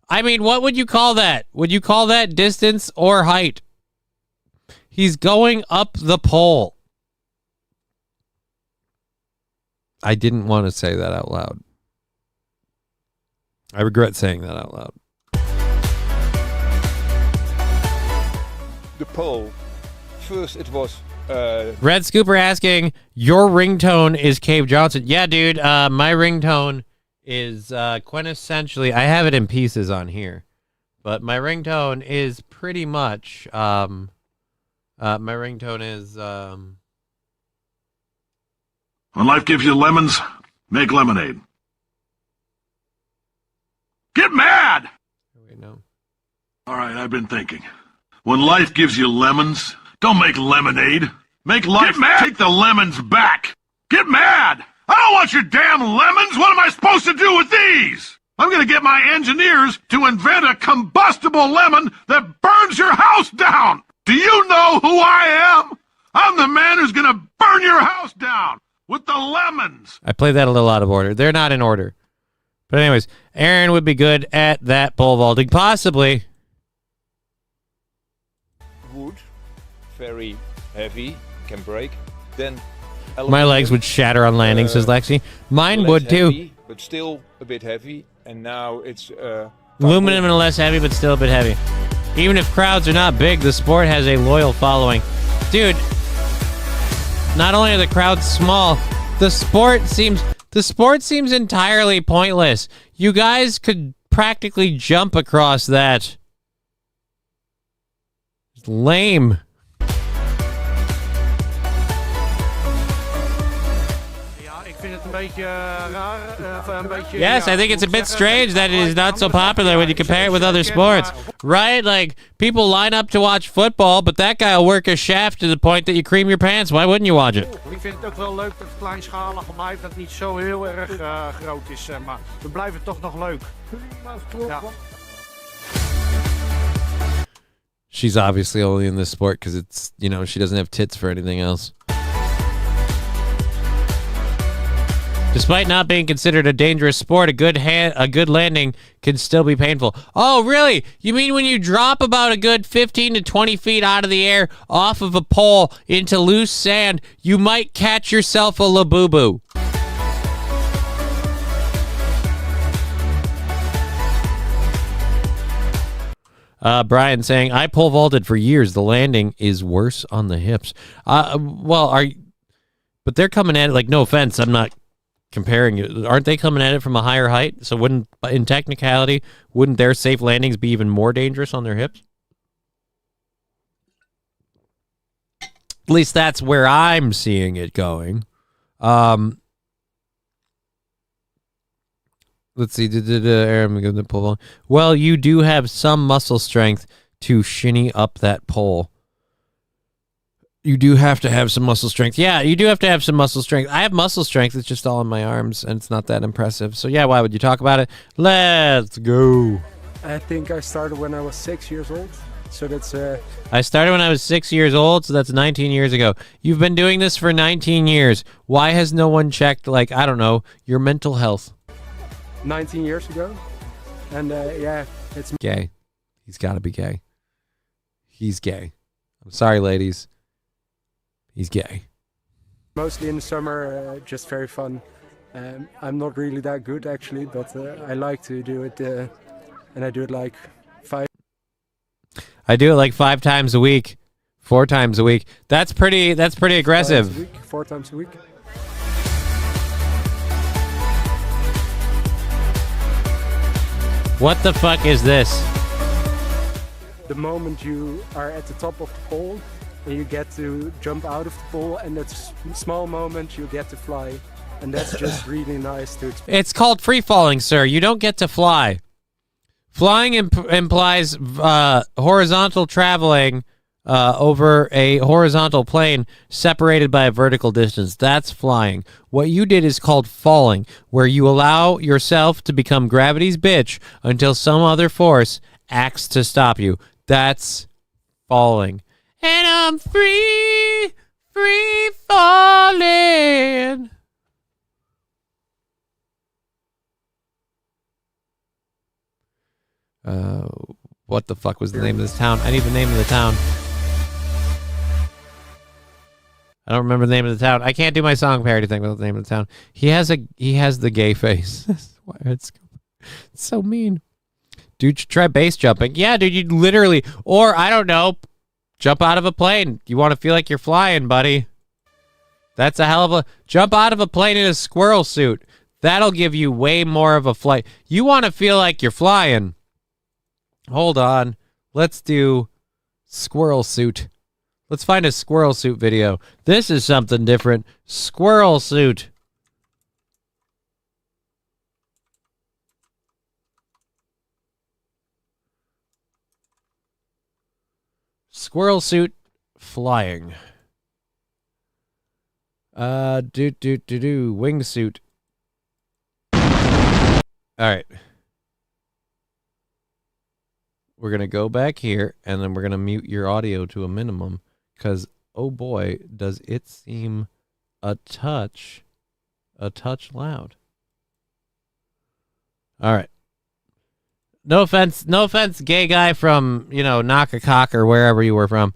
I mean, what would you call that? Would you call that distance or height? He's going up the pole. I didn't want to say that out loud. I regret saying that out loud. The pole. First it was... Red Scooper asking, your ringtone is Cave Johnson. Yeah, dude, my ringtone is quintessentially... I have it in pieces on here. But my ringtone is pretty much... my ringtone is, When life gives you lemons, make lemonade. Get mad! Wait, no. All right, I've been thinking. When life gives you lemons, don't make lemonade. Make life... Get mad! Take the lemons back! Get mad! I don't want your damn lemons! What am I supposed to do with these? I'm gonna get my engineers to invent a combustible lemon that burns your house down! Do you know who I am? I'm the man who's gonna burn your house down with the lemons. I played that a little out of order. They're not in order. But anyways, Aaron would be good at that pole vaulting. Possibly. Wood, very heavy, can break. Then my legs would shatter on landing, says Lexi. Mine would too. Heavy, but still a bit heavy. And now it's... aluminum and less heavy, but still a bit heavy. Even if crowds are not big, the sport has a loyal following. Dude, not only are the crowds small, the sport seems entirely pointless. You guys could practically jump across that. It's lame. Yes, I think it's a bit strange that it is not so popular when you compare it with other sports. Right? Like, people line up to watch football, but that guy will work a shaft to the point that you cream your pants. Why wouldn't you watch it? Ik vind het ook wel leuk dat het kleinschalig blijft, dat het niet zo heel erg groot is, maar we blijven toch nog leuk. Ja. She's obviously only in this sport because it's, you know, she doesn't have tits for anything else. Despite not being considered a dangerous sport, a good landing can still be painful. Oh, really? You mean when you drop about a good 15 to 20 feet out of the air off of a pole into loose sand, you might catch yourself a labubu? Brian saying, I pole vaulted for years. The landing is worse on the hips. But they're coming at it, like, no offense, I'm not comparing it. Aren't they coming at it from a higher height? So in technicality, wouldn't their safe landings be even more dangerous on their hips? At least that's where I'm seeing it going. Let's see. Well, you do have some muscle strength to shinny up that pole. You do have to have some muscle strength. Yeah, you do have to have some muscle strength. I have muscle strength. It's just all in my arms, and it's not that impressive. So, yeah, why would you talk about it? Let's go. I think I started when I was 6 years old. So that's... I started when I was 6 years old, so that's 19 years ago. You've been doing this for 19 years. Why has no one checked, like, I don't know, your mental health? 19 years ago. And, yeah, it's... Gay. He's got to be gay. He's gay. I'm sorry, ladies. He's gay. Mostly in the summer, just very fun. I'm not really that good, actually, but I like to do it, and I do it like 5. I do it like 5 times a week, 4 times a week. That's pretty aggressive. 4 times a week. What the fuck is this? The moment you are at the top of the pole, and you get to jump out of the pole, and that small moment you get to fly, and that's just really nice to experience. It's called free falling, sir. You don't get to fly. Flying implies horizontal traveling over a horizontal plane separated by a vertical distance. That's flying. What you did is called falling, where you allow yourself to become gravity's bitch until some other force acts to stop you. That's falling. And I'm free falling. What the fuck was the name of this town? I need the name of the town. I don't remember the name of the town. I can't do my song parody thing without the name of the town. He has the gay face. That's why it's so mean. Dude, you try base jumping. Yeah, dude, you literally, or I don't know, jump out of a plane. You want to feel like you're flying, buddy. That's a hell of a... Jump out of a plane in a squirrel suit. That'll give you way more of a flight. You want to feel like you're flying. Hold on. Let's do squirrel suit. Let's find a squirrel suit video. This is something different. Squirrel suit. Squirrel suit flying. Wingsuit. All right. We're going to go back here, and then we're going to mute your audio to a minimum, because, oh boy, does it seem a touch loud. All right. No offense, gay guy from, Knock a Cock or wherever you were from.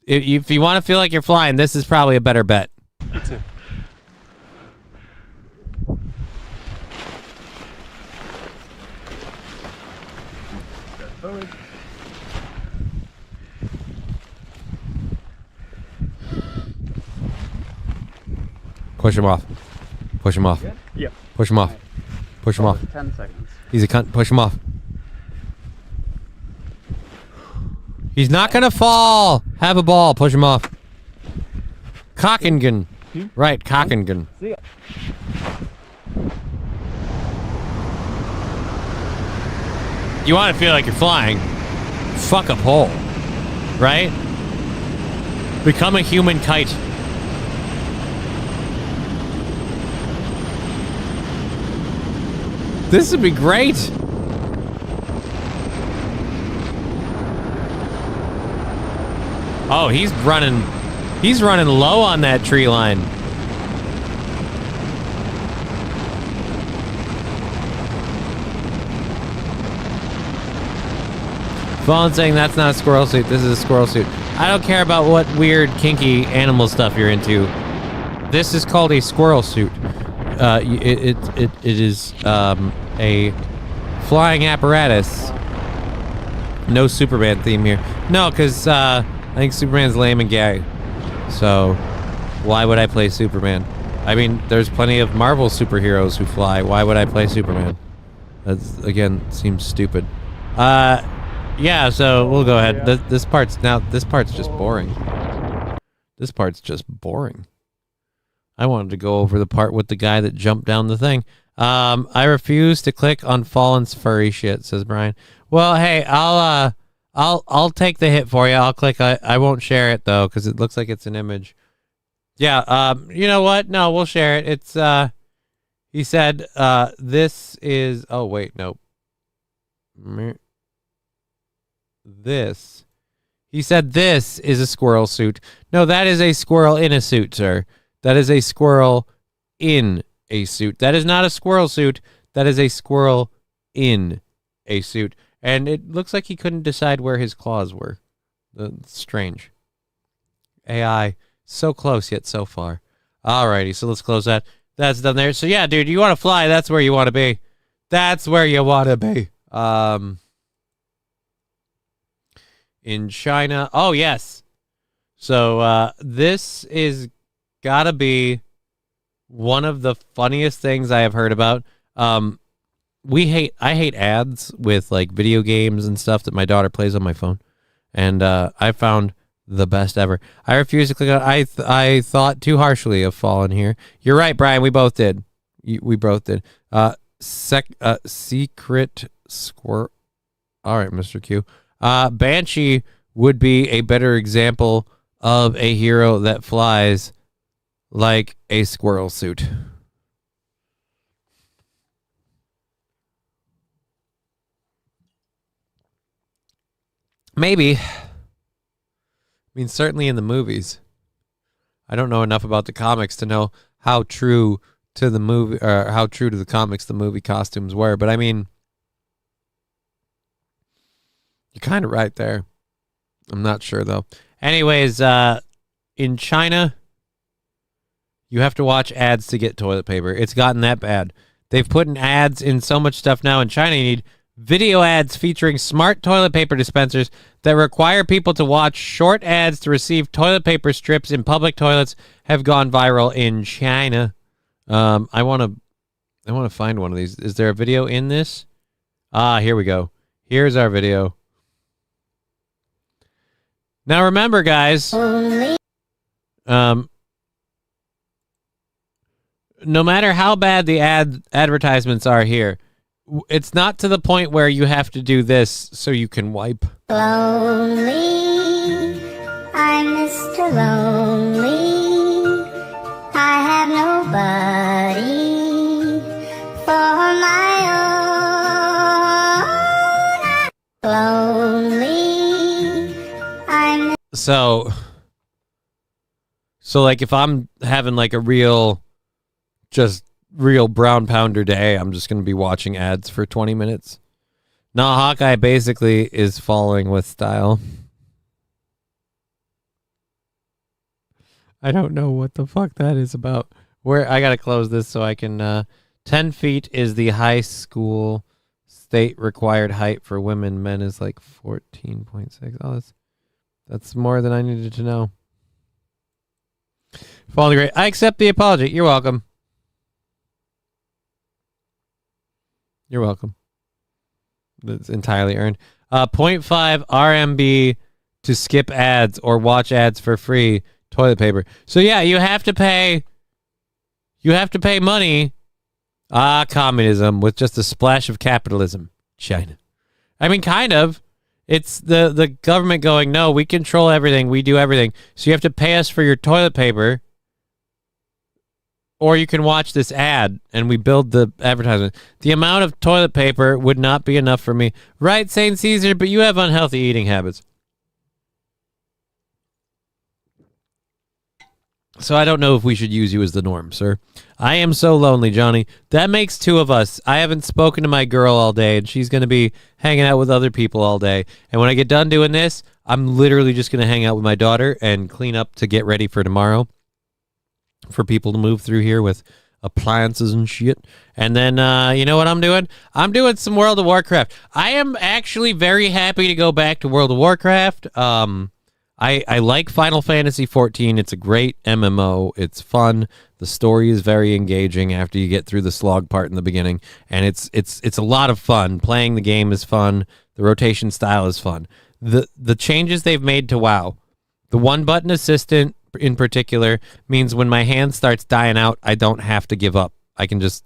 If you want to feel like you're flying, this is probably a better bet. Push him off. Push him off. Yeah. Push him off. Push him off. 10 seconds. He's a cunt. Push him off. He's not gonna fall. Have a ball. Push him off. Cockingen. Right, Cockingen. You want to feel like you're flying. Fuck a pole. Right? Become a human kite. This would be great. Oh, he's running low on that tree line. Vaughn saying that's not a squirrel suit. This is a squirrel suit. I don't care about what weird, kinky animal stuff you're into. This is called a squirrel suit. It is a flying apparatus. No Superman theme here. No, because I think Superman's lame and gay. So why would I play Superman? I mean, there's plenty of Marvel superheroes who fly. Why would I play Superman? That again seems stupid. Yeah, so we'll go ahead. This part's just boring. This part's just boring. I wanted to go over the part with the guy that jumped down the thing. I refuse to click on Fallen's furry shit, says Brian. Well, hey, I'll take the hit for you. I'll click. I won't share it though, because it looks like it's an image. Yeah. You know what? No, we'll share it. It's he said this is. Oh wait, nope. This. He said this is a squirrel suit. No, that is a squirrel in a suit, sir. That is a squirrel in a suit. That is not a squirrel suit. That is a squirrel in a suit. And it looks like he couldn't decide where his claws were. Strange. AI, so close yet so far. Alrighty, so let's close that. That's done there. So yeah, dude, you want to fly, that's where you want to be. That's where you want to be. In China. Oh, yes. So this is gotta be one of the funniest things I have heard about. I hate ads with like video games and stuff that my daughter plays on my phone. And I found the best ever. I refuse to click on I thought too harshly of Fallen here. You're right, Brian. We both did. We both did. Secret Squirrel. All right, Mr. Q. Banshee would be a better example of a hero that flies like a squirrel suit. Maybe. I mean, certainly in the movies. I don't know enough about the comics to know how true to the movie, or how true to the comics the movie costumes were, but I mean, you're kind of right there. I'm not sure, though. Anyways, in China, you have to watch ads to get toilet paper. It's gotten that bad. They've put in ads in so much stuff now in China. You need video ads featuring smart toilet paper dispensers that require people to watch short ads to receive toilet paper strips in public toilets have gone viral in China. I want to find one of these. Is there a video in this? Here we go. Here's our video. Now remember, guys, no matter how bad the advertisements are here, it's not to the point where you have to do this so you can wipe. Lonely, I'm Mr. Lonely. I have nobody for my own. Lonely, I'm. So like if I'm having like a real brown pounder day, I'm just going to be watching ads for 20 minutes. Now, Hawkeye basically is falling with style. I don't know what the fuck that is about. Where I got to close this so I can 10 feet is the high school state required height for women. Men is like 14.6. Oh, that's more than I needed to know. Falling great. I accept the apology. You're welcome. You're welcome. That's entirely earned. 0.5 RMB to skip ads or watch ads for free toilet paper. So yeah, you have to pay money. Communism with just a splash of capitalism. China. I mean, kind of. It's the government going, no, we control everything. We do everything. So you have to pay us for your toilet paper. Or you can watch this ad and we build the advertisement. The amount of toilet paper would not be enough for me. Right, St. Caesar, but you have unhealthy eating habits. So I don't know if we should use you as the norm, sir. I am so lonely, Johnny. That makes two of us. I haven't spoken to my girl all day, and she's going to be hanging out with other people all day. And when I get done doing this, I'm literally just going to hang out with my daughter and clean up to get ready for tomorrow for people to move through here with appliances and shit. And then, you know what I'm doing? I'm doing some World of Warcraft. I am actually very happy to go back to World of Warcraft. I like Final Fantasy 14. It's a great MMO. It's fun. The story is very engaging after you get through the slog part in the beginning, and it's a lot of fun. Playing the game is fun. The rotation style is fun. The changes they've made to WoW, the one button assistant in particular, means when my hand starts dying out, I don't have to give up. I can just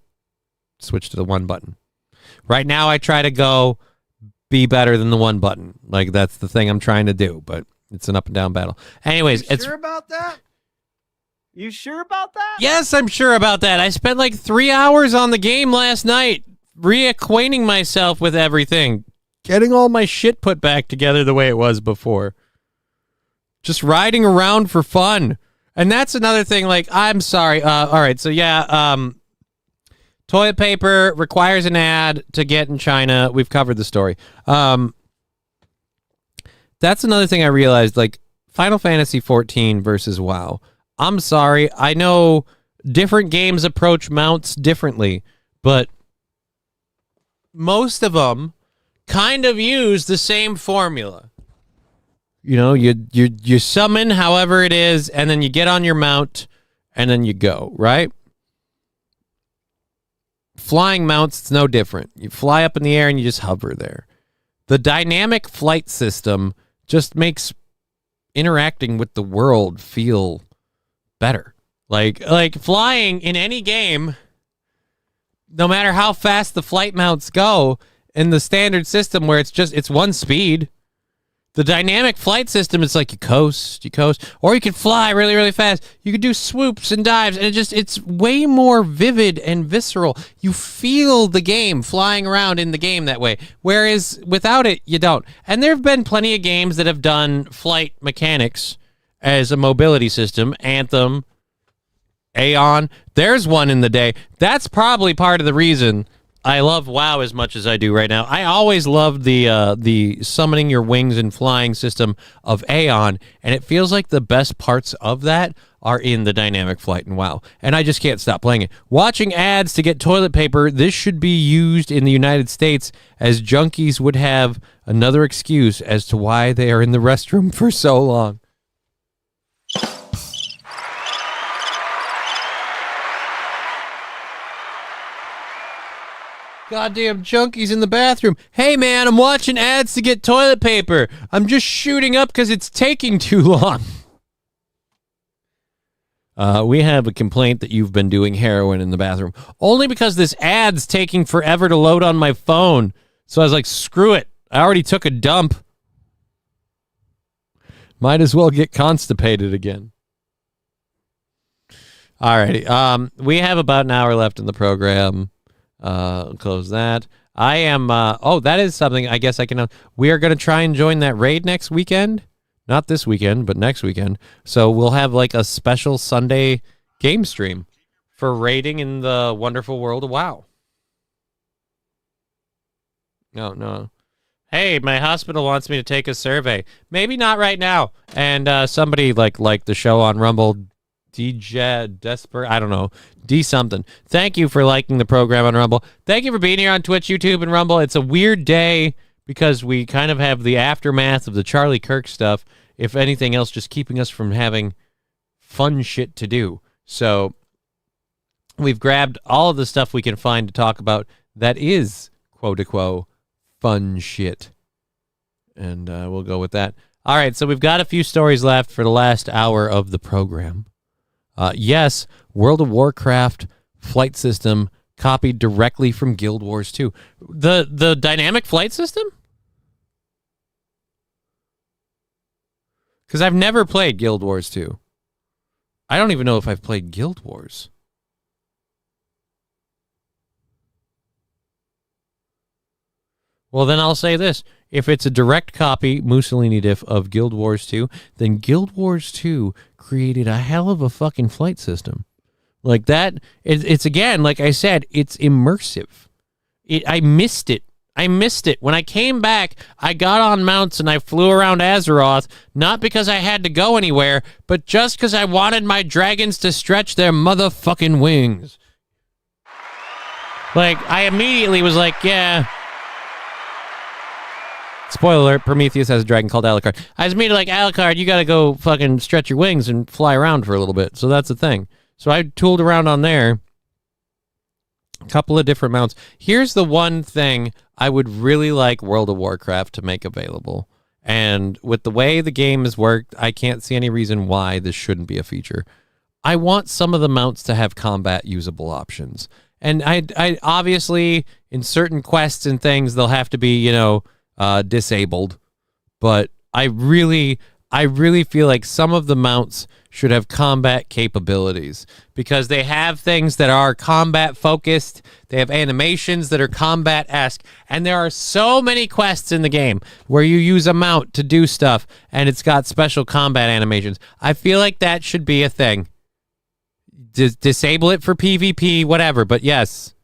switch to the one button. Right now, I try to go be better than the one button. Like, that's the thing I'm trying to do, but it's an up and down battle. Anyways, You sure about that? You sure about that? Yes, I'm sure about that. I spent like 3 hours on the game last night, reacquainting myself with everything, getting all my shit put back together the way it was before. Just riding around for fun. And that's another thing, like, I'm sorry. All right, so yeah, toilet paper requires an ad to get in China. We've covered the story. That's another thing I realized, like, Final Fantasy 14 versus WoW. I'm sorry. I know different games approach mounts differently, but most of them kind of use the same formula. You know, you summon however it is, and then you get on your mount, and then you go, right? Flying mounts, it's no different. You fly up in the air, and you just hover there. The dynamic flight system just makes interacting with the world feel better. Like flying in any game, no matter how fast the flight mounts go, in the standard system where it's one speed, the dynamic flight system is like you coast, or you can fly really, really fast. You can do swoops and dives, and it's way more vivid and visceral. You feel the game flying around in the game that way, whereas without it, you don't. And there have been plenty of games that have done flight mechanics as a mobility system. Anthem, Aeon, there's one in the day. That's probably part of the reason I love WoW as much as I do right now. I always loved the summoning your wings and flying system of Aeon, and it feels like the best parts of that are in the dynamic flight in WoW, and I just can't stop playing it. Watching ads to get toilet paper, this should be used in the United States, as junkies would have another excuse as to why they are in the restroom for so long. Goddamn junkies in the bathroom. Hey, man, I'm watching ads to get toilet paper. I'm just shooting up because it's taking too long. We have a complaint that you've been doing heroin in the bathroom. Only because this ad's taking forever to load on my phone. So I was like, screw it. I already took a dump. Might as well get constipated again. Alrighty. We have about an hour left in the program. Close that. I am, that is something I guess I can, we are going to try and join that raid next weekend. Not this weekend, but next weekend. So we'll have like a special Sunday game stream for raiding in the wonderful world of WoW. No. Hey, my hospital wants me to take a survey. Maybe not right now. And somebody like the show on Rumble, DJ Desperate, I don't know, D something. Thank you for liking the program on Rumble. Thank you for being here on Twitch, YouTube, and Rumble. It's a weird day because we kind of have the aftermath of the Charlie Kirk stuff. If anything else, just keeping us from having fun shit to do. So we've grabbed all of the stuff we can find to talk about that is, quote-unquote, fun shit. And we'll go with that. All right, so we've got a few stories left for the last hour of the program. Yes, World of Warcraft flight system copied directly from Guild Wars 2. The dynamic flight system? Because I've never played Guild Wars 2. I don't even know if I've played Guild Wars. Well, then I'll say this. If it's a direct copy, Mussolini diff, of Guild Wars 2, then Guild Wars 2 created a hell of a fucking flight system. Like that, it's again, like I said, it's immersive. I missed it. When I came back, I got on mounts and I flew around Azeroth, not because I had to go anywhere, but just because I wanted my dragons to stretch their motherfucking wings. Like, I immediately was like, yeah. Spoiler alert, Prometheus has a dragon called Alucard. I was immediately like, Alucard, you gotta go fucking stretch your wings and fly around for a little bit. So that's the thing. So I tooled around on there. A couple of different mounts. Here's the one thing I would really like World of Warcraft to make available. And with the way the game has worked, I can't see any reason why this shouldn't be a feature. I want some of the mounts to have combat usable options. And I obviously, in certain quests and things, they'll have to be, disabled. But I really feel like some of the mounts should have combat capabilities because they have things that are combat focused. They have animations that are combat-esque. And there are so many quests in the game where you use a mount to do stuff and it's got special combat animations. I feel like that should be a thing. Disable it for PvP, whatever. But yes,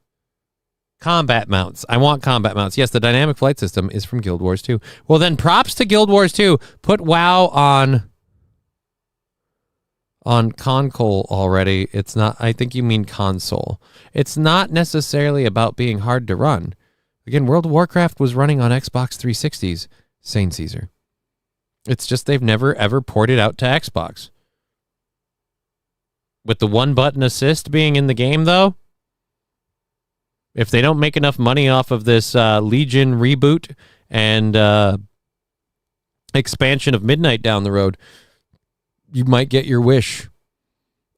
combat mounts. I want combat mounts. Yes, the dynamic flight system is from Guild Wars 2. Well, then props to Guild Wars 2. Put WoW on console already. It's not, I think you mean console. It's not necessarily about being hard to run. Again, World of Warcraft was running on Xbox 360s, Sane Caesar. It's just they've never ever ported out to Xbox. With the one button assist being in the game though, if they don't make enough money off of this Legion reboot and expansion of Midnight down the road, you might get your wish.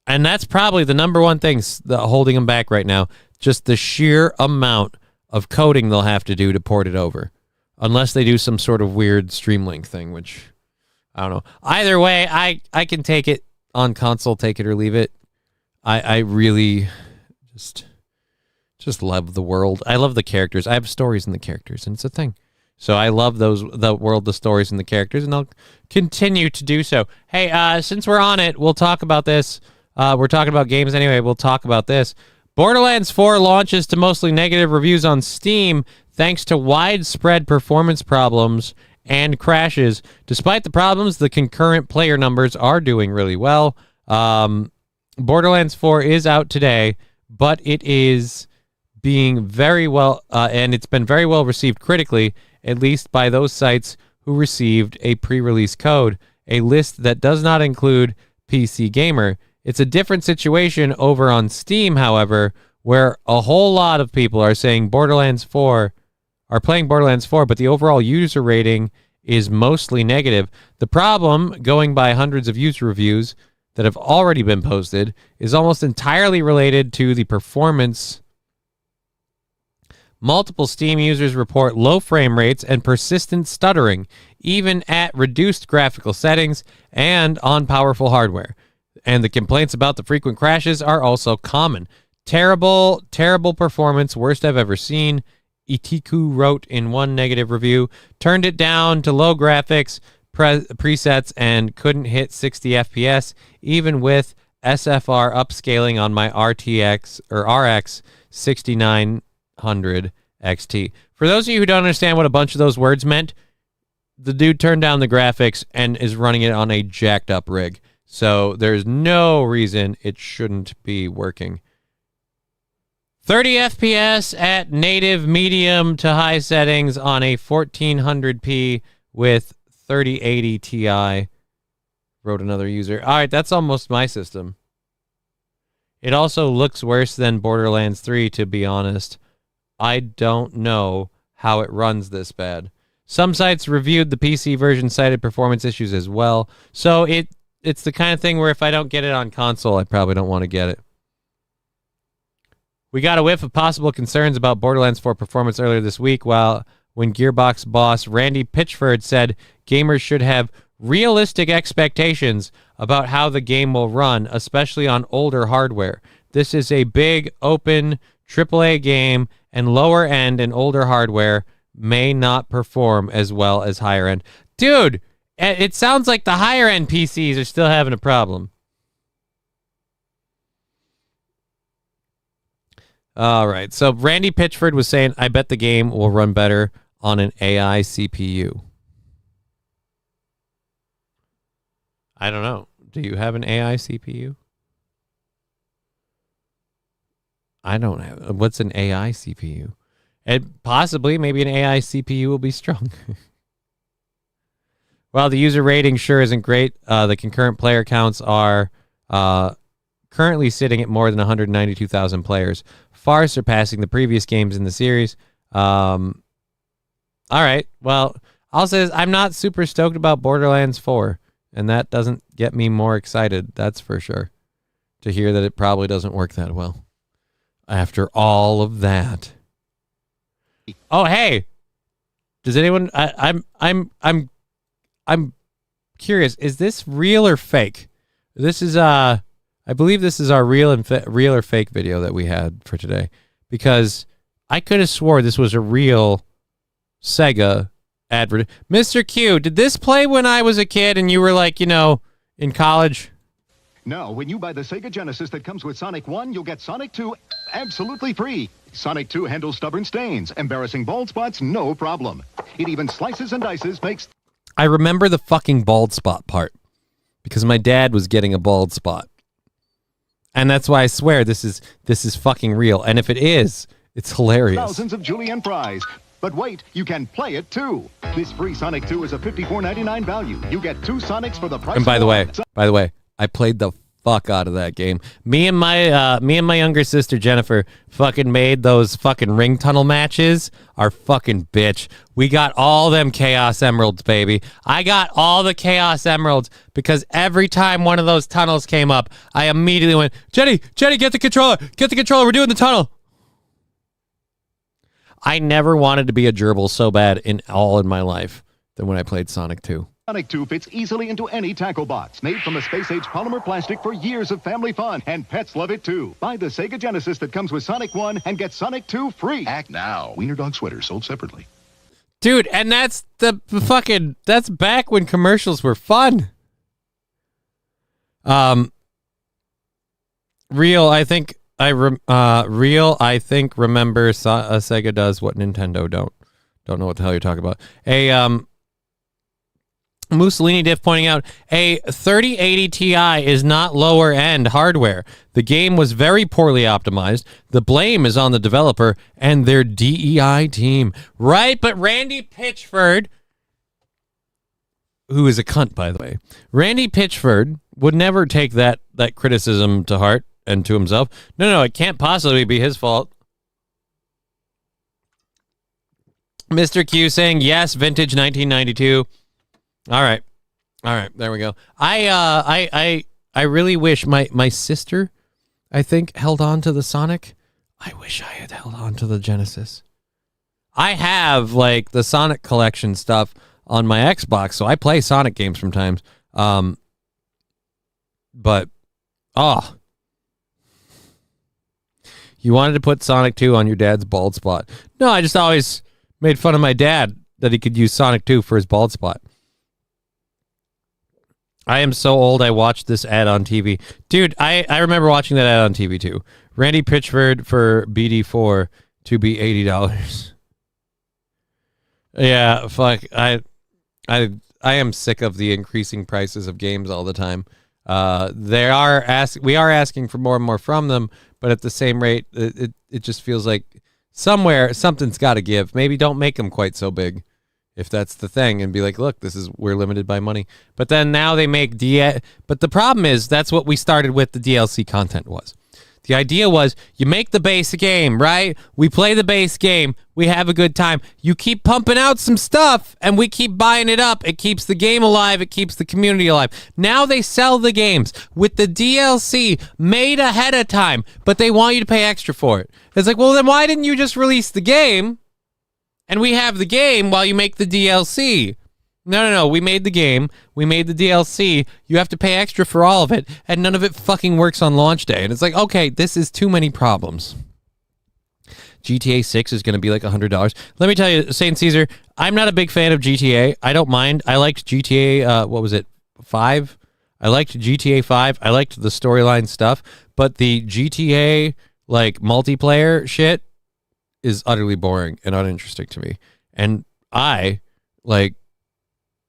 And that's probably the number one thing holding them back right now. Just the sheer amount of coding they'll have to do to port it over. Unless they do some sort of weird Streamlink thing, which, I don't know. Either way, I can take it on console, take it or leave it. I really just love the world. I love the characters. I have stories in the characters, and it's a thing. So I love the world, the stories, and the characters, and I'll continue to do so. Hey, since we're on it, we'll talk about this. We're talking about games anyway. We'll talk about this. Borderlands 4 launches to mostly negative reviews on Steam thanks to widespread performance problems and crashes. Despite the problems, the concurrent player numbers are doing really well. Borderlands 4 is out today, but it is being very well, and it's been very well received critically, at least by those sites who received a pre-release code, a list that does not include PC Gamer. It's a different situation over on Steam, however, where a whole lot of people are saying Borderlands 4 are playing Borderlands 4, but the overall user rating is mostly negative. The problem, going by hundreds of user reviews that have already been posted, is almost entirely related to the performance. Multiple Steam users report low frame rates and persistent stuttering, even at reduced graphical settings and on powerful hardware. And the complaints about the frequent crashes are also common. Terrible, terrible performance, worst I've ever seen. Itiku wrote in one negative review, turned it down to low graphics presets and couldn't hit 60 FPS, even with SFR upscaling on my RTX or RX 6900 XT. For those of you who don't understand what a bunch of those words meant, the dude turned down the graphics and is running it on a jacked up rig. So there's no reason it shouldn't be working. 30 FPS at native medium to high settings on a 1400p with 3080 Ti, wrote another user. All right, that's almost my system. It also looks worse than Borderlands 3, to be honest. I don't know how it runs this bad. Some sites reviewed the PC version, cited performance issues as well. So it's the kind of thing where if I don't get it on console, I probably don't want to get it. We got a whiff of possible concerns about Borderlands 4 performance earlier this week when Gearbox boss Randy Pitchford said gamers should have realistic expectations about how the game will run, especially on older hardware. This is a big, open, AAA game, and lower end and older hardware may not perform as well as higher end. Dude, it sounds like the higher end PCs are still having a problem. All right, so Randy Pitchford was saying, I bet the game will run better on an AI CPU. I don't know. Do you have an AI CPU? I don't have. What's an AI CPU? And possibly, maybe an AI CPU will be strong. Well, the user rating sure isn't great. The concurrent player counts are currently sitting at more than 192,000 players, far surpassing the previous games in the series. All right. Well, I'll say this. I'm not super stoked about Borderlands 4, and that doesn't get me more excited, that's for sure, to hear that it probably doesn't work that well. After all of that. Oh, hey. Does anyone I'm curious, is this real or fake? This is I believe this is our real or fake video that we had for today, because I could have swore this was a real Sega advert. Mr. Q, did this play when I was a kid and you were like, in college? No, when you buy the Sega Genesis that comes with Sonic 1, you'll get Sonic 2 absolutely free. Sonic 2 handles stubborn stains, embarrassing bald spots, no problem. It even slices and dices, makes... I remember the fucking bald spot part because my dad was getting a bald spot. And that's why I swear this is fucking real. And if it is, it's hilarious. Thousands of julienne fries. But wait, you can play it too. This free Sonic 2 is a $54.99 value. You get 2 Sonics for the price. And by the way, I played the fuck out of that game. Me and my younger sister Jennifer fucking made those fucking ring tunnel matches. Our fucking bitch. We got all them Chaos Emeralds, baby. I got all the Chaos Emeralds because every time one of those tunnels came up, I immediately went, Jenny, get the controller. We're doing the tunnel. I never wanted to be a gerbil so bad in my life than when I played Sonic 2. Sonic 2 fits easily into any tackle box. Made from a space-age polymer plastic for years of family fun. And pets love it too. Buy the Sega Genesis that comes with Sonic 1 and get Sonic 2 free. Act now. Wiener Dog sweater sold separately. Dude, and that's that's back when commercials were fun. Real, I think remember Sega does what Nintendo don't. Don't know what the hell you're talking about. Mussolini Diff pointing out, a 3080 Ti is not lower end hardware. The game was very poorly optimized. The blame is on the developer and their DEI team. Right, but Randy Pitchford, who is a cunt, by the way, Randy Pitchford would never take that criticism to heart and to himself. No, it can't possibly be his fault. Mr. Q saying, yes, vintage 1992. All right, there we go. I really wish my sister, I think, held on to the Sonic. I wish I had held on to the Genesis. I have like the Sonic collection stuff on my Xbox, so I play Sonic games from times. But you wanted to put Sonic 2 on your dad's bald spot. No, I just always made fun of my dad that he could use Sonic 2 for his bald spot. I am so old, I watched this ad on TV. Dude, I remember watching that ad on TV too. Randy Pitchford for BD4 to be $80. Yeah, fuck. I am sick of the increasing prices of games all the time. We are asking for more and more from them, but at the same rate, it just feels like something's got to give. Maybe don't make them quite so big, if that's the thing, and be like, look, we're limited by money. But then now they make but the problem is that's what we started with the DLC content was. The idea was you make the base game, right? We play the base game. We have a good time. You keep pumping out some stuff and we keep buying it up. It keeps the game alive. It keeps the community alive. Now they sell the games with the DLC made ahead of time, but they want you to pay extra for it. It's like, well, then why didn't you just release the game and we have the game while you make the DLC? No. We made the game. We made the DLC. You have to pay extra for all of it, and none of it fucking works on launch day. And it's like, okay, this is too many problems. GTA 6 is going to be like $100. Let me tell you, St. Caesar, I'm not a big fan of GTA. I don't mind. I liked GTA, what was it, 5? I liked GTA 5. I liked the storyline stuff. But the GTA, like, multiplayer shit is utterly boring and uninteresting to me. And I, like,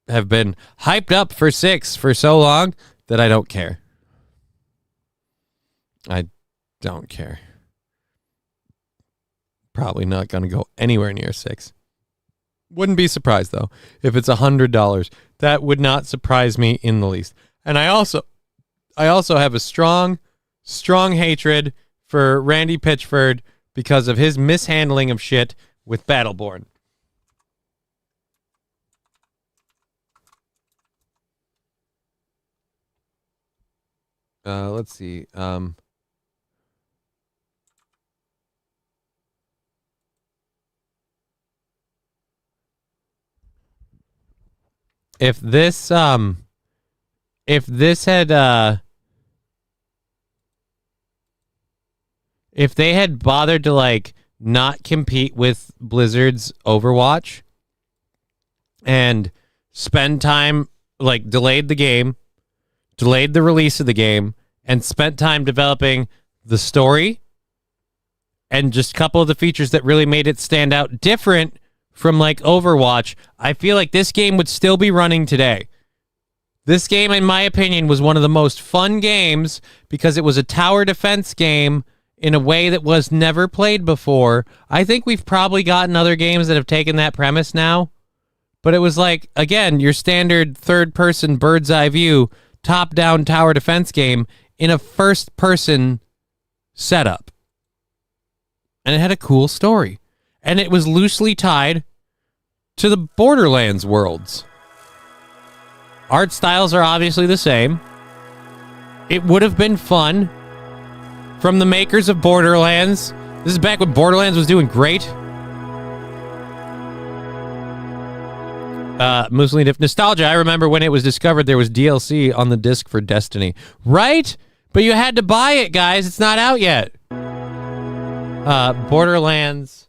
have been hyped up for 6 for so long that I don't care. I don't care. Probably not going to go anywhere near 6. Wouldn't be surprised, though, if it's $100. That would not surprise me in the least. And I also have a strong hatred for Randy Pitchford because of his mishandling of shit with Battleborn. Let's see. If this if they had bothered to like not compete with Blizzard's Overwatch and spend time, like delayed the game, delayed the release of the game, and spent time developing the story and just a couple of the features that really made it stand out different from like Overwatch, I feel like this game would still be running today. This game, in my opinion, was one of the most fun games because it was a tower defense game in a way that was never played before. I think we've probably gotten other games that have taken that premise now, but it was like, again, your standard third-person bird's eye view, top-down tower defense game in a first-person setup. And it had a cool story. And it was loosely tied to the Borderlands worlds. Art styles are obviously the same. It would have been fun from the makers of Borderlands. This is back when Borderlands was doing great. Mussolini, if nostalgia, I remember when it was discovered there was DLC on the disc for Destiny. Right? But you had to buy it, guys. It's not out yet. Borderlands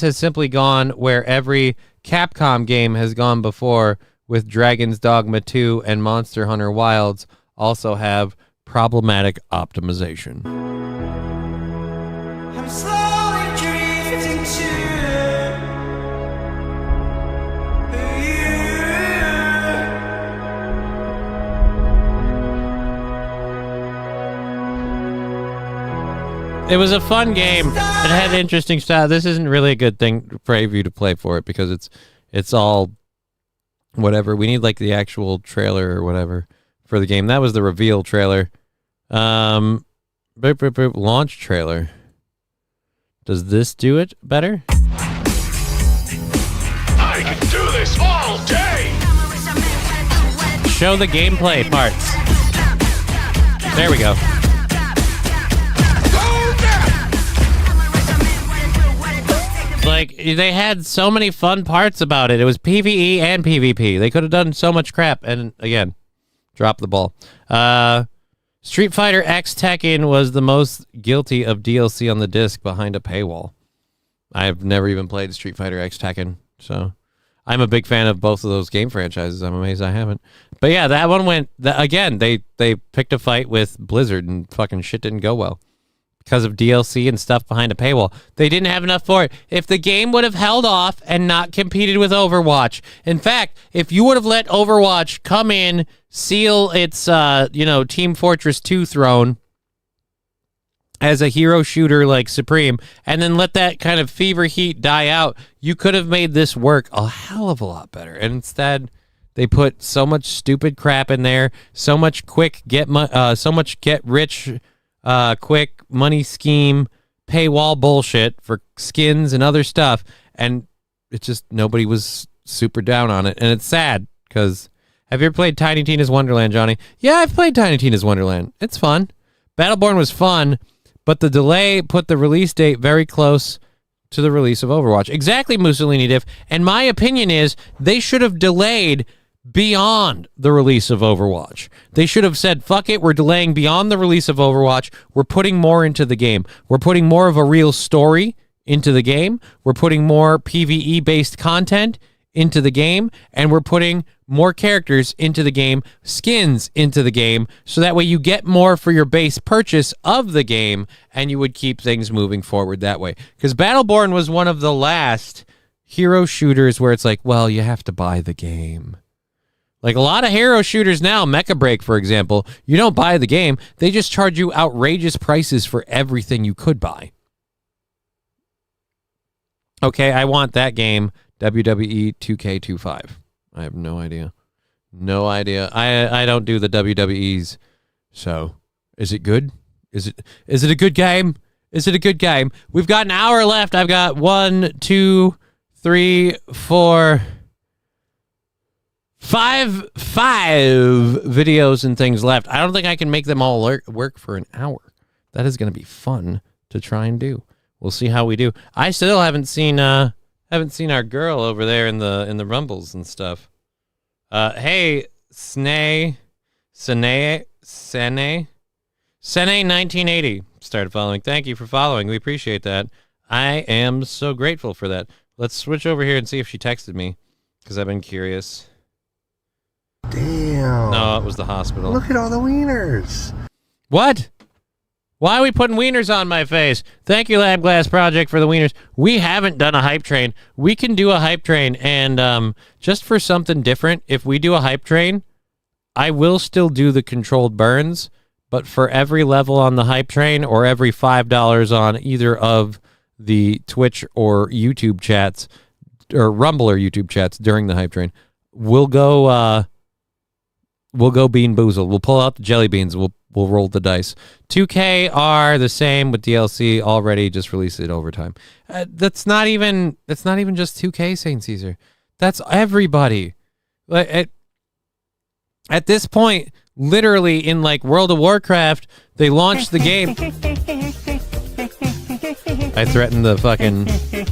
has simply gone where every Capcom game has gone before, with Dragon's Dogma 2 and Monster Hunter Wilds also have problematic optimization. I'm slowly drifting It was a fun game. It had interesting style. This isn't really a good thing for you to play for it because it's all whatever. We need like the actual trailer or whatever for the game. That was the reveal trailer. Launch trailer. Does this do it better? I can do this all day. Show the gameplay parts. There we go. Like, they had so many fun parts about it. It was PvE and PvP. They could have done so much crap. And, again, drop the ball. Street Fighter X Tekken was the most guilty of DLC on the disc behind a paywall. I've never even played Street Fighter X Tekken, so I'm a big fan of both of those game franchises. I'm amazed I haven't. But, yeah, that one went... Again, they picked a fight with Blizzard, and fucking shit didn't go well. Because of DLC and stuff behind a paywall. They didn't have enough for it. If the game would have held off and not competed with Overwatch. In fact, if you would have let Overwatch come in, seal its, Team Fortress 2 throne as a hero shooter like Supreme, and then let that kind of fever heat die out, you could have made this work a hell of a lot better. And instead, they put so much stupid crap in there, so much quick get rich quick money scheme, paywall bullshit for skins and other stuff, and it just nobody was super down on it, and it's sad because have you ever played Tiny Tina's Wonderland, Johnny? Yeah, I've played Tiny Tina's Wonderland. It's fun. Battleborn was fun, but the delay put the release date very close to the release of Overwatch. Exactly, Mussolini Diff. And my opinion is they should have delayed beyond the release of Overwatch. They should have said, fuck it, we're delaying beyond the release of Overwatch. We're putting more into the game. We're putting more of a real story into the game. We're putting more PvE-based content into the game, and we're putting more characters into the game, skins into the game, so that way you get more for your base purchase of the game, and you would keep things moving forward that way. Because Battleborn was one of the last hero shooters where it's like, well, you have to buy the game. Like a lot of hero shooters now, Mecha Break, for example, you don't buy the game. They just charge you outrageous prices for everything you could buy. Okay, I want that game, WWE 2K25. I have no idea. No idea. I don't do the WWEs. So, is it good? Is it a good game? Is it a good game? We've got an hour left. I've got 1, 2, 3, 4... five videos and things left. I don't think I can make them all work for an hour. That is going to be fun to try and do. We'll see how we do. I still haven't seen our girl over there in the rumbles and stuff. Hey, Sene 1980 started following. Thank you for following. We appreciate that. I am so grateful for that. Let's switch over here and see if she texted me, because I've been curious. Damn. No, it was the hospital. Look at all the wieners. What? Why are we putting wieners on my face? Thank you, Lab Glass Project, for the wieners. We haven't done a hype train. We can do a hype train, and just for something different, if we do a hype train, I will still do the controlled burns, but for every level on the hype train or every $5 on either of the Twitch or YouTube chats, or Rumble or YouTube chats during the hype train, we'll go Bean Boozled. We'll pull out the jelly beans. We'll roll the dice. 2K are the same with DLC already. Just release it overtime. That's not even just 2K, St. Caesar. That's everybody. At this point, literally in like World of Warcraft, they launched the game. I threatened the fucking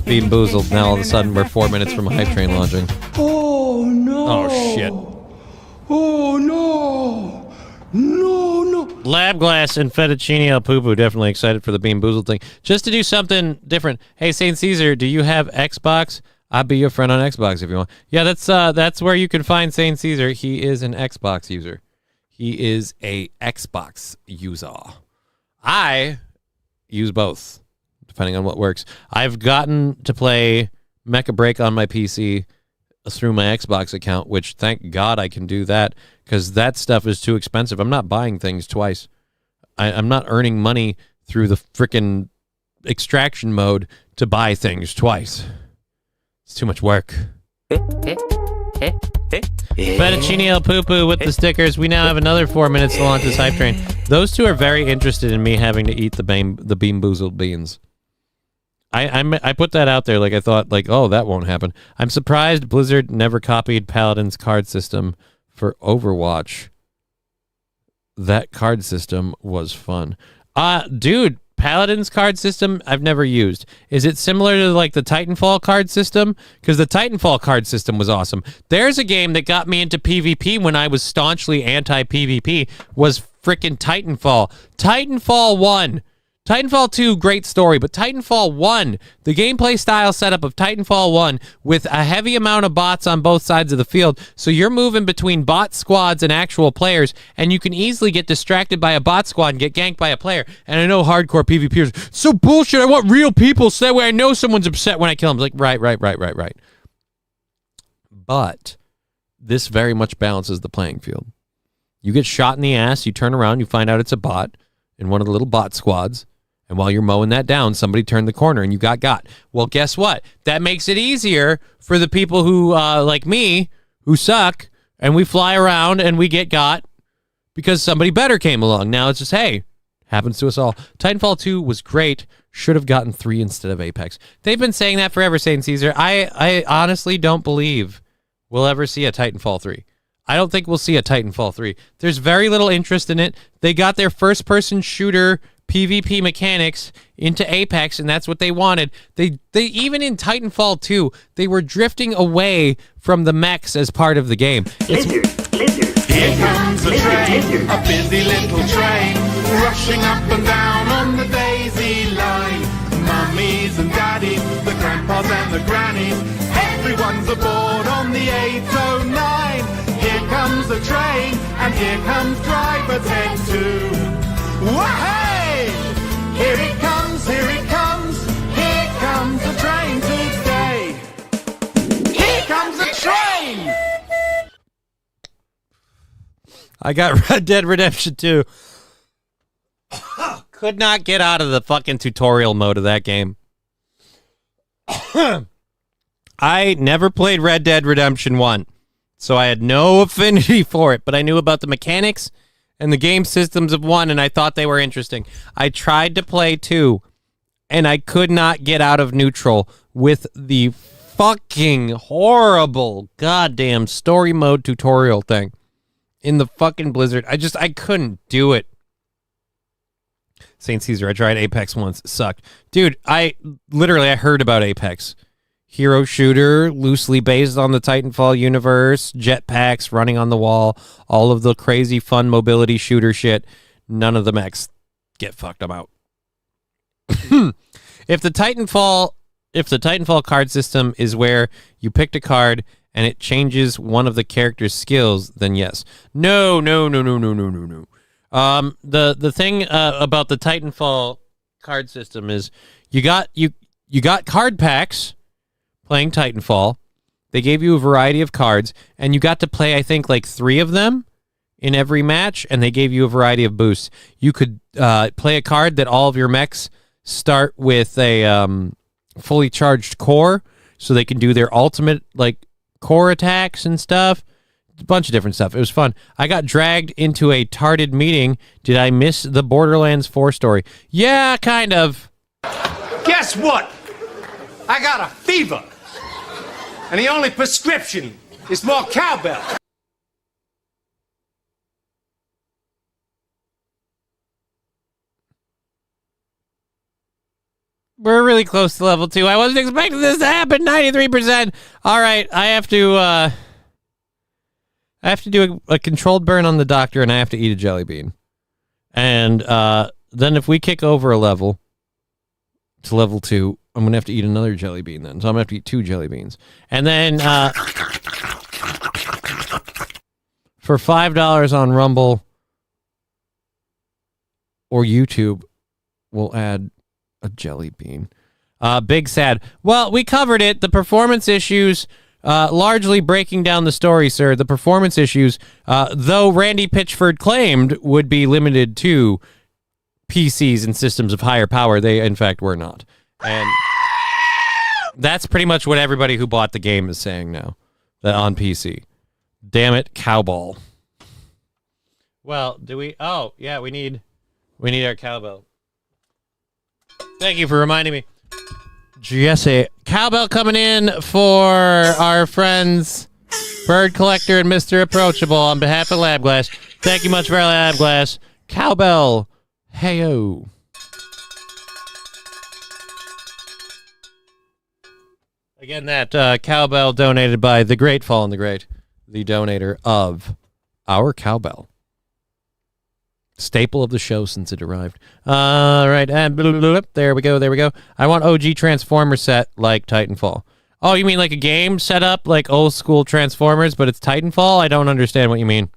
Bean Boozled. Now all of a sudden we're 4 minutes from a hype train launching. Oh no! Oh shit! Oh no! No, no. Lab Glass and Fettuccine Al Poo definitely excited for the Bean Boozled thing. Just to do something different. Hey, St. Caesar, do you have Xbox? I'll be your friend on Xbox if you want. Yeah, that's where you can find St. Caesar. He is an Xbox user. He is a Xbox user. I use both, depending on what works. I've gotten to play Mecha Break on my PC through my Xbox account, which thank God I can do that, because that stuff is too expensive. I'm not buying things twice. I'm not earning money through the frickin' extraction mode to buy things twice. It's too much work. Fettuccine El Poo with the stickers. We now have another 4 minutes to launch this hype train. Those two are very interested in me having to eat the Bean Boozled beans. I put that out there like I thought, like, oh, that won't happen. I'm surprised Blizzard never copied Paladin's card system for Overwatch. That card system was fun. Dude, Paladin's card system I've never used. Is it similar to like the Titanfall card system? Because the Titanfall card system was awesome. There's a game that got me into PvP when I was staunchly anti-PvP, was frickin' Titanfall. Titanfall 1. Titanfall 2, great story, but Titanfall 1, the gameplay style setup of Titanfall 1 with a heavy amount of bots on both sides of the field, so you're moving between bot squads and actual players, and you can easily get distracted by a bot squad and get ganked by a player. And I know hardcore PvPers, so bullshit, I want real people, so that way I know someone's upset when I kill them. It's like, right. But this very much balances the playing field. You get shot in the ass, you turn around, you find out it's a bot in one of the little bot squads. And while you're mowing that down, somebody turned the corner and you got. Well, guess what? That makes it easier for the people who, like me, who suck, and we fly around and we get got because somebody better came along. Now it's just, hey, happens to us all. Titanfall 2 was great. Should have gotten 3 instead of Apex. They've been saying that forever, St. Caesar. I honestly don't believe we'll ever see a Titanfall 3. I don't think we'll see a Titanfall 3. There's very little interest in it. They got their first-person shooter PvP mechanics into Apex, and that's what they wanted. They even in Titanfall 2, they were drifting away from the mechs as part of the game. Here comes a train, a busy little train, rushing up and down on the daisy line. Mummies and daddies, the grandpas and the grannies, everyone's aboard on the 809. Here comes the train, and here comes driver Ted too. Wahey! Here it comes, here it comes, here comes the train today. Here comes the train! I got Red Dead Redemption 2. Could not get out of the fucking tutorial mode of that game. I never played Red Dead Redemption 1, so I had no affinity for it, but I knew about the mechanics and the game systems of 1, and I thought they were interesting. I tried to play 2, and I could not get out of neutral with the fucking horrible goddamn story mode tutorial thing in the fucking Blizzard. I couldn't do it. St. Caesar, I tried Apex once. It sucked. Dude, I heard about Apex. Hero shooter, loosely based on the Titanfall universe, jetpacks, running on the wall, all of the crazy fun mobility shooter shit. None of the mechs get fucked. I'm out. If the Titanfall card system is where you picked a card and it changes one of the character's skills, then yes. No. The thing about the Titanfall card system is you got card packs playing Titanfall. They gave you a variety of cards, and you got to play, I think, like 3 of them in every match, and they gave you a variety of boosts. You could play a card that all of your mechs start with a fully charged core, so they can do their ultimate like core attacks and stuff. A bunch of different stuff. It was fun. I got dragged into a tarded meeting. Did I miss the Borderlands 4 story? Yeah, kind of. Guess what? I got a fever. And the only prescription is more cowbell. We're really close to level 2. I wasn't expecting this to happen. 93%. All right, I have to do a controlled burn on the doctor, and I have to eat a jelly bean. And then if we kick over a level to level 2, I'm going to have to eat another jelly bean then. So I'm going to have to eat 2 jelly beans. And then for $5 on Rumble or YouTube, we'll add a jelly bean. Big sad. Well, we covered it. The performance issues, largely breaking down the story, sir. The performance issues, though Randy Pitchford claimed would be limited to PCs and systems of higher power, they in fact were not. And that's pretty much what everybody who bought the game is saying now, that on PC. Damn it, cowbell. Well, do we? Oh, yeah, we need our cowbell. Thank you for reminding me. Jesse, cowbell coming in for our friends Bird Collector and Mr. Approachable on behalf of Lab Glass. Thank you much for Lab Glass. Cowbell. Hey-o. Again, that cowbell donated by the Great Fallen the Great, the donator of our cowbell. Staple of the show since it arrived. All right, and there we go. I want OG Transformer set like Titanfall. Oh, you mean like a game set up like old school Transformers, but it's Titanfall? I don't understand what you mean.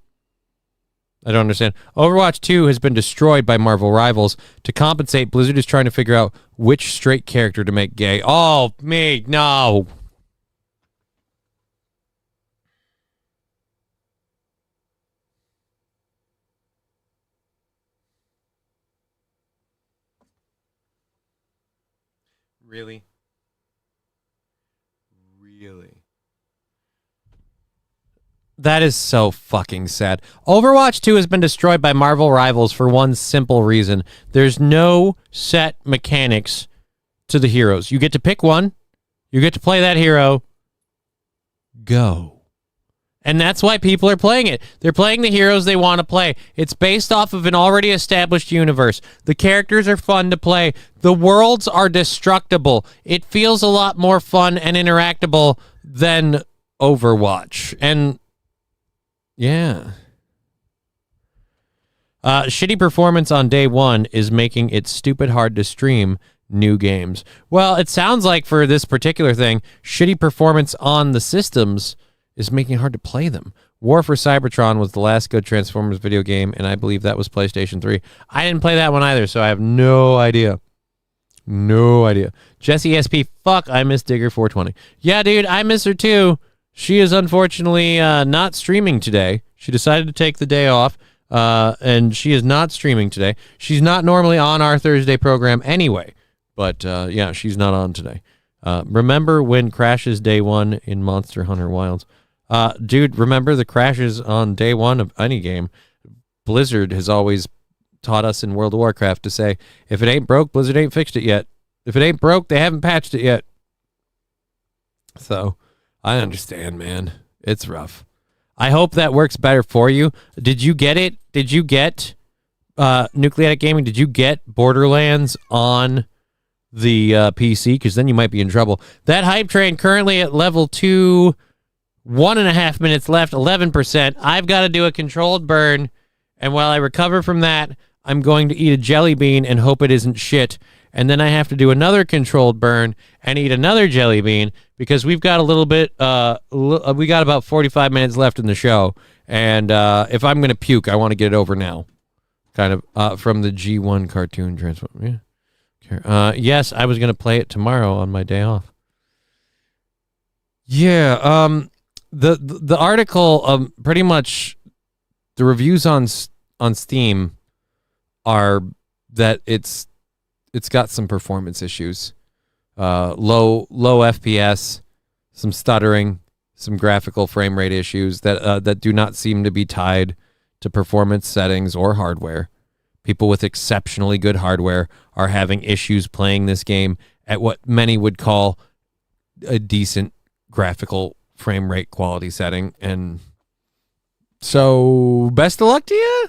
I don't understand. Overwatch 2 has been destroyed by Marvel Rivals. To compensate, Blizzard is trying to figure out which straight character to make gay. Oh, me, no. Really? That is so fucking sad. Overwatch 2 has been destroyed by Marvel Rivals for one simple reason. There's no set mechanics to the heroes. You get to pick one. You get to play that hero. Go. And that's why people are playing it. They're playing the heroes they want to play. It's based off of an already established universe. The characters are fun to play. The worlds are destructible. It feels a lot more fun and interactable than Overwatch. And yeah. Shitty performance on day one is making it stupid hard to stream new games. Well, it sounds like for this particular thing, shitty performance on the systems is making it hard to play them. War for Cybertron was the last good Transformers video game, and I believe that was PlayStation 3. I didn't play that one either, so I have no idea. No idea. Jesse SP, fuck, I miss Digger 420. Yeah, dude, I miss her too. She is unfortunately not streaming today. She decided to take the day off, and she is not streaming today. She's not normally on our Thursday program anyway, but yeah, she's not on today. Remember when crashes day one in Monster Hunter Wilds? Dude, remember the crashes on day one of any game. Blizzard has always taught us in World of Warcraft to say, if it ain't broke, Blizzard ain't fixed it yet. If it ain't broke, they haven't patched it yet. So, I understand, man. It's rough. I hope that works better for you. Did you get it? Did you get Nucleatic Gaming? Did you get Borderlands on the PC? Because then you might be in trouble. That hype train currently at level 2, 1.5 minutes left, 11%. I've got to do a controlled burn, and while I recover from that, I'm going to eat a jelly bean and hope it isn't shit. And then I have to do another controlled burn and eat another jelly bean because we've got a little bit, we got about 45 minutes left in the show. And if I'm going to puke, I want to get it over now. Kind of from the G1 cartoon transform. Yeah. Yes, I was going to play it tomorrow on my day off. Yeah. The article, pretty much the reviews on Steam are that it's got some performance issues, low FPS, some stuttering, some graphical frame rate issues that do not seem to be tied to performance settings or hardware. People with exceptionally good hardware are having issues playing this game at what many would call a decent graphical frame rate quality setting. And so best of luck to you.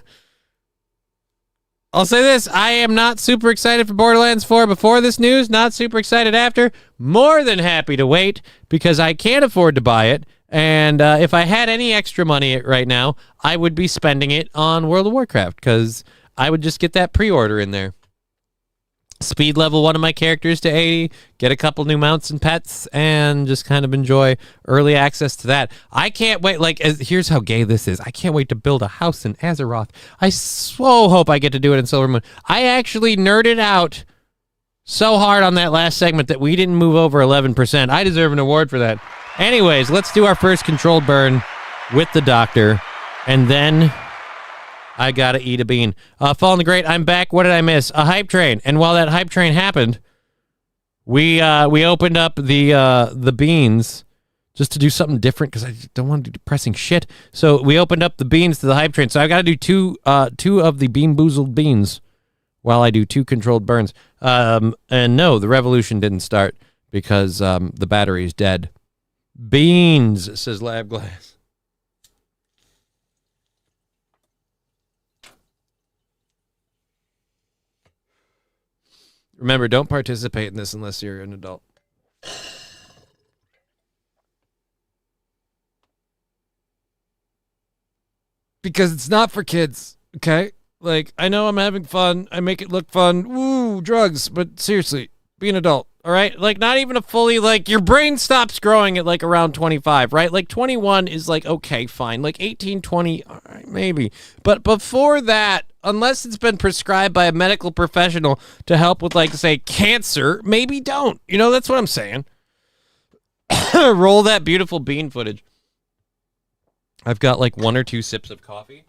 I'll say this, I am not super excited for Borderlands 4 before this news, not super excited after. More than happy to wait because I can't afford to buy it. And if I had any extra money right now, I would be spending it on World of Warcraft because I would just get that pre-order in there. Speed level one of my characters to 80, get a couple new mounts and pets, and just kind of enjoy early access to that. I can't wait. Here's how gay this is. I can't wait to build a house in Azeroth. I so hope I get to do it in Silvermoon. I actually nerded out so hard on that last segment that we didn't move over 11%. I deserve an award for that. Anyways, let's do our first controlled burn with the doctor, and then I gotta eat a bean. Fallen the Great, I'm back. What did I miss? A hype train. And while that hype train happened, we opened up the beans just to do something different because I don't want to do depressing shit. So we opened up the beans to the hype train. So I've got to do two of the bean boozled beans while I do 2 controlled burns. And no, the revolution didn't start because the battery's dead. Beans, says Lab Glass. Remember, don't participate in this unless you're an adult. Because it's not for kids, okay? Like, I know I'm having fun. I make it look fun. Woo, drugs. But seriously, be an adult, all right? Like, not even a fully, your brain stops growing at, around 25, right? 21 is, okay, fine. 18, 20, all right, maybe. But before that, unless it's been prescribed by a medical professional to help with, say, cancer, maybe don't. That's what I'm saying. Roll that beautiful bean footage. I've got, 1 or 2 sips of coffee.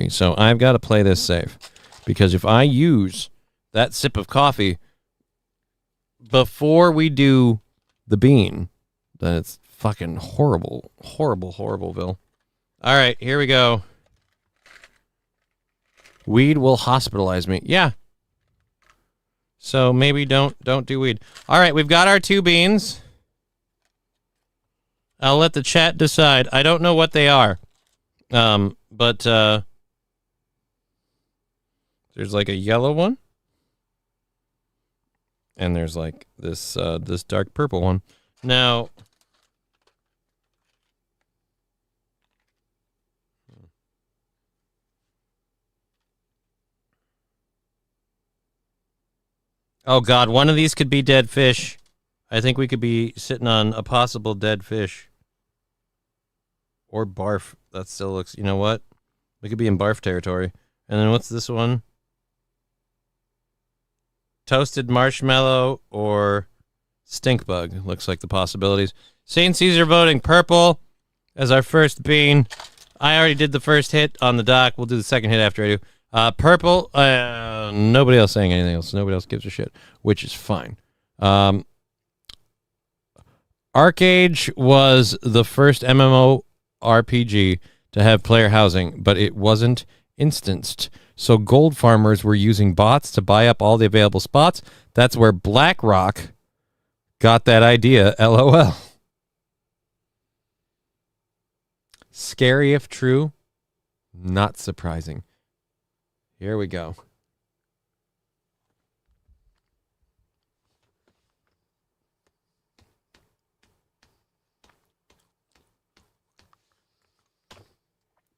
So I've got to play this safe. Because if I use that sip of coffee before we do the bean, then it's fucking horrible, Horribleville. All right, here we go. Weed will hospitalize me. Yeah. So maybe don't do weed. All right, we've got our 2 beans. I'll let the chat decide. I don't know what they are. But there's like a yellow one. And there's like this this dark purple one. Now, oh God, one of these could be dead fish. I think we could be sitting on a possible dead fish. Or barf. That still looks, you know what? We could be in barf territory. And then what's this one? Toasted marshmallow or stink bug. Looks like the possibilities. St. Caesar voting purple as our first bean. I already did the first hit on the dock. We'll do the second hit after I do. Purple. Nobody else saying anything else. Nobody else gives a shit, which is fine. Arcade was the first MMORPG to have player housing, but it wasn't instanced. So gold farmers were using bots to buy up all the available spots. That's where BlackRock got that idea, LOL. Scary if true, not surprising. Here we go.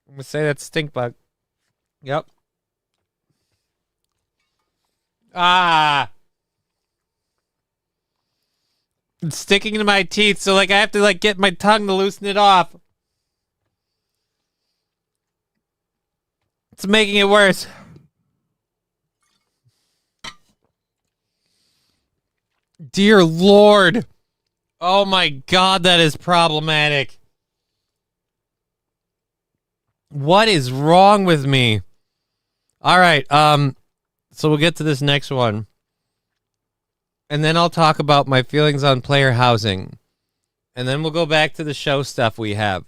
I'm going to say that's stink bug. Yep. Ah. It's sticking to my teeth, so like I have to like get my tongue to loosen it off. It's making it worse. Dear Lord. Oh my God, that is problematic. What is wrong with me? All right, so we'll get to this next one. And then I'll talk about my feelings on player housing. And then we'll go back to the show stuff we have.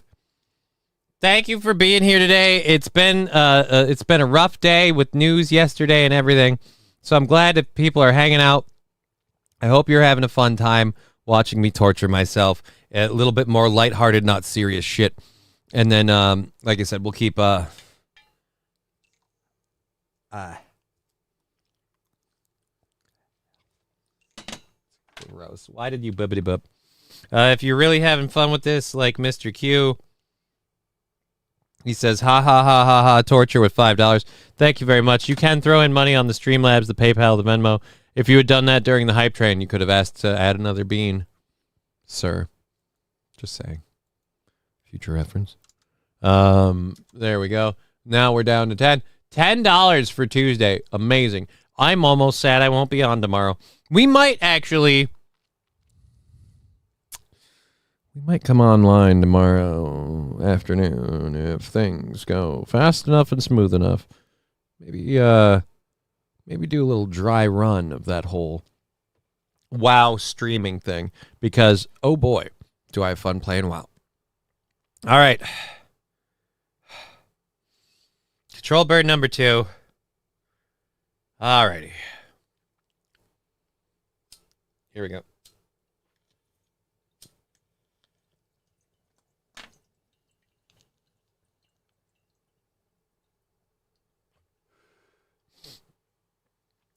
Thank you for being here today. It's been a rough day with news yesterday and everything. So I'm glad that people are hanging out. I hope you're having a fun time watching me torture myself. A little bit more lighthearted, not serious shit. And then, like I said, we'll keep... Gross. Why did you bibbity bub? If you're really having fun with this, like Mr. Q, he says, ha ha ha ha ha, torture with $5. Thank you very much. You can throw in money on the Streamlabs, the PayPal, the Venmo. If you had done that during the hype train, you could have asked to add another bean, sir. Just saying. Future reference. There we go. Now we're down to 10. $10 for Tuesday. Amazing. I'm almost sad I won't be on tomorrow. We might actually... We might come online tomorrow afternoon if things go fast enough and smooth enough. Maybe do a little dry run of that whole WoW streaming thing. Because, oh boy, do I have fun playing WoW. All right. Control bird number 2. All righty. Here we go.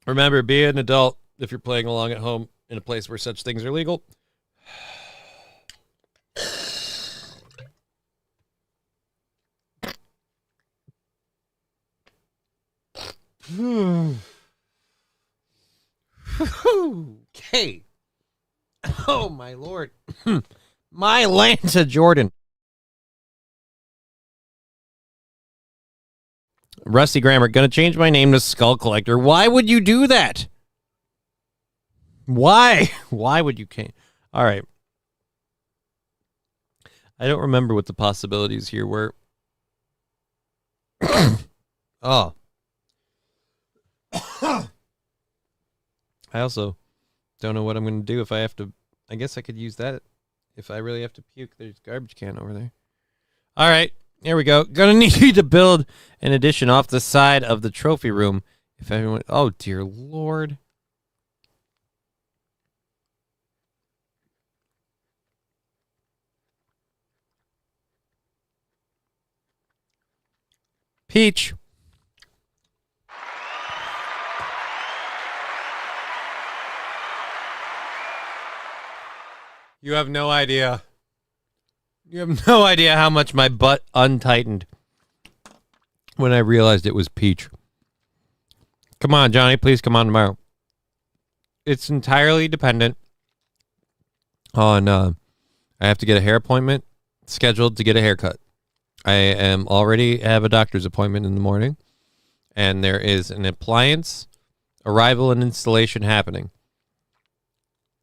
Remember, be an adult if you're playing along at home in a place where such things are legal. Okay. Oh, my Lord. My Lanta Jordan. Rusty Grammar, gonna change my name to Skull Collector. Why would you do that? Why? Why would you can't? All right. I don't remember what the possibilities here were. Oh. I also don't know what I'm going to do if I have to. I guess I could use that if I really have to puke. There's a garbage can over there. All right. Here we go. Gonna need you to build an addition off the side of the trophy room. If everyone... Oh, dear Lord. Peach. You have no idea. You have no idea how much my butt untightened when I realized it was Peach. Come on, Johnny, please come on tomorrow. It's entirely dependent on I have to get a hair appointment scheduled to get a haircut. I am already have a doctor's appointment in the morning, and there is an appliance arrival and installation happening.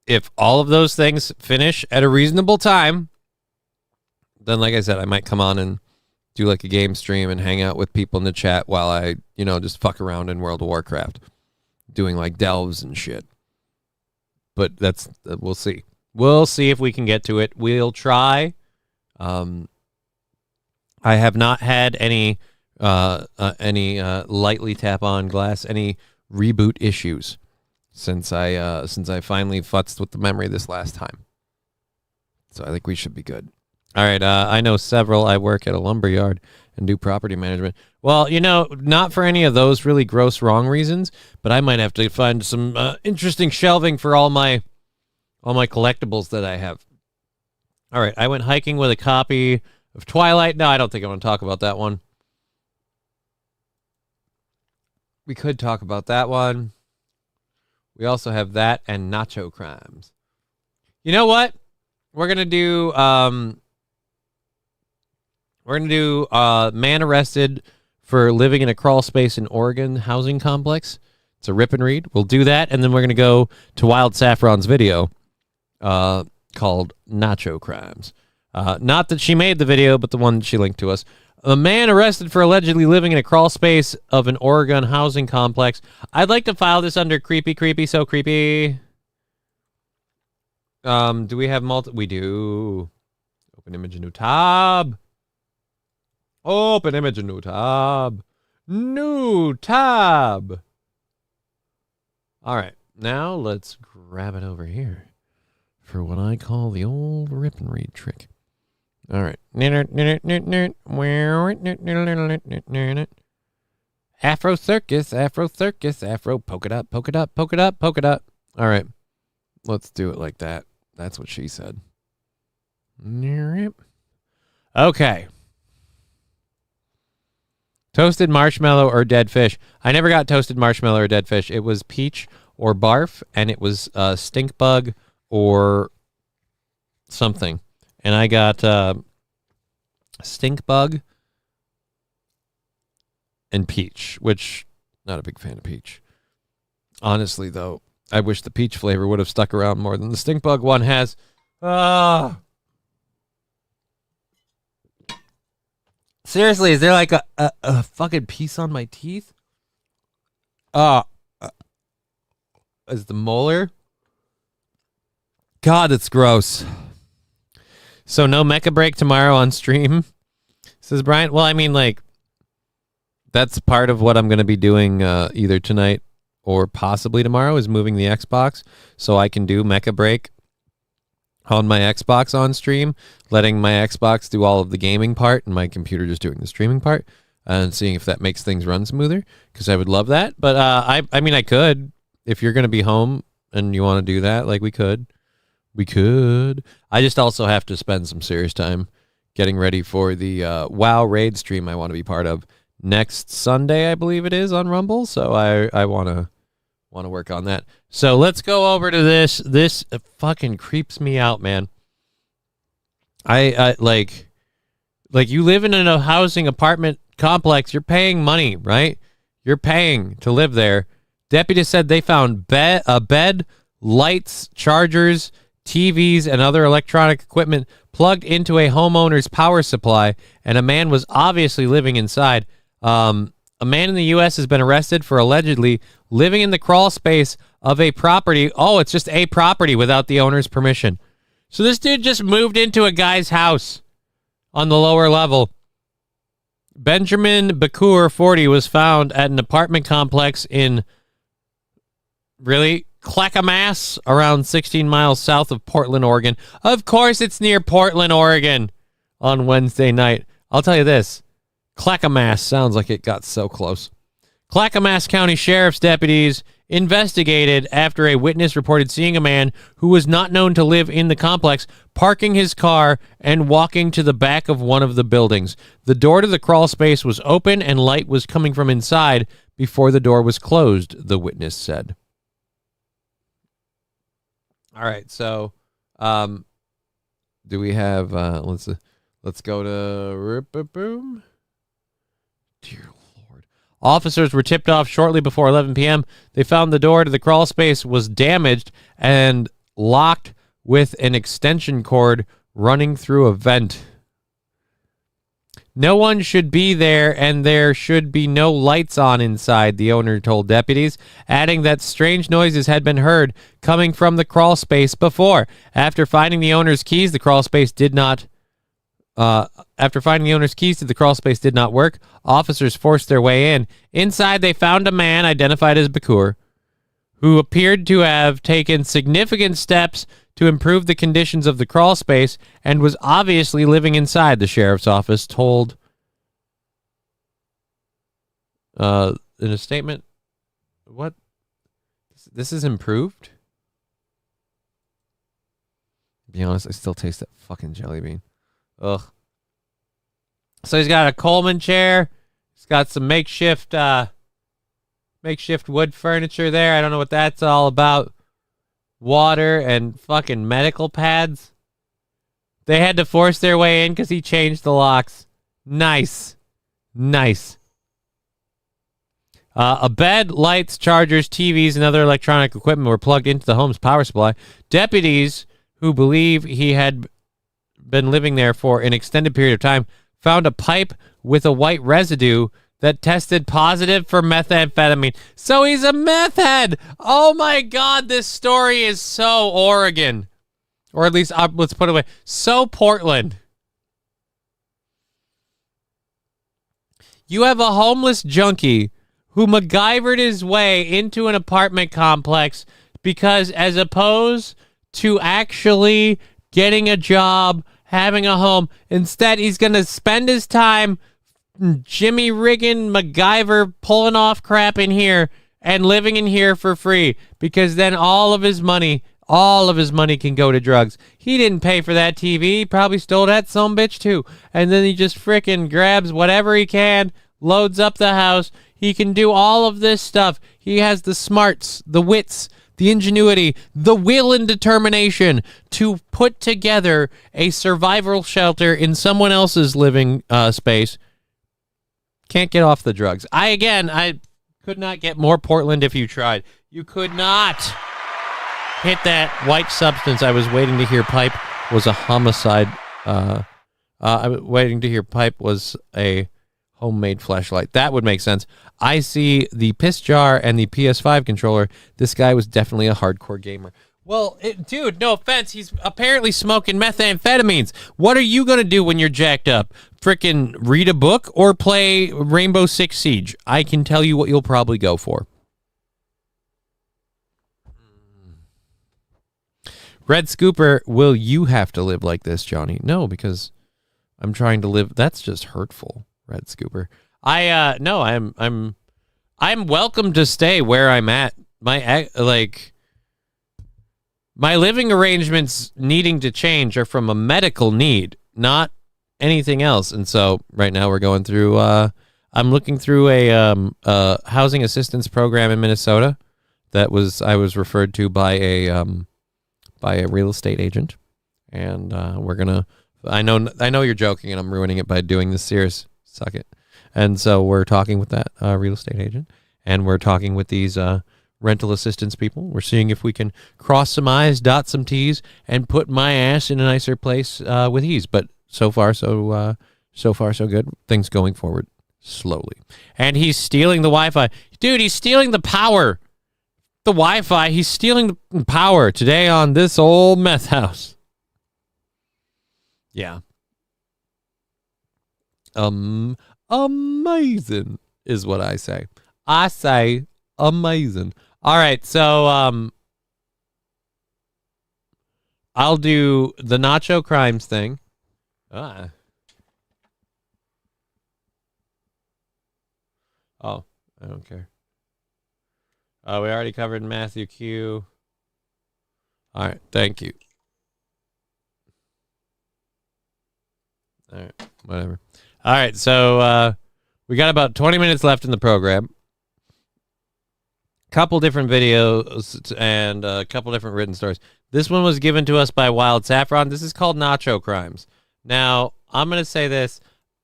If all of those things finish at a reasonable time, then like I said, I might come on and do like a game stream and hang out with people in the chat while I, just fuck around in World of Warcraft, doing like delves and shit. But we'll see. We'll see if we can get to it. We'll try. I have not had any lightly tap on glass, any reboot issues since I finally futzed with the memory this last time. So I think we should be good. All right, I know several. I work at a lumber yard and do property management. Well, not for any of those really gross wrong reasons, but I might have to find some interesting shelving for all my collectibles that I have. All right, I went hiking with a copy of Twilight. No, I don't think I want to talk about that one. We could talk about that one. We also have that and Nacho Crimes. You know what? We're gonna do man arrested for living in a crawl space in Oregon housing complex. It's a rip and read. We'll do that, and then we're gonna go to Wild Saffron's video called Nacho Crimes. Not that she made the video, but the one that she linked to us. A man arrested for allegedly living in a crawl space of an Oregon housing complex. I'd like to file this under creepy, so creepy. Do we have We do. Open image, new tab. Open image, new tab. New tab. All right, now let's grab it over here for what I call the old rip and read trick. All right. Afro circus, Afro polka dot, polka dot, polka dot, polka dot. All right. Let's do it like that. That's what she said. Okay. Toasted marshmallow or dead fish. I never got toasted marshmallow or dead fish. It was peach or barf, and it was stink bug or something. And I got stink bug and peach, which not a big fan of peach. Honestly, though, I wish the peach flavor would have stuck around more than the stink bug one has. Seriously, is there like a fucking piece on my teeth? Is the molar? God, it's gross. So no mecha break tomorrow on stream, says Brian. Well, I mean, like, that's part of what I'm going to be doing either tonight or possibly tomorrow is moving the Xbox so I can do mecha break on my Xbox on stream, letting my Xbox do all of the gaming part and my computer just doing the streaming part and seeing if that makes things run smoother, because I would love that. But I mean, I could, if you're going to be home and you want to do that, like, we could. I just also have to spend some serious time getting ready for the WoW raid stream I want to be part of next Sunday, I believe it is, on Rumble. So I want to work on that. So let's go over to this. This fucking creeps me out, man. I like you live in a housing apartment complex. You're paying money, right? You're paying to live there. Deputies said they found a bed, lights, chargers, TVs, and other electronic equipment plugged into a homeowner's power supply, and a man was obviously living inside. A man in the U.S. has been arrested for allegedly living in the crawl space of a property. Oh, it's just a property without the owner's permission. So this dude just moved into a guy's house on the lower level. Benjamin Bakur, 40, was found at an apartment complex in Clackamas, around 16 miles south of Portland, Oregon. Of course it's near Portland, Oregon, on Wednesday night. I'll tell you this. Clackamas sounds like it got so close. Clackamas County Sheriff's deputies investigated after a witness reported seeing a man who was not known to live in the complex parking his car and walking to the back of one of the buildings. The door to the crawl space was open and light was coming from inside before the door was closed, the witness said. All right, so do we have let's go to boom. Dear Lord. Officers were tipped off shortly before 11 p.m. They found the door to the crawl space was damaged and locked with an extension cord running through a vent. No one should be there, and there should be no lights on inside, the owner told deputies, adding that strange noises had been heard coming from the crawl space before. After finding the owner's keys, the crawl space did not work. Officers forced their way in. Inside, they found a man identified as Bakur, who appeared to have taken significant steps to improve the conditions of the crawl space and was obviously living inside, the sheriff's office told in a statement. What? This is improved? To be honest, I still taste that fucking jelly bean. Ugh. So he's got a Coleman chair. He's got some makeshift wood furniture there. I don't know what that's all about. Water and fucking medical pads. They had to force their way in because he changed the locks. Nice. A bed, lights, chargers, TVs, and other electronic equipment were plugged into the home's power supply. Deputies who believe he had been living there for an extended period of time found a pipe with a white residue that tested positive for methamphetamine. So he's a meth head. Oh my God, this story is so Oregon. Or at least, let's put it away, so Portland. You have a homeless junkie who MacGyvered his way into an apartment complex because as opposed to actually getting a job, having a home, instead he's going to spend his time Jimmy rigging MacGyver pulling off crap in here and living in here for free because then all of his money can go to drugs. He didn't pay for that TV. He probably stole that sumbitch too. And then he just frickin' grabs whatever he can, loads up the house. He can do all of this stuff. He has the smarts, the wits, the ingenuity, the will and determination to put together a survival shelter in someone else's living space. Can't get off the drugs. I could not get more Portland if you tried. You could not hit that white substance. I was waiting to hear pipe was a homicide. I was waiting to hear pipe was a homemade flashlight. That would make sense. I see the piss jar and the PS5 controller. This guy was definitely a hardcore gamer. Well, dude, no offense. He's apparently smoking methamphetamines. What are you going to do when you're jacked up? Frickin' read a book or play Rainbow Six Siege? I can tell you what you'll probably go for. Red Scooper, will you have to live like this, Johnny? No, because I'm trying to live. That's just hurtful, Red Scooper. No, I'm welcome to stay where I'm at. My living arrangements needing to change are from a medical need, not anything else. And so right now we're going through, I'm looking through a housing assistance program in Minnesota I was referred to by a real estate agent. And we're going to, I know you're joking and I'm ruining it by doing this serious. Suck it. And so we're talking with that real estate agent and we're talking with these rental assistance people. We're seeing if we can cross some I's, dot some T's, and put my ass in a nicer place with ease. But so far, so good. Things going forward slowly. And he's stealing the Wi-Fi. Dude, he's stealing the power. The Wi-Fi, he's stealing the power today on this old meth house. Yeah. Amazing is what I say. I say amazing. All right, so I'll do the Nacho Crimes thing. Oh, I don't care. We already covered Matthew Q. All right, thank you. All right, whatever. All right, so we got about 20 minutes left in the program. Couple different videos and a couple different written stories. This one was given to us by Wild Saffron. This is called Nacho Crimes. Now, I'm going to say this.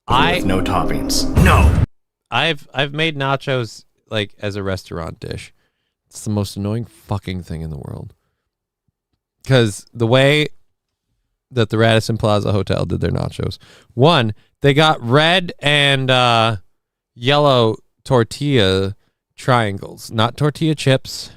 With no toppings. No. I've made nachos like as a restaurant dish. It's the most annoying fucking thing in the world. Because the way that the Radisson Plaza Hotel did their nachos. One, they got red and yellow tortilla triangles, not tortilla chips,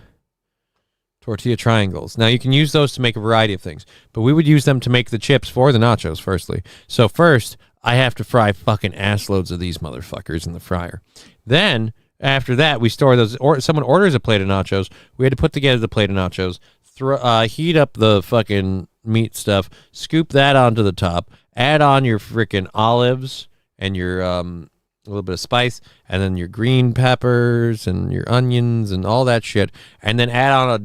tortilla triangles. Now, you can use those to make a variety of things, but we would use them to make the chips for the nachos, firstly. So first, I have to fry fucking assloads of these motherfuckers in the fryer. Then, after that, we store those, or someone orders a plate of nachos, we had to put together the plate of nachos, heat up the fucking meat stuff, scoop that onto the top, add on your freaking olives and your a little bit of spice, and then your green peppers and your onions and all that shit, and then add on a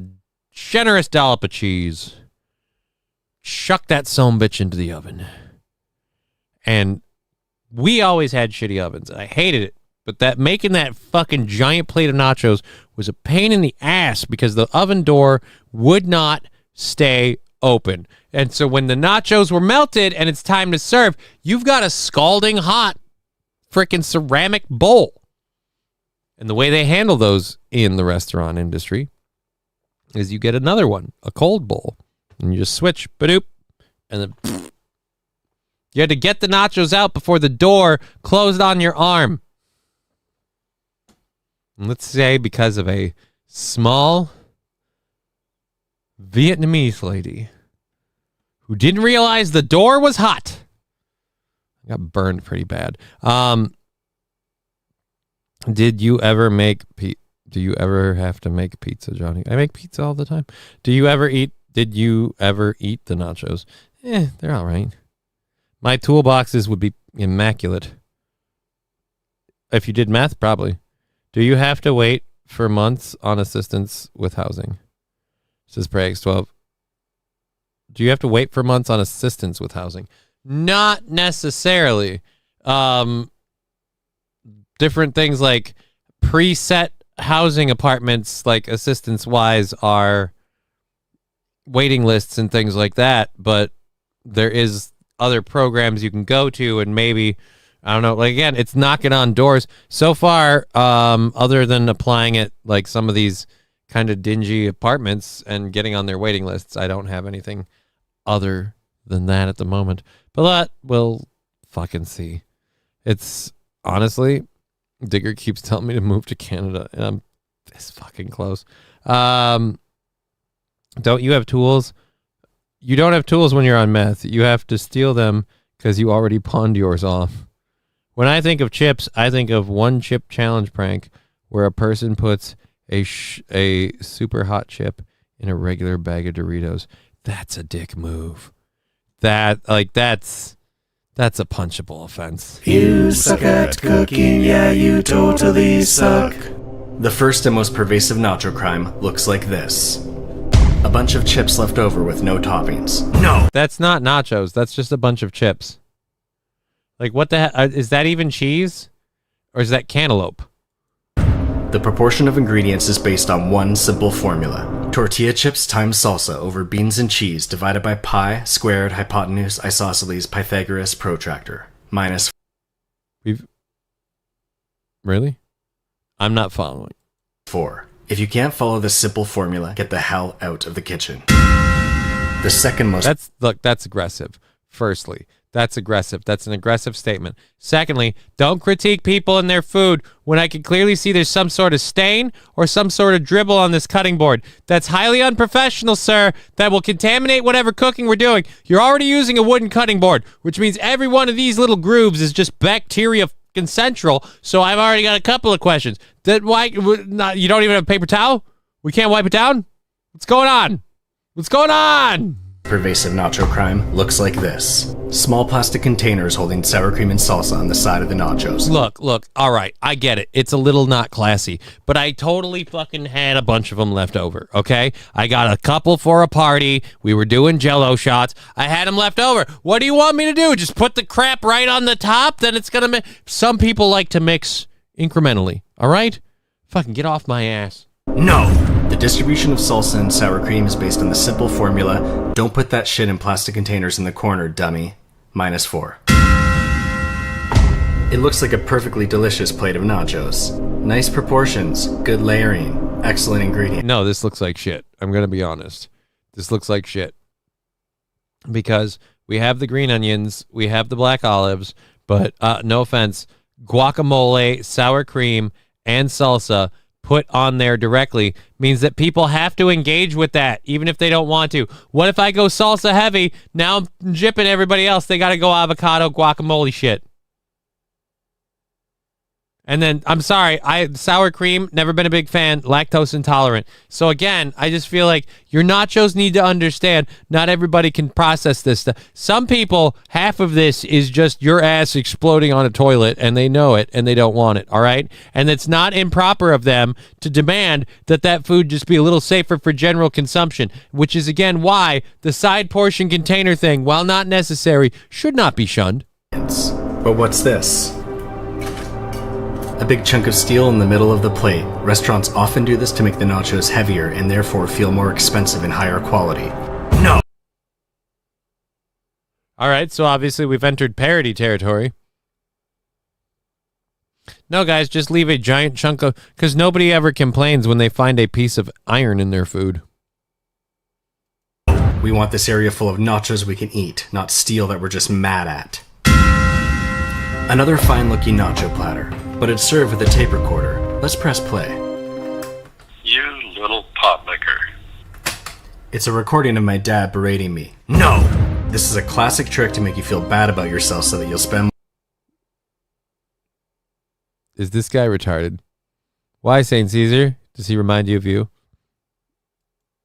generous dollop of cheese. Chuck that sumbitch into the oven. And we always had shitty ovens. I hated it. But that making that fucking giant plate of nachos was a pain in the ass because the oven door would not stay open. And so when the nachos were melted and it's time to serve, you've got a scalding hot freaking ceramic bowl. And the way they handle those in the restaurant industry is you get another one, a cold bowl, and you just switch, badoop, and then you had to get the nachos out before the door closed on your arm. And let's say because of a small Vietnamese lady who didn't realize the door was hot. I got burned pretty bad. Did you ever make do you ever have to make pizza, Johnny? I make pizza all the time. Did you ever eat the nachos? They're all right. My toolboxes would be immaculate. If you did math, probably. Do you have to wait for months on assistance with housing? Says PrayX12. Do you have to wait for months on assistance with housing? Not necessarily. Different things like preset housing apartments, like assistance-wise, are waiting lists and things like that, but there is other programs you can go to, and maybe, I don't know, like, again, it's knocking on doors. So far, other than applying at, like, some of these kind of dingy apartments and getting on their waiting lists, I don't have anything other than that at the moment. But we'll fucking see. It's, honestly, Digger keeps telling me to move to Canada, and I'm this fucking close. Don't you have tools? You don't have tools when you're on meth. You have to steal them because you already pawned yours off. When I think of chips, I think of one chip challenge prank where a person puts a super hot chip in a regular bag of Doritos. That's a dick move. That's a punchable offense. You suck at cooking, yeah, you totally suck. The first and most pervasive nacho crime looks like this. A bunch of chips left over with no toppings. No! That's not nachos. That's just a bunch of chips. Like, what the heck? Is that even cheese? Or is that cantaloupe? The proportion of ingredients is based on one simple formula. Tortilla chips times salsa over beans and cheese divided by pi squared hypotenuse isosceles Pythagoras protractor minus. Really? I'm not following. 4. If you can't follow this simple formula, get the hell out of the kitchen. The second most. That's aggressive. Firstly, that's aggressive. That's an aggressive statement. Secondly, don't critique people and their food when I can clearly see there's some sort of stain or some sort of dribble on this cutting board. That's highly unprofessional, sir. That will contaminate whatever cooking we're doing. You're already using a wooden cutting board, which means every one of these little grooves is just bacteria fucking central. So I've already got a couple of questions. Why you don't even have a paper towel? We can't wipe it down? What's going on? What's going on? Pervasive nacho crime looks like this. Small plastic containers holding sour cream and salsa on the side of the nachos. Look, all right, I get it. It's a little not classy, but I totally fucking had a bunch of them left over, okay? I got a couple for a party. We were doing Jell-O shots. I had them left over. What do you want me to do? Just put the crap right on the top? Then it's gonna some people like to mix incrementally, all right? Fucking get off my ass. No! The distribution of salsa and sour cream is based on the simple formula, don't put that shit in plastic containers in the corner, dummy. -4. It looks like a perfectly delicious plate of nachos. Nice proportions, good layering, excellent ingredient. No, this looks like shit. I'm going to be honest. This looks like shit. Because we have the green onions, we have the black olives, but no offense, guacamole, sour cream, and salsa put on there directly means that people have to engage with that, even if they don't want to. What if I go salsa heavy? Now I'm jipping everybody else. They got to go avocado guacamole shit. And then, I'm sorry, sour cream, never been a big fan, lactose intolerant. So again, I just feel like your nachos need to understand not everybody can process this stuff. Some people, half of this is just your ass exploding on a toilet, and they know it, and they don't want it, all right? And it's not improper of them to demand that that food just be a little safer for general consumption, which is, again, why the side portion container thing, while not necessary, should not be shunned. But what's this? A big chunk of steel in the middle of the plate. Restaurants often do this to make the nachos heavier and therefore feel more expensive and higher quality. No! All right, so obviously we've entered parody territory. No, guys, just leave a giant chunk of... Because nobody ever complains when they find a piece of iron in their food. We want this area full of nachos we can eat, not steel that we're just mad at. Another fine-looking nacho platter, but it's served with a tape recorder. Let's press play. You little pot licker. It's a recording of my dad berating me. No! This is a classic trick to make you feel bad about yourself so that you'll spend... Is this guy retarded? Why, St. Caesar? Does he remind you of you?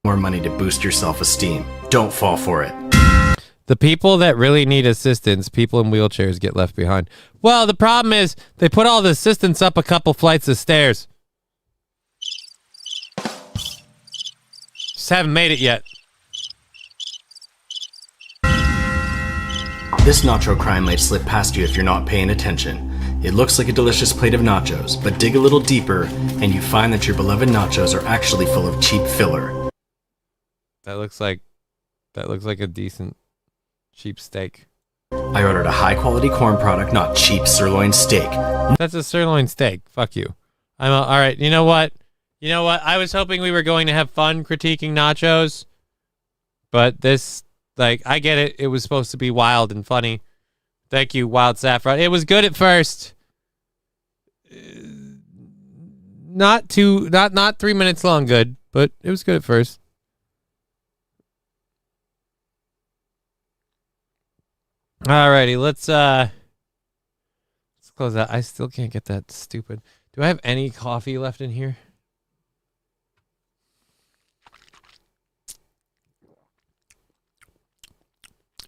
...more money to boost your self-esteem. Don't fall for it. The people that really need assistance, people in wheelchairs, get left behind. Well, the problem is they put all the assistants up a couple flights of stairs. Just haven't made it yet. This nacho crime might slip past you if you're not paying attention. It looks like a delicious plate of nachos, but dig a little deeper and you find that your beloved nachos are actually full of cheap filler. That looks like a decent cheap steak. I ordered a high-quality corn product, not cheap sirloin steak. That's a sirloin steak. Fuck you. All right. You know what? I was hoping we were going to have fun critiquing nachos, but this, I get it. It was supposed to be wild and funny. Thank you, Wild Saffron. It was good at first. Not 3 minutes long good, but it was good at first. Alrighty, let's close out. I still can't get that stupid. Do I have any coffee left in here?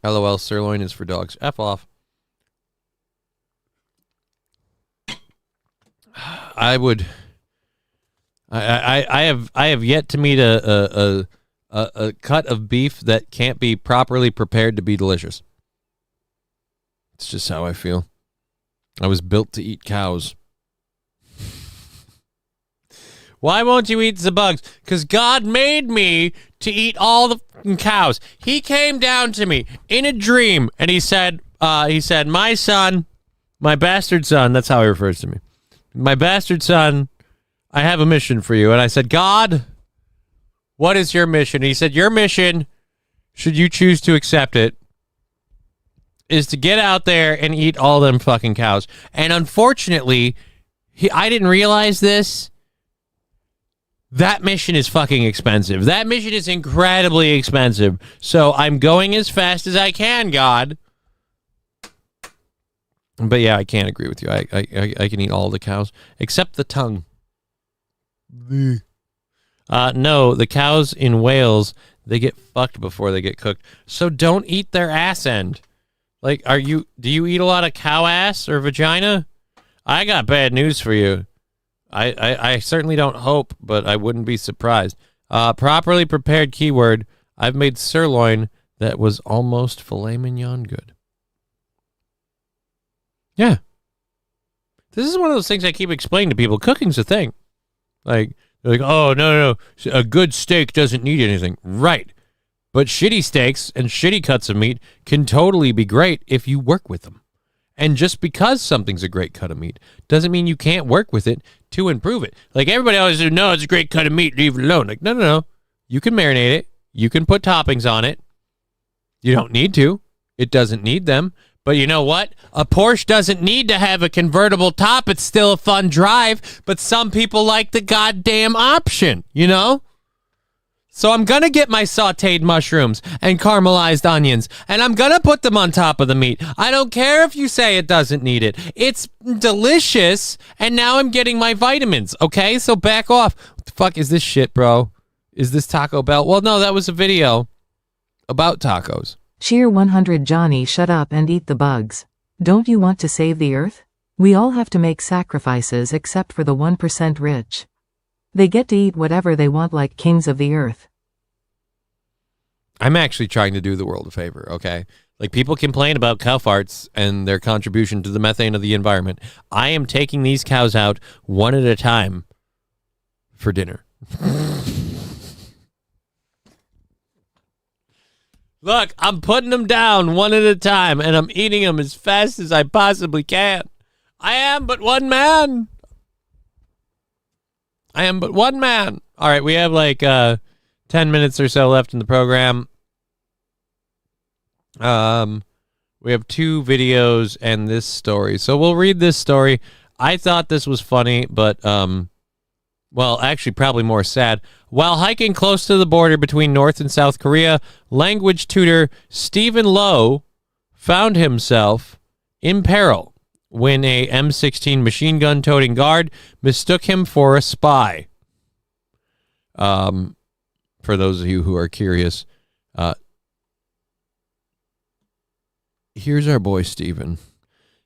LOL, sirloin is for dogs. F off. I have yet to meet a cut of beef that can't be properly prepared to be delicious. It's just how I feel. I was built to eat cows. Why won't you eat the bugs? Because God made me to eat all the cows. He came down to me in a dream, and he said, my son, my bastard son, that's how he refers to me. My bastard son, I have a mission for you. And I said, God, what is your mission? And he said, your mission, should you choose to accept it, is to get out there and eat all them fucking cows. And unfortunately, I didn't realize this. That mission is fucking expensive. That mission is incredibly expensive. So I'm going as fast as I can, God. But yeah, I can't agree with you. I can eat all the cows except the tongue. No, the cows in Wales, They get fucked before they get cooked. So don't eat their ass end. Like, do you eat a lot of cow ass or vagina? I got bad news for you. I certainly don't hope, but I wouldn't be surprised. Properly prepared keyword. I've made sirloin that was almost filet mignon good. Yeah. This is one of those things I keep explaining to people. Cooking's a thing. Like, they're like, oh, no. A good steak doesn't need anything. Right. But shitty steaks and shitty cuts of meat can totally be great if you work with them. And just because something's a great cut of meat doesn't mean you can't work with it to improve it. Like, everybody always says, no, it's a great cut of meat, leave it alone. Like, no. You can marinate it. You can put toppings on it. You don't need to. It doesn't need them. But you know what? A Porsche doesn't need to have a convertible top. It's still a fun drive. But some people like the goddamn option, you know? So I'm going to get my sauteed mushrooms and caramelized onions, and I'm going to put them on top of the meat. I don't care if you say it doesn't need it. It's delicious, and now I'm getting my vitamins, okay? So back off. What the fuck is this shit, bro? Is this Taco Bell? Well, no, that was a video about tacos. Cheer 100 Johnny, shut up and eat the bugs. Don't you want to save the earth? We all have to make sacrifices except for the 1% rich. They get to eat whatever they want like kings of the earth. I'm actually trying to do the world a favor, okay? Like, people complain about cow farts and their contribution to the methane of the environment. I am taking these cows out one at a time for dinner. Look, I'm putting them down one at a time, and I'm eating them as fast as I possibly can. I am but one man. All right, we have like 10 minutes or so left in the program. We have 2 videos and this story. So we'll read this story. I thought this was funny, but well, actually probably more sad. While hiking close to the border between North and South Korea, language tutor Stephen Lowe found himself in peril when a M16 machine gun toting guard mistook him for a spy. For those of you who are curious, here's our boy Stephen.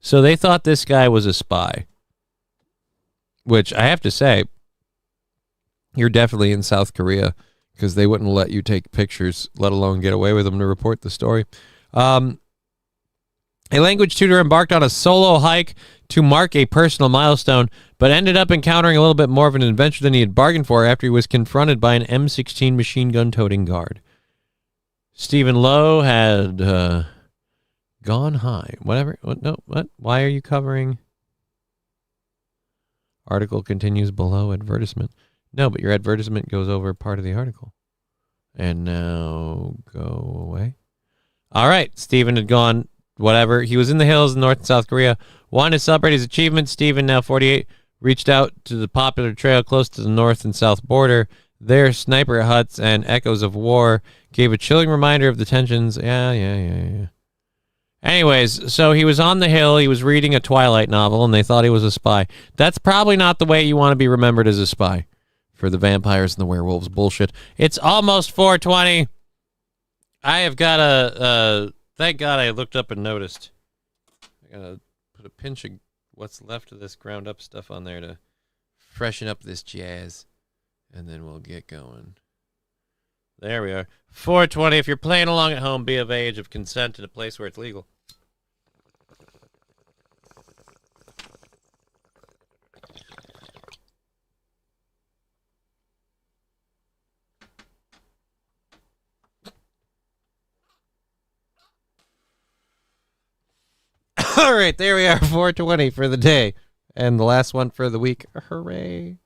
So they thought this guy was a spy, which I have to say, you're definitely in South Korea because they wouldn't let you take pictures, let alone get away with them to report the story. A language tutor embarked on a solo hike to mark a personal milestone, but ended up encountering a little bit more of an adventure than he had bargained for after he was confronted by an M16 machine gun toting guard. Stephen Lowe had gone high. Whatever. What? No. What? Why are you covering? Article continues below advertisement. No, but your advertisement goes over part of the article. And now go away. All right. Stephen had gone, whatever. He was in the hills in North and South Korea. Wanted to celebrate his achievement. Stephen, now 48, reached out to the popular trail close to the north and south border. There, sniper huts and echoes of war gave a chilling reminder of the tensions. Yeah. Anyways, so he was on the hill. He was reading a Twilight novel, and they thought he was a spy. That's probably not the way you want to be remembered as a spy. For the vampires and the werewolves bullshit. It's almost 4:20. I have got a, thank God I looked up and noticed. I gotta put a pinch of what's left of this ground up stuff on there to freshen up this jazz. And then we'll get going. There we are. 4:20. If you're playing along at home, be of age, of consent, in a place where it's legal. All right, there we are, 4:20 for the day. And the last one for the week. Hooray.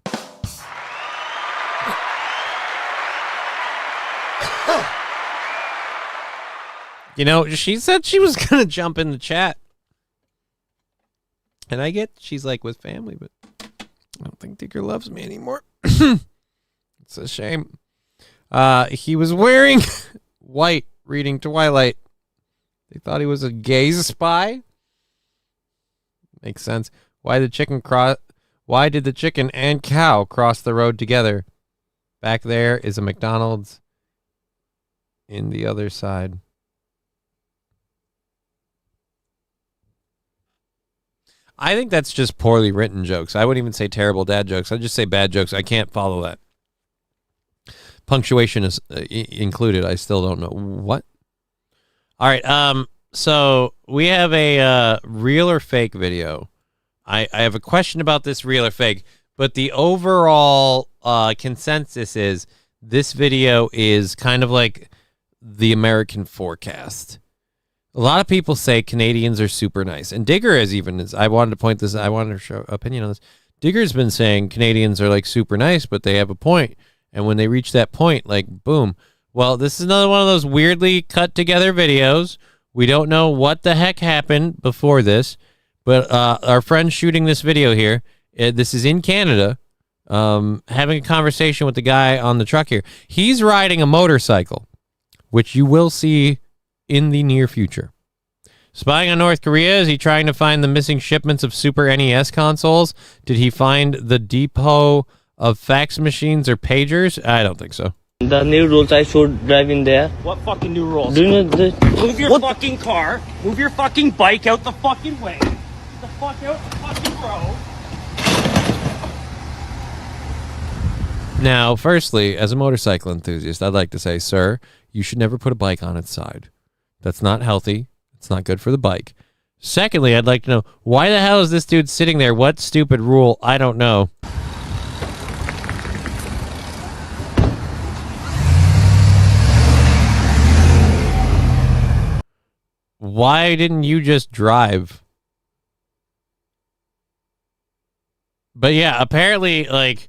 You know, she said she was going to jump in the chat. And I get she's like with family, but I don't think Digger loves me anymore. It's a shame. He was wearing white reading Twilight. They thought he was a gay spy. Makes sense. Why did the chicken and cow cross the road together? Back there is a McDonald's. in the other side. I think that's just poorly written jokes. I wouldn't even say terrible dad jokes. I'd just say bad jokes. I can't follow that. Punctuation is included. I still don't know. What? All right. So we have a real or fake video. I have a question about this real or fake, but the overall consensus is this video is kind of like the American forecast. A lot of people say Canadians are super nice, and Digger has even. I wanted to point this. I wanted to show opinion on this. Digger's been saying Canadians are like super nice, but they have a point, and when they reach that point, like boom. Well, this is another one of those weirdly cut together videos. We don't know what the heck happened before this, but our friend shooting this video here. This is in Canada. Having a conversation with the guy on the truck here. He's riding a motorcycle, which you will see in the near future. Spying on North Korea, is he trying to find the missing shipments of Super NES consoles? Did he find the depot of fax machines or pagers? I don't think so. The new rules I should drive in there. What fucking new rules? Do you know the... Move your fucking car. Move your fucking bike out the fucking way. Get the fuck out the fucking road. Now, firstly, as a motorcycle enthusiast, I'd like to say, sir, you should never put a bike on its side. That's not healthy. It's not good for the bike. Secondly, I'd like to know, why the hell is this dude sitting there? What stupid rule? I don't know. Why didn't you just drive? But yeah, apparently, like,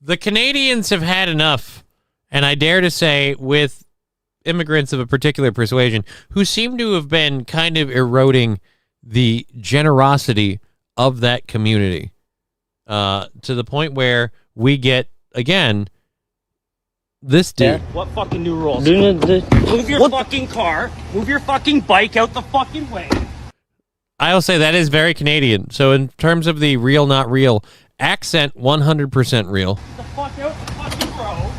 the Canadians have had enough, and I dare to say, with immigrants of a particular persuasion who seem to have been kind of eroding the generosity of that community to the point where we get, again, this dude. What fucking new rules? Do you know the... Move your fucking car. Move your fucking bike out the fucking way. I'll say that is very Canadian. So in terms of the real, not real, accent 100% real. Get the fuck out the fucking road.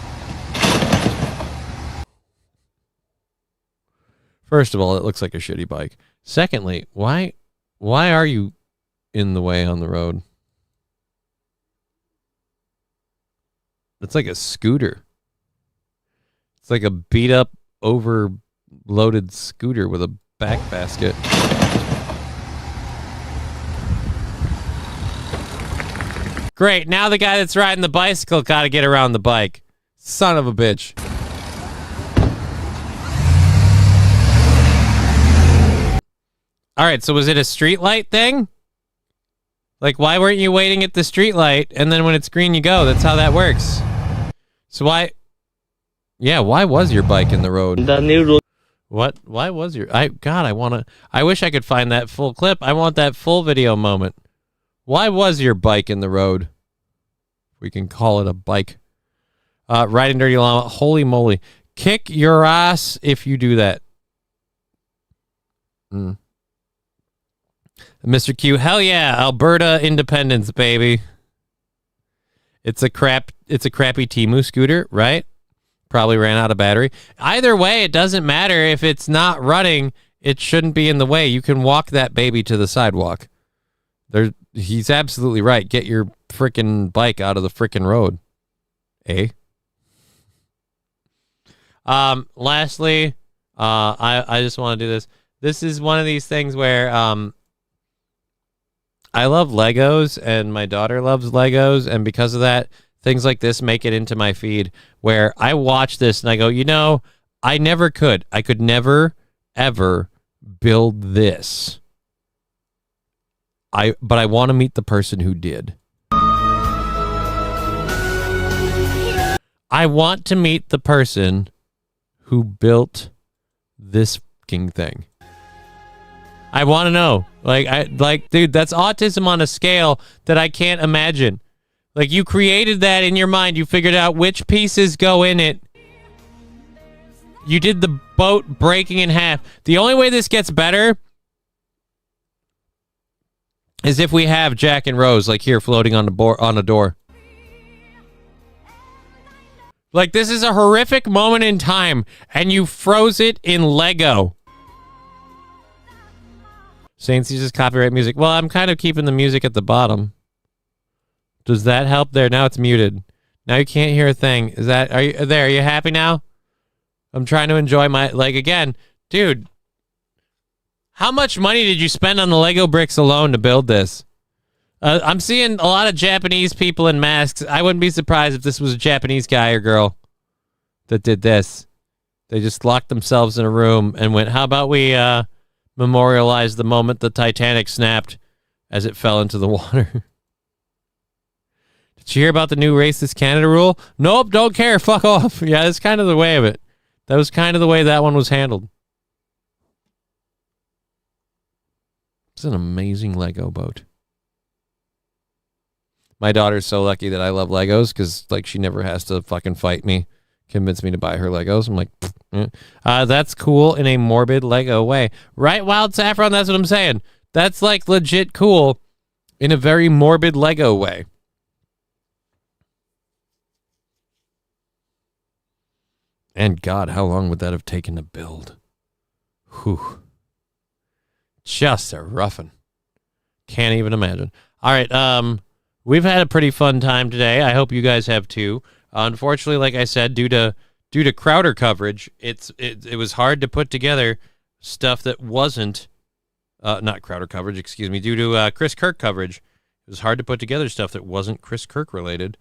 First of all, it looks like a shitty bike. Secondly, why are you in the way on the road? It's like a scooter. It's like a beat up, overloaded scooter with a back basket. Great, now the guy that's riding the bicycle got to get around the bike. Son of a bitch. All right, so was it a street light thing? Like, why weren't you waiting at the street light, and then when it's green, you go? That's how that works. So why... Yeah, why was your bike in the road? The new rule. What? Why was your... I wish I could find that full clip. I want that full video moment. Why was your bike in the road? We can call it a bike. Riding Dirty Llama. Holy moly. Kick your ass if you do that. Mr. Q, hell yeah, Alberta independence, baby. It's a crappy Temu scooter, right? Probably ran out of battery. Either way, it doesn't matter. If it's not running, it shouldn't be in the way. You can walk that baby to the sidewalk. He's absolutely right. Get your frickin' bike out of the frickin' road. Eh? Lastly, I just want to do this. This is one of these things where I love Legos, and my daughter loves Legos, and because of that, things like this make it into my feed, where I watch this and I go, you know, I could never, ever build this. But I want to meet the person who did. I want to meet the person who built this fucking thing. I want to know. Dude, that's autism on a scale that I can't imagine. Like, you created that in your mind. You figured out which pieces go in it. You did the boat breaking in half. The only way this gets better is if we have Jack and Rose, like here, floating on a door. Like, this is a horrific moment in time, and you froze it in Lego. Saints uses copyright music. Well, I'm kind of keeping the music at the bottom. Does that help? There, now it's muted. Now you can't hear a thing. Are you happy now? I'm trying to enjoy my, like, again, dude, how much money did you spend on the Lego bricks alone to build this? I'm seeing a lot of Japanese people in masks. I wouldn't be surprised if this was a Japanese guy or girl that did this. They just locked themselves in a room and went, how about we memorialize the moment the Titanic snapped as it fell into the water? Did you hear about the new racist Canada rule? Nope, don't care. Fuck off. Yeah, that's kind of the way of it. That was kind of the way that one was handled. It's an amazing Lego boat. My daughter's so lucky that I love Legos because, like, she never has to fucking fight me, convince me to buy her Legos. I'm like, that's cool in a morbid Lego way. Right, Wild Saffron? That's what I'm saying. That's, like, legit cool in a very morbid Lego way. And God, how long would that have taken to build? Whew. Just a roughin'. Can't even imagine. All right, we've had a pretty fun time today. I hope you guys have too. Unfortunately, like I said, due to Crowder coverage, it was hard to put together stuff that wasn't not Crowder coverage, excuse me. Due to Chris Kirk coverage, it was hard to put together stuff that wasn't Chris Kirk related.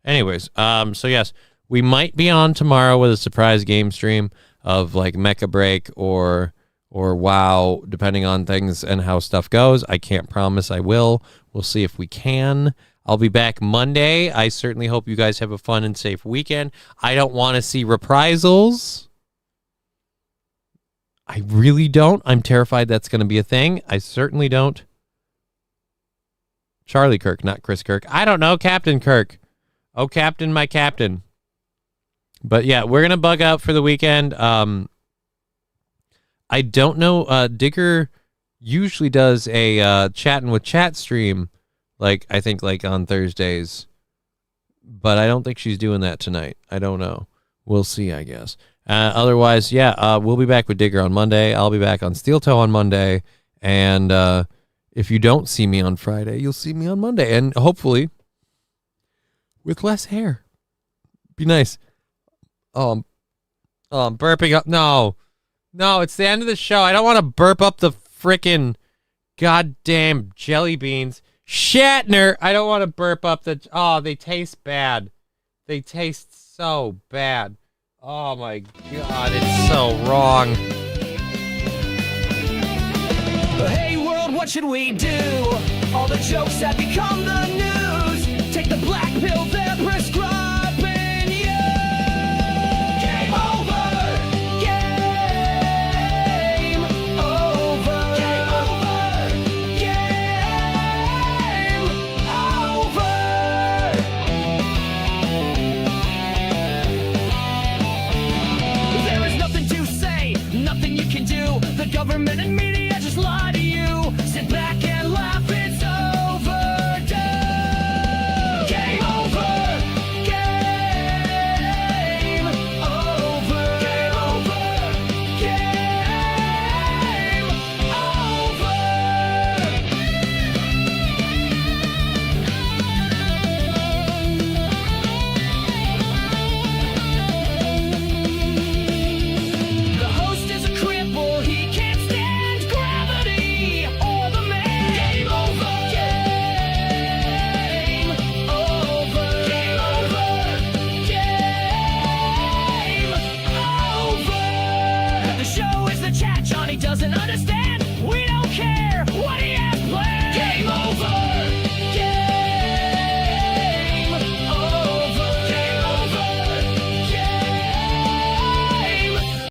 Anyways, so yes, we might be on tomorrow with a surprise game stream of like Mecha Break or WoW, depending on things and how stuff goes. I can't promise I will. We'll see if we can. I'll be back Monday. I certainly hope you guys have a fun and safe weekend. I don't want to see reprisals. I really don't. I'm terrified that's going to be a thing. I certainly don't. Charlie Kirk, not Chris Kirk. I don't know, Captain Kirk. Oh, Captain, my Captain. But yeah, we're going to bug out for the weekend. I don't know. Digger usually does a chatting with chat stream, like I think like on Thursdays. But I don't think she's doing that tonight. I don't know. We'll see, I guess. Otherwise, yeah, we'll be back with Digger on Monday. I'll be back on Steel Toe on Monday. And if you don't see me on Friday, you'll see me on Monday. And hopefully with less hair. Be nice. I'm burping up. No, it's the end of the show. I don't want to burp up the frickin' goddamn jelly beans. Shatner, I don't want to burp up the... Oh, they taste bad. They taste so bad. Oh my God, it's so wrong. Hey world, what should we do? All the jokes have become the news. Take the black pill they're prescribing you. Game over. Game over. Game over. Game over. There is nothing to say, nothing you can do. The government and media just lie to you. Sit back and laugh, it's overdue. Game over. Game over. Game over. Game over. The host is a cripple, he can't stand gravity or the man. Game over. Game over. Game over. Game over. The show is the chat Johnny doesn't understand. We don't care.